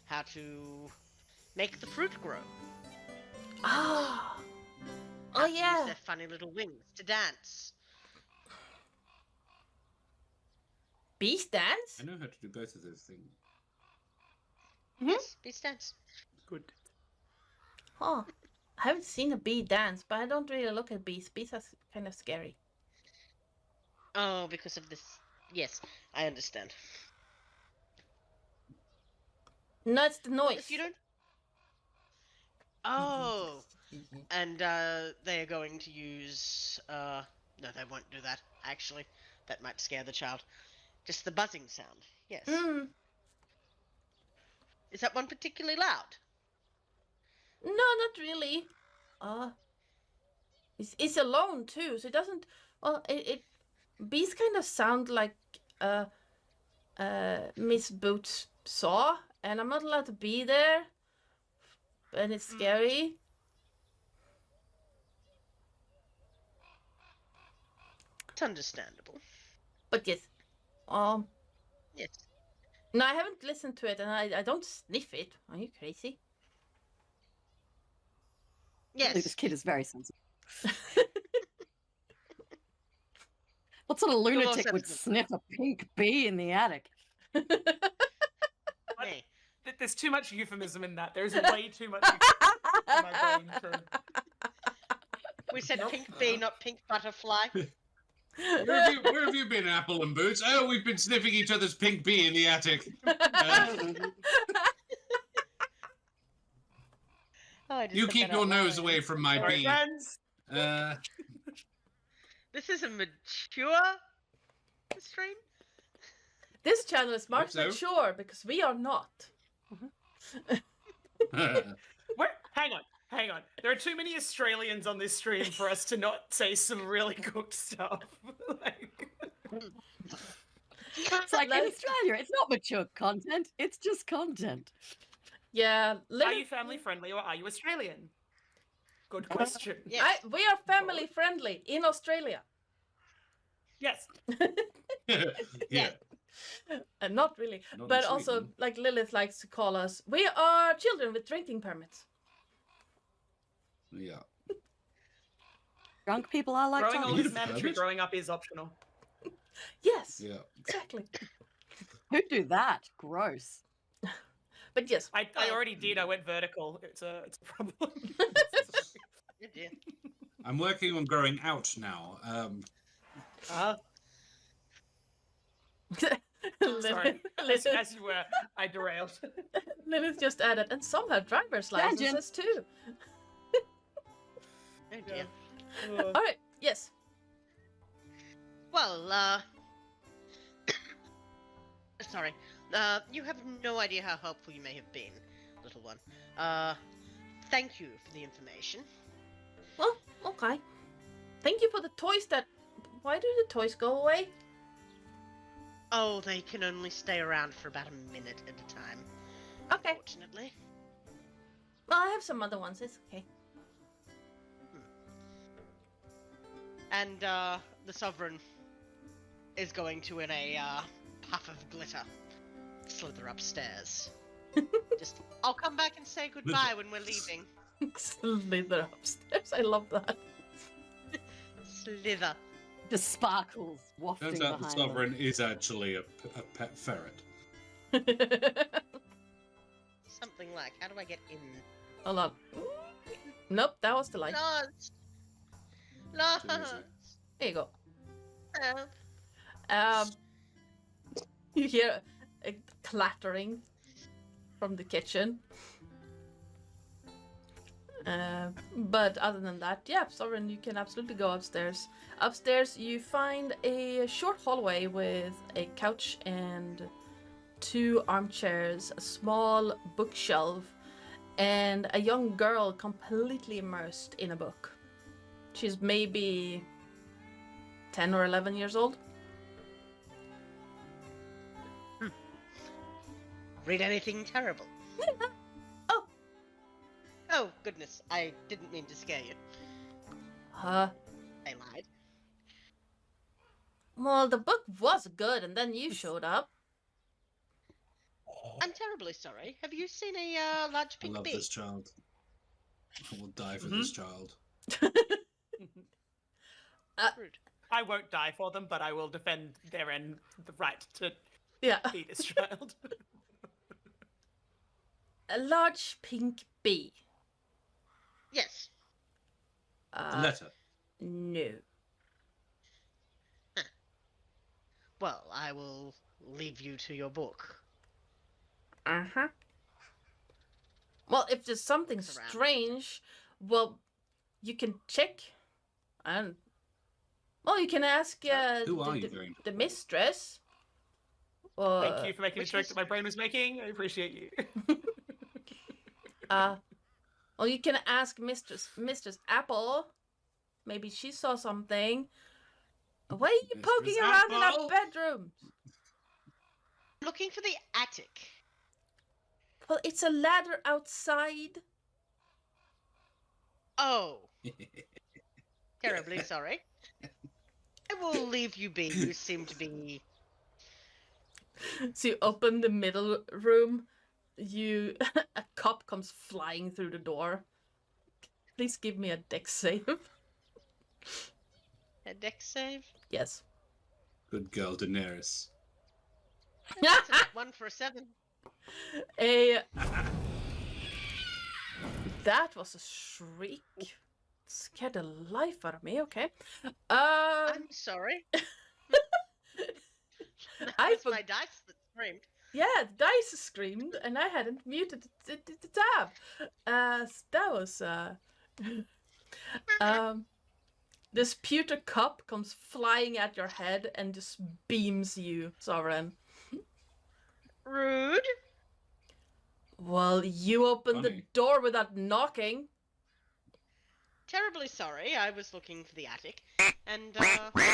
how to make the fruit grow. Oh. Oh, How to use yeah. their funny little wings to dance. Bees dance? I know how to do both of those things. Yes, bees dance. Good. Oh. I haven't seen a bee dance, but I don't really look at bees. Bees are kind of scary. Oh, because of this. Yes, I understand. No, it's the noise. If you don't. Oh, and they are going to use. No, they won't do that. Actually, that might scare the child. Just the buzzing sound. Yes. Mm. Is that one particularly loud? No, not really. It's alone too, so it doesn't. Well, it bees kind of sound like Miss Boots' saw, and I'm not allowed to be there, and it's scary. It's understandable. But yes, Yes. no, I haven't listened to it, and I don't sniff it. Are you crazy? Yes. This kid is very sensitive. What sort of lunatic would sniff a pink bee in the attic? Hey. There's too much euphemism in that. There's way too much euphemism in my brain for... We said pink bee, not pink butterfly. Where have you been, Apple and Boots? Oh, we've been sniffing each other's pink bee in the attic. Oh, I just You said keep that your out nose loud. away from my Sorry, bee. friends. This is a mature stream? This channel is much so. mature because we are not. Hang on. There are too many Australians on this stream for us to not say some really good stuff. It's like in Australia, it's not mature content, it's just content. Yeah. Are you family friendly or are you Australian? Good question. Yes. We are family friendly in Australia. Yes. Yeah. And not really. Not But in also, Sweden. like Lilith likes to call us, we are children with drinking permits. Yeah. Drunk people are like Growing old zombies. is mandatory, growing up is optional. Yes, Yeah. exactly. Who'd do that? Gross. But yes, I already did, I went vertical. It's a problem. Oh dear. I'm working on growing out now. Sorry. Lilith, As you were, I derailed. Lilith just added, and some have driver's licenses too. Oh dear. All right, yes. Well, sorry. You have no idea how helpful you may have been, little one. Thank you for the information. Well, okay. Thank you for the toys that... Why do the toys go away? Oh, they can only stay around for about a minute at a time. Okay. Unfortunately. Well, I have some other ones, it's okay. And the Sovereign is going to, in a puff of glitter, slither upstairs. Just, I'll come back and say goodbye when we're leaving. Slither upstairs. I love that. Slither. The sparkles wafting Turns out behind the Sovereign is actually a pet ferret. Something like, how do I get in? Hold on. Nope, that was the light. Lost! Lost! There you go. Help. You hear a clattering from the kitchen. But other than that, yeah, Sovereign, you can absolutely go upstairs. Upstairs, you find a short hallway with a couch and 2 armchairs, a small bookshelf, and a young girl completely immersed in a book. She's maybe 10 or 11 years old. Read anything terrible? Oh, goodness, I didn't mean to scare you. Huh? I lied. Well, the book was good, and then you showed up. I'm terribly sorry. Have you seen a large I pink love bee? this child. I will die for this child. Rude. I won't die for them, but I will defend their end the right to Yeah. be this child. A large pink bee. Yes. A letter. No. Well, I will leave you to your book. Uh-huh. Well, if there's something It's around. strange, well, you can check. And well, you can ask Who are you going to the mistress. Or, Thank you for making the which joke was- that my brain was making. I appreciate you. well, you can ask Mistress Apple. Maybe she saw something. Why are you Mistress poking around in Apple? our bedrooms? Looking for the attic. Well, it's a ladder outside. Oh. Terribly sorry. I will leave you be. You seem to be... So you open the middle room. A cop comes flying through the door. Please give me a dex save. A dex save? Yes. Good girl, Daenerys. That's a 1 for a 7. That was a shriek. Scared the life out of me. Okay. I'm sorry. That I was for- my dice that screamed. Yeah, the dice screamed, and I hadn't muted the tab. That was this pewter cup comes flying at your head and just beams you, Sovereign. Rude. Well, you opened the Funny. door without knocking. Terribly sorry. I was looking for the attic, and realized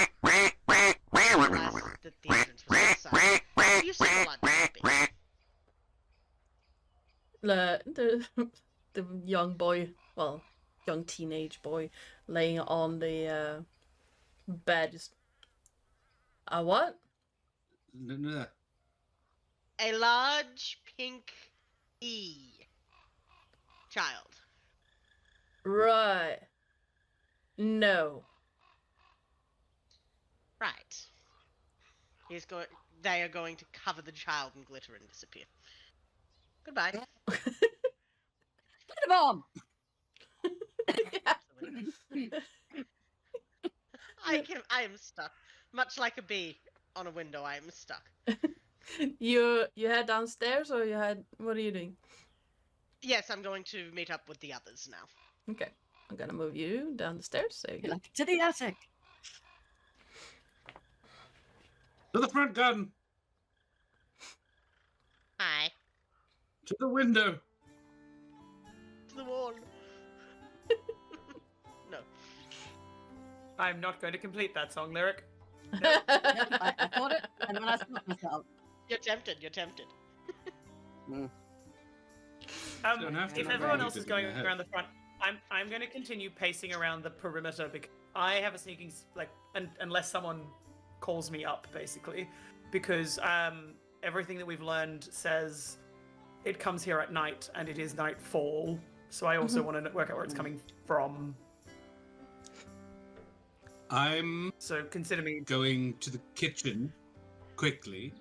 that the entrance was outside. You saw a large bee. The young boy, well, young teenage boy, laying on the bed. Just, what? No. A large pink child. Right. No. Right. They are going to cover the child in glitter and disappear. Goodbye. Put a bomb! I am stuck. Much like a bee on a window, I am stuck. You head downstairs, or what are you doing? Yes, I'm going to meet up with the others now. Okay, I'm gonna move you down the stairs. There you go. To the attic. To the front garden. Hi. To the window. To the wall. No. I'm not going to complete that song lyric. Yep, I thought it, and then I stopped myself. You're tempted. You're tempted. Don't have to If remember everyone who else is did it going in their around the front, I'm going to continue pacing around the perimeter because I have a sneaking unless someone calls me up, basically, because everything that we've learned says it comes here at night and it is nightfall. So I also want to work out where it's coming from. So consider me going to the kitchen quickly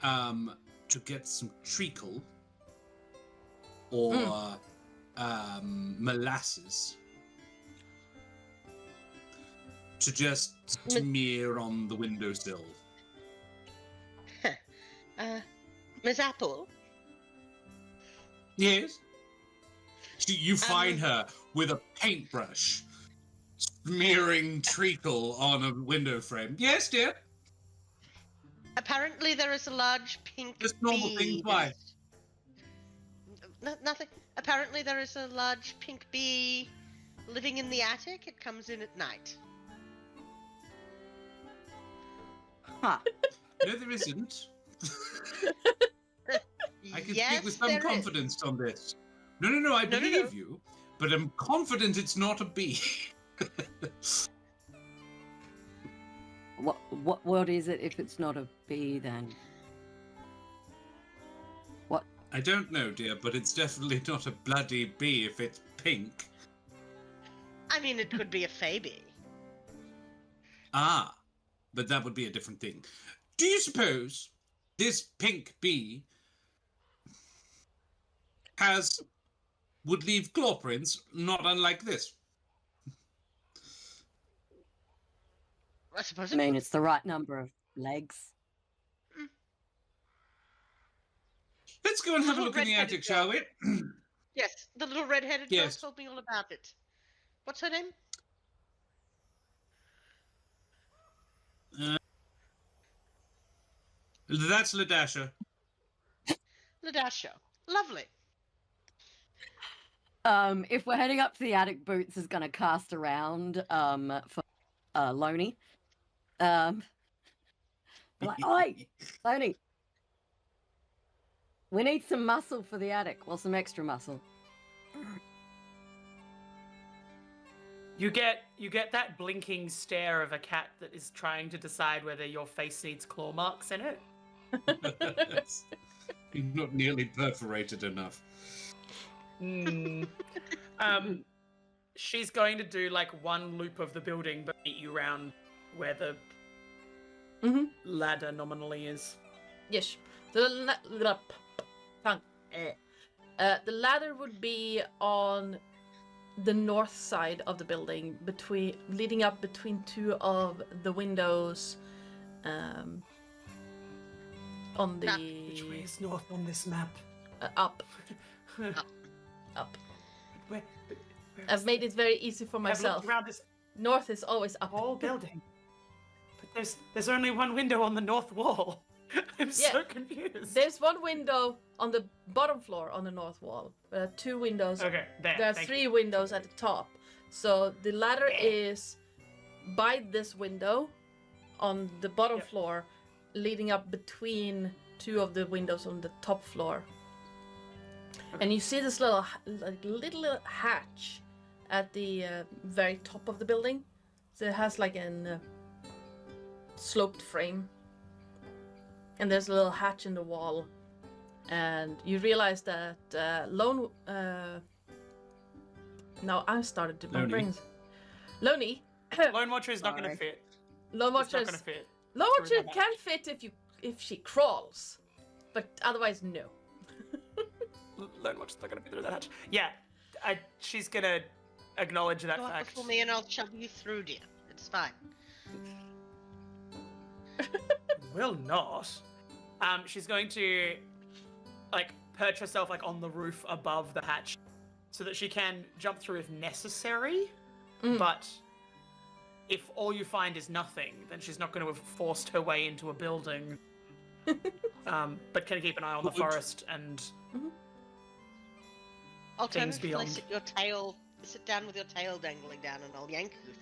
to get some treacle or molasses to just smear on the windowsill. Miss Apple? Yes? You find her with a paintbrush smearing treacle on a window frame. Yes, dear? Apparently there is a large pink Just normal bee. things, why? Nothing. Apparently there is a large pink bee living in the attic. It comes in at night. Huh. No, there isn't. I can Yes, speak with some there confidence on this. No, I believe you, but I'm confident it's not a bee. What is it if it's not a bee then? What? I don't know, dear, but it's definitely not a bloody bee if it's pink. I mean, it could be a fey bee. Ah, but that would be a different thing. Do you suppose this pink bee would leave claw prints not unlike this? I suppose I mean, it's the right number of legs. Let's go and have a look in the attic, shall we? Yes, the little red-headed girl Yes. told me all about it. What's her name? That's Ladasha. Ladasha. Lovely. If we're heading up to the attic, Boots is gonna cast around for Loney. Like, oi, Loney, we need some muscle for the attic. Well, some extra muscle. You get that blinking stare of a cat that is trying to decide whether your face needs claw marks in it. You're not nearly perforated enough. She's going to do like one loop of the building, but meet you around where the ladder nominally is. Yes. The ladder would be on the north side of the building, leading up between two of the windows. On the Which way is north on this map? Up. Up. Where I've made it very easy for I've myself. looked around this North is always up. whole building, but there's only one window on the north wall. I'm so confused. There's one window on the bottom floor on the north wall. There are two windows. Okay, There are three windows at the top. So the ladder is by this window on the bottom floor, leading up between two of the windows on the top floor. And you see this little hatch at the very top of the building. So it has like a sloped frame. And there's a little hatch in the wall. And you realize that Lone... now I started to... My brains... Loney. Lone Watcher is not going to fit. Lone Watcher It's not going to fit. Lone Watcher can fit if she crawls. But otherwise, no. Lone Watcher's not going to fit through that hatch. Yeah, she's going to acknowledge that Go up fact. before me and I'll shove you through, dear. It's fine. Will not. She's going to, perch herself, on the roof above the hatch so that she can jump through if necessary. But if all you find is nothing, then she's not going to have forced her way into a building. But can keep an eye on the forest and things Alternatively, beyond. sit down with your tail dangling down and I'll yank you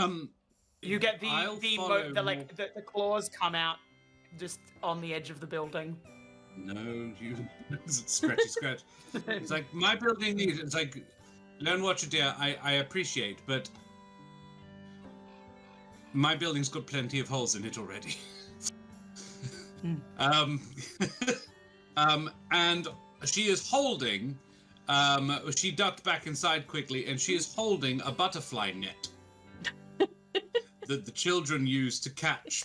through. You get the claws come out just on the edge of the building. No, you scratchy scratch. It's like my building needs. It's like, Lone Watcher dear, I appreciate, but my building's got plenty of holes in it already. And she is holding. She ducked back inside quickly, and she is holding a butterfly net that the children use to catch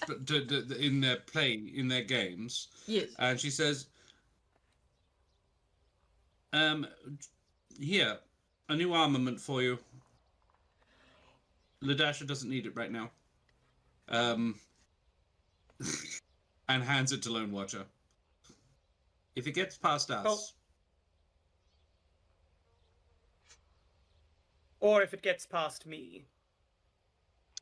in their games. Yes. And she says, "Here, a new armament for you. Ladasha doesn't need it right now." And hands it to Lone Watcher. If it gets past us, Well, or if it gets past me,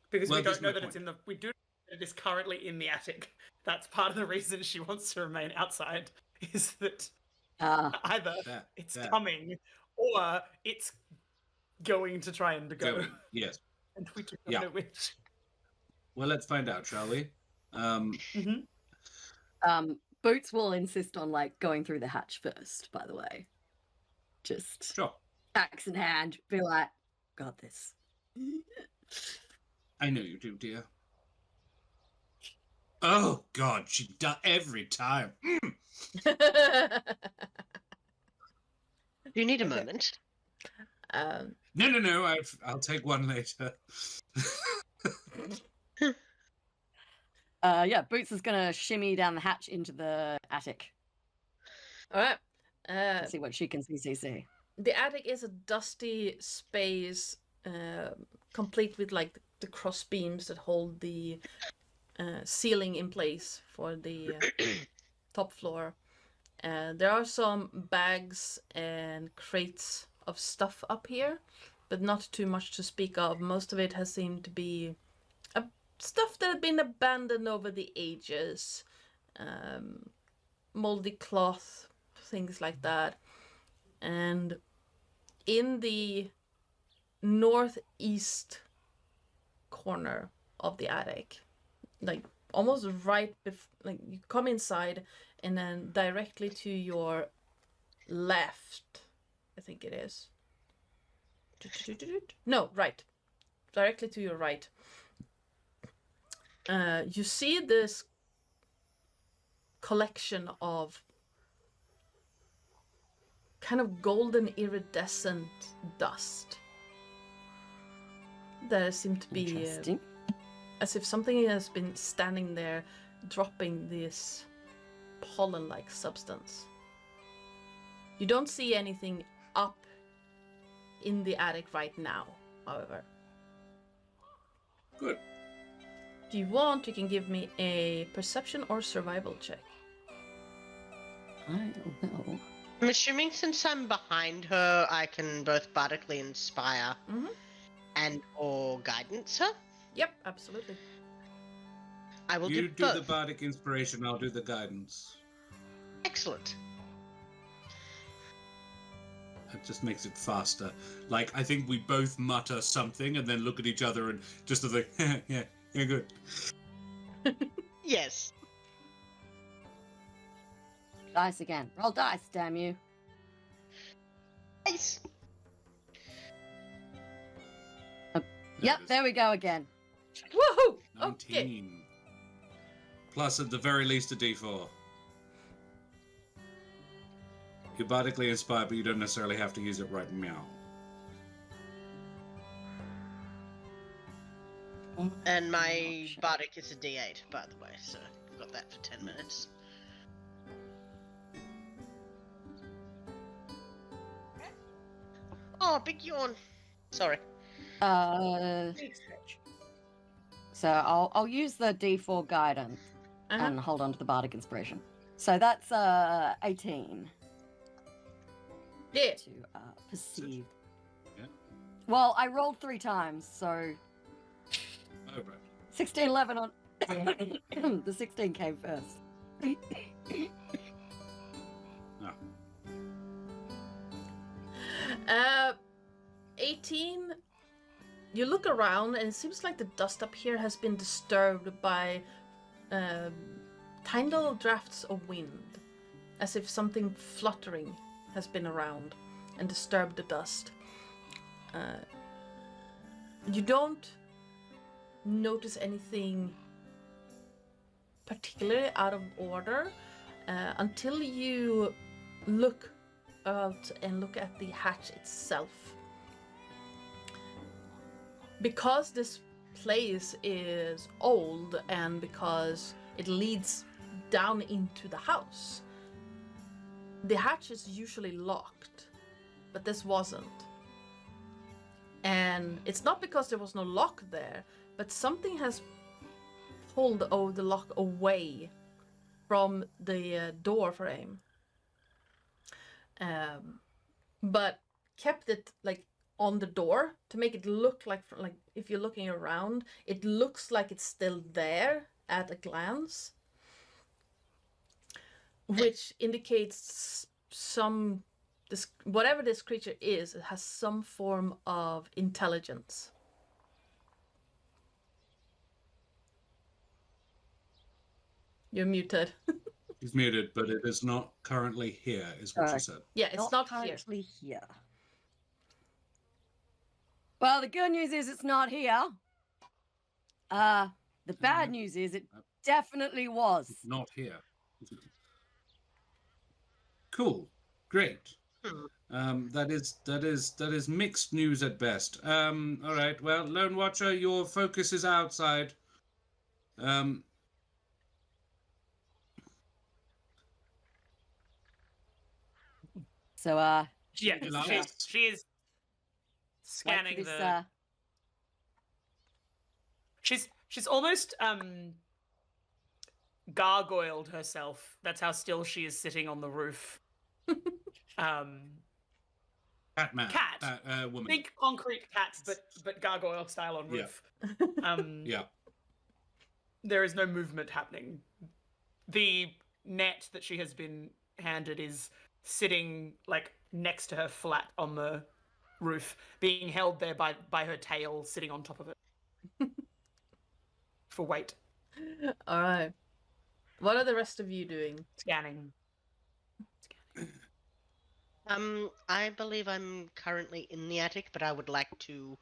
because Well, we this don't know is my that it's point. we do know that it is currently in the attic. That's part of the reason she wants to remain outside, is that either it's that. coming or it's going to try and go. Going, yes. And we do not Yeah. know which. Well, let's find out, shall we? Boots will insist on like going through the hatch first, by the way. Just Sure. axe in hand, be like, got this. I know you do, dear. Oh God, she does every time. Do you need a moment? No. I'll take one later. Yeah, Boots is gonna shimmy down the hatch into the attic. All right. Let's see what she can see. The attic is a dusty space, complete with like the cross beams that hold the ceiling in place for the top floor. There are some bags and crates of stuff up here, but not too much to speak of. Most of it has seemed to be stuff that had been abandoned over the ages. Moldy cloth, things like that. And in the northeast corner of the attic, like almost right like you come inside, and then directly to your left, I think it is. No, right. Directly to your right. You see this collection of kind of golden iridescent dust. There seem to be as if something has been standing there dropping this pollen-like substance. You don't see anything up in the attic right now, however. Good. If you want, you can give me a perception or survival check. I don't know. I'm assuming since I'm behind her, I can both bardically inspire and or guidance her. Yep, absolutely. I will You do do both. the bardic inspiration, I'll do the guidance. Excellent. It just makes it faster. Like, I think we both mutter something and then look at each other and just like, yeah, good. Yes. Dice again. Roll dice, damn you. Nice. Yep, there we go again. Woohoo! 19. Okay. Plus, at the very least, a d4. You're bardically inspired, but you don't necessarily have to use it right now. And my bardic is a D8, by the way, so I've got that for 10 minutes. Oh, big yawn. Sorry. So I'll use the D4 guidance and hold on to the bardic inspiration. So that's 18. Yeah. To perceive. Yeah. Well, I rolled 3 times, so Oh, right. 16, 11 on the 16 came first. Oh. 18. You look around, and it seems like the dust up here has been disturbed by tiny little drafts of wind, as if something fluttering has been around and disturbed the dust. You don't notice anything particularly out of order until you look out and look at the hatch itself. Because this place is old and because it leads down into the house, the hatch is usually locked, but this wasn't. And it's not because there was no lock there, but something has pulled the lock away from the door frame. But kept it like on the door to make it look like if you're looking around, it looks like it's still there at a glance, which indicates whatever this creature is, it has some form of intelligence. You're muted. He's muted, but it is not currently here, is what she said. Yeah, it's not currently here. Well, the good news is it's not here. The bad news is it definitely was. Not here. Cool. Great. That is mixed news at best. All right. Well, Lone Watcher, your focus is outside. So yeah, she is scanning this, the. She's almost gargoyled herself. That's how still she is sitting on the roof. Catman. Cat. Woman. Big concrete cats, but gargoyle style on roof. Yeah. There is no movement happening. The net that she has been handed is sitting like next to her flat on the roof, being held there by her tail sitting on top of it. For weight. Alright. What are the rest of you doing? Scanning. I believe I'm currently in the attic, but I would like to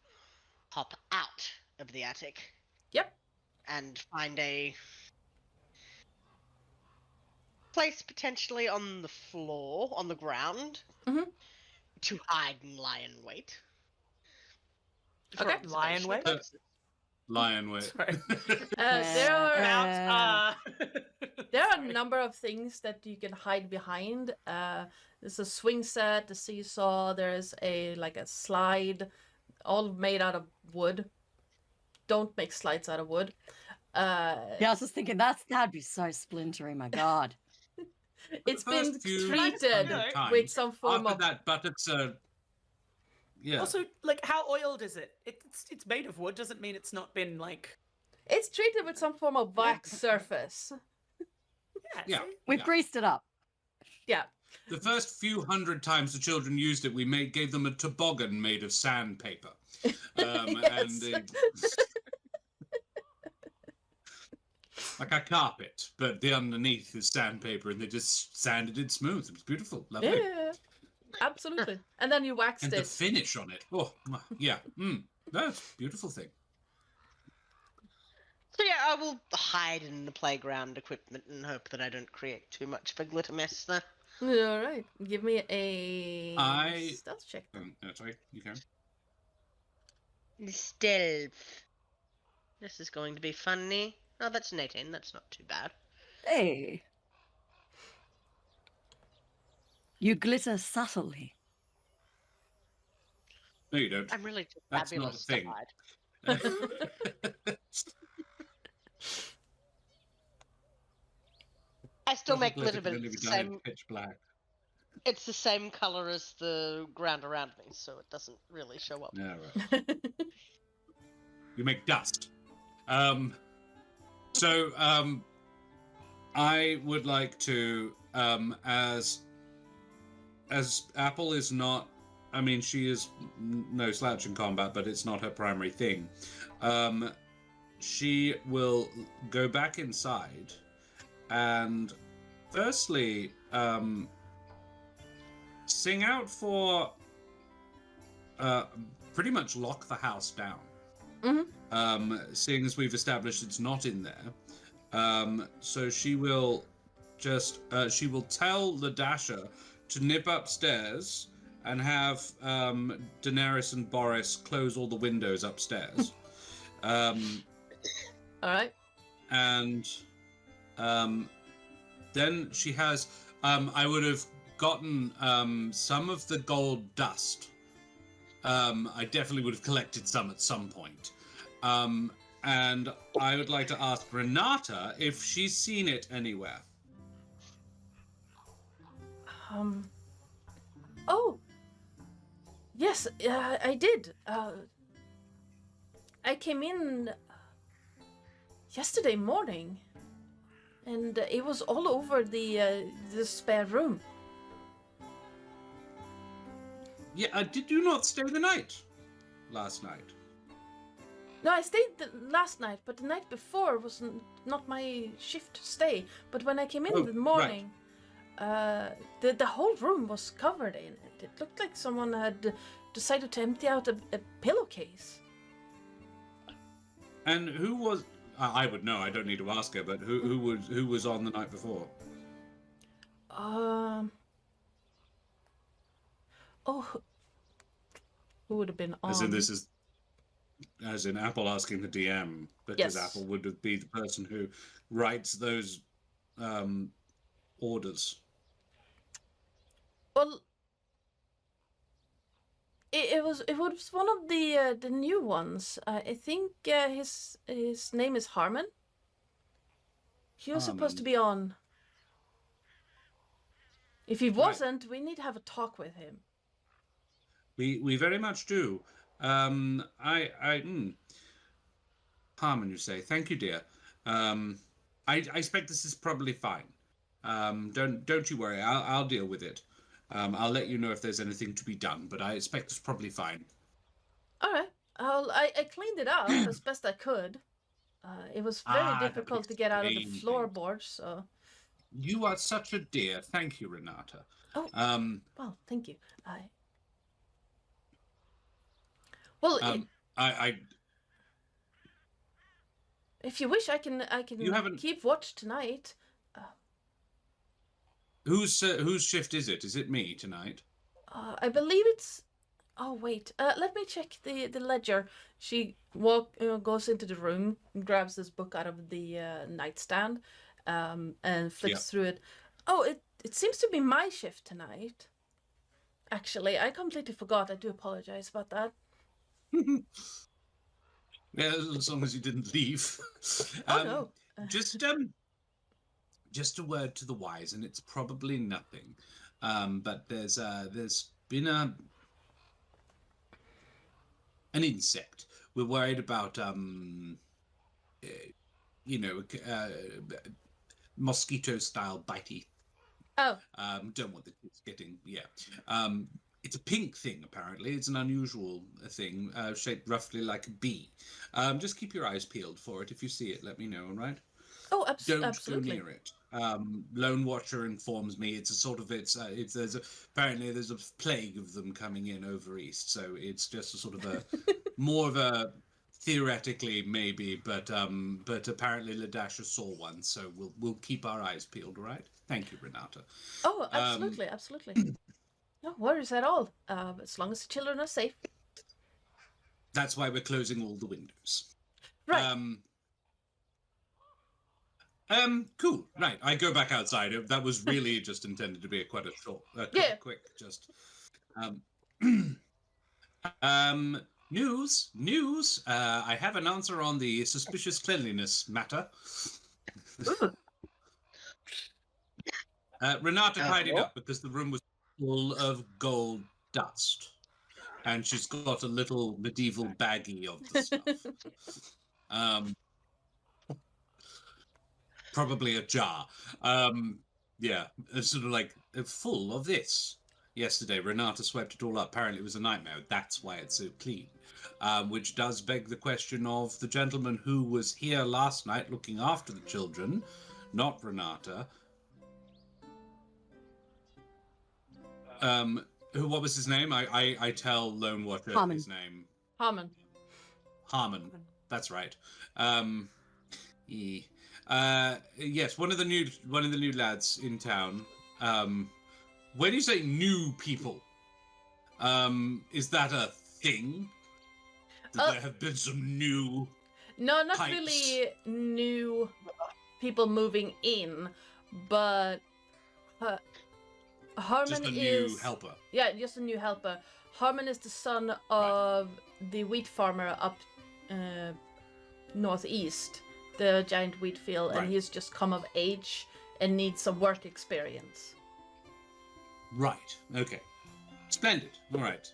hop out of the attic. Yep. And find a place potentially on the floor, on the ground, to hide and lie in wait. Okay. Lie in wait? Lion wait. There are a number of things that you can hide behind. There's a swing set, a seesaw. There's a slide, all made out of wood. Don't make slides out of wood. Yeah, I was just thinking that'd be so splintery. My God. It's been treated with some form after of that, but it's yeah. Also, how oiled is it? It's made of wood. Doesn't mean it's not been It's treated with some form of wax surface. Yeah. We've greased it up. Yeah. The first few hundred times the children used it, we gave them a toboggan made of sandpaper. Yes. And like a carpet, but the underneath is sandpaper, and they just sanded it smooth. It was beautiful, lovely. Yeah, absolutely. And then you waxed and it. the finish on it. Oh, yeah. That's a beautiful thing. So yeah, I will hide in the playground equipment and hope that I don't create too much of a glitter mess there. All right, give me a stealth check. Sorry, you can. Stealth. This is going to be funny. Oh, that's an 18. That's not too bad. Hey. You glitter subtly. No, you don't. I'm really just That's fabulous not a to thing. hide. I still make glitter, but it's the same. Pitch black. It's the same color as the ground around me, so it doesn't really show up. Yeah, right. You make dust. So I would like to, as Apple is not, I mean, she is no slouch in combat, but it's not her primary thing. She will go back inside and firstly, sing out for pretty much lock the house down. Seeing as we've established it's not in there. So she will just she will tell Ladasha to nip upstairs and have Daenerys and Boris close all the windows upstairs. All right. And then she has I would have gotten some of the gold dust. I definitely would have collected some at some point. And I would like to ask Renata if she's seen it anywhere. Oh. Yes, I did. I came in yesterday morning, and it was all over the spare room. Yeah, did you not stay the night last night? No, I stayed last night, but the night before was not my shift to stay. But when I came in the morning, the whole room was covered in it. It looked like someone had decided to empty out a pillowcase. And who was? I would know. I don't need to ask her. But who was on the night before? Oh, who would have been on? As in Apple asking the DM, because Yes. Apple would be the person who writes those orders. Well, it was one of the new ones. I think his name is Harmon. He was supposed to be on. If he wasn't, we need to have a talk with him. We very much do. Harmon, you say. Thank you, dear. I expect this is probably fine. Don't you worry. I'll deal with it. I'll let you know if there's anything to be done, but I expect it's probably fine. All right. I cleaned it up as best I could. It was very difficult to get out of the floorboards, so. You are such a dear. Thank you, Renata. Oh. Well, thank you. Well, if you wish, I can keep watch tonight. Whose shift is it? Is it me tonight? I believe it's. Oh wait, let me check the ledger. She goes into the room, grabs this book out of the nightstand, and flips through it. Oh, it seems to be my shift tonight. Actually, I completely forgot. I do apologize about that. Yeah, as long as you didn't leave. No. Just a word to the wise, and it's probably nothing. But there's been an insect. We're worried about mosquito-style bitey. Oh. Don't want the kids getting it's a pink thing, apparently. It's an unusual thing, shaped roughly like a bee. Just keep your eyes peeled for it. If you see it, let me know, all right? Oh, Don't absolutely. go near it. Lone Watcher informs me it's a sort of apparently there's a plague of them coming in over east, so it's just a sort of a more of a theoretically maybe, but apparently Ladasha saw one, so we'll keep our eyes peeled, all right? Thank you, Renata. Oh, absolutely, absolutely. No worries at all. As long as the children are safe. That's why we're closing all the windows. Right. Cool. Right. I go back outside. That was really just intended to be quite a short, quick, just. News. I have an answer on the suspicious cleanliness matter. Renata tidied up because the room was full of gold dust, and she's got a little medieval baggie of the stuff. Probably a jar. It's sort of like full of this. Yesterday, Renata swept it all up. Apparently, it was a nightmare. That's why it's so clean. Which does beg the question of the gentleman who was here last night looking after the children, not Renata. What was his name? I tell Lone Watcher Harmon. his name. Harmon. Harmon. That's right. Yes, one of the new lads in town. When you say new people, is that a thing? That there have been some new No, not pipes? really new people moving in, but Harmon Just a is new helper. Yeah, just a new helper. Harmon is the son of the wheat farmer up northeast, the giant wheat field, and he's just come of age and needs some work experience. Right. Okay. Splendid. All right.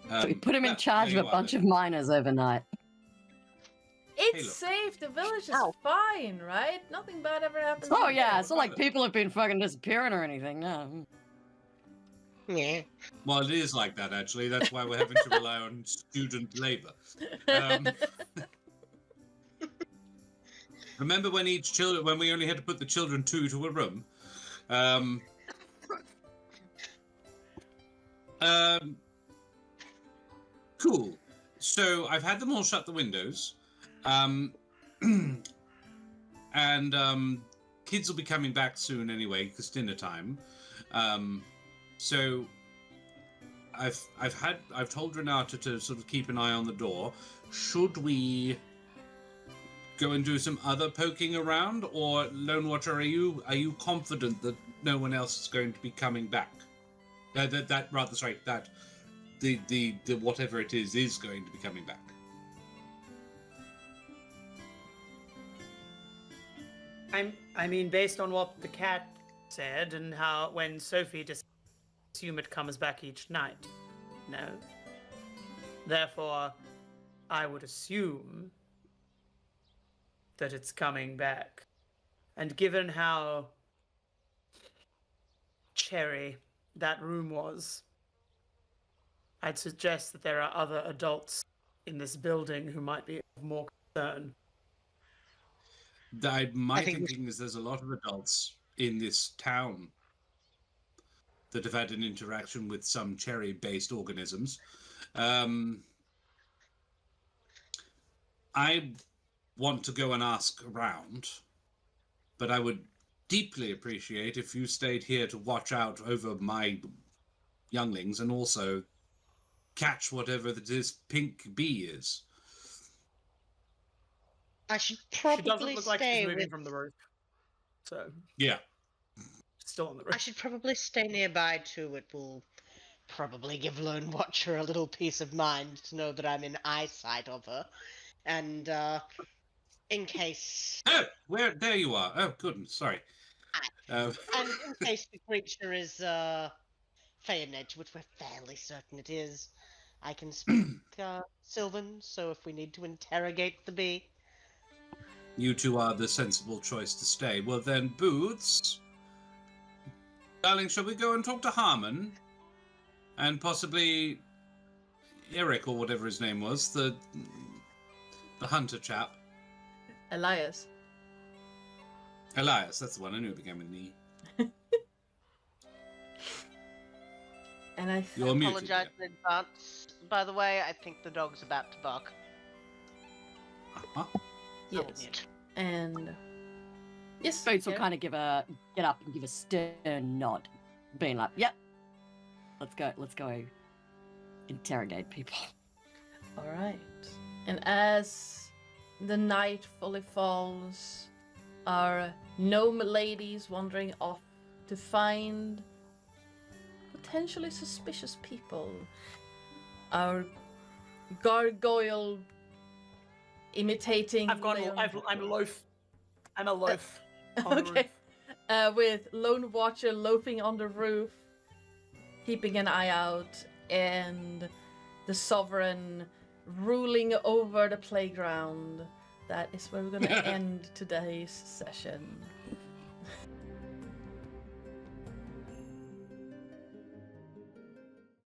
So we put him in charge of a bunch of miners overnight. It's safe. The village is fine, right? Nothing bad ever happens. Oh yeah, it's not like people have been fucking disappearing or anything. No. Yeah. Well, it is like that actually. That's why we're having to rely on student labor. Remember when when we only had to put the children two to a room? Cool. So I've had them all shut the windows. And kids will be coming back soon anyway, because dinner time. So I've told Renata to sort of keep an eye on the door. Should we go and do some other poking around, or Lone Watcher, are you confident that no one else is going to be coming back? That the whatever it is going to be coming back. I mean, based on what the cat said and how when Sophie just assume it comes back each night, no. Therefore, I would assume that it's coming back. And given how cherry that room was, I'd suggest that there are other adults in this building who might be of more concern. My thinking is there's a lot of adults in this town that have had an interaction with some cherry-based organisms. I want to go and ask around, but I would deeply appreciate if you stayed here to watch out over my younglings and also catch whatever this pink bee is. I should probably She doesn't look like she's moving with... from the roof. So yeah, still on the roof. I should probably stay nearby too. It will probably give Lone Watcher a little peace of mind to know that I'm in eyesight of her, and in case. Oh, there you are. Oh, goodness, sorry. And in case the creature is Feywild, which we're fairly certain it is, I can speak Sylvan. So if we need to interrogate the bee. You two are the sensible choice to stay. Well then, Booths, darling, shall we go and talk to Harmon? And possibly Eric, or whatever his name was, the hunter chap. Elias, that's the one. I knew it began with an E. And I You're muted, apologize in advance. By the way, I think the dog's about to bark. Uh-huh. Yes. And yes, Boots will kind of get up and give a stern nod, being like, "Yep, let's go interrogate people." All right. And as the night fully falls, our gnome ladies wandering off to find potentially suspicious people. Our gargoyle imitating. I'm a loaf. I'm a loaf. On the Okay. With Lone Watcher loafing on the roof, keeping an eye out, and the Sovereign ruling over the playground. That is where we're going to end today's session.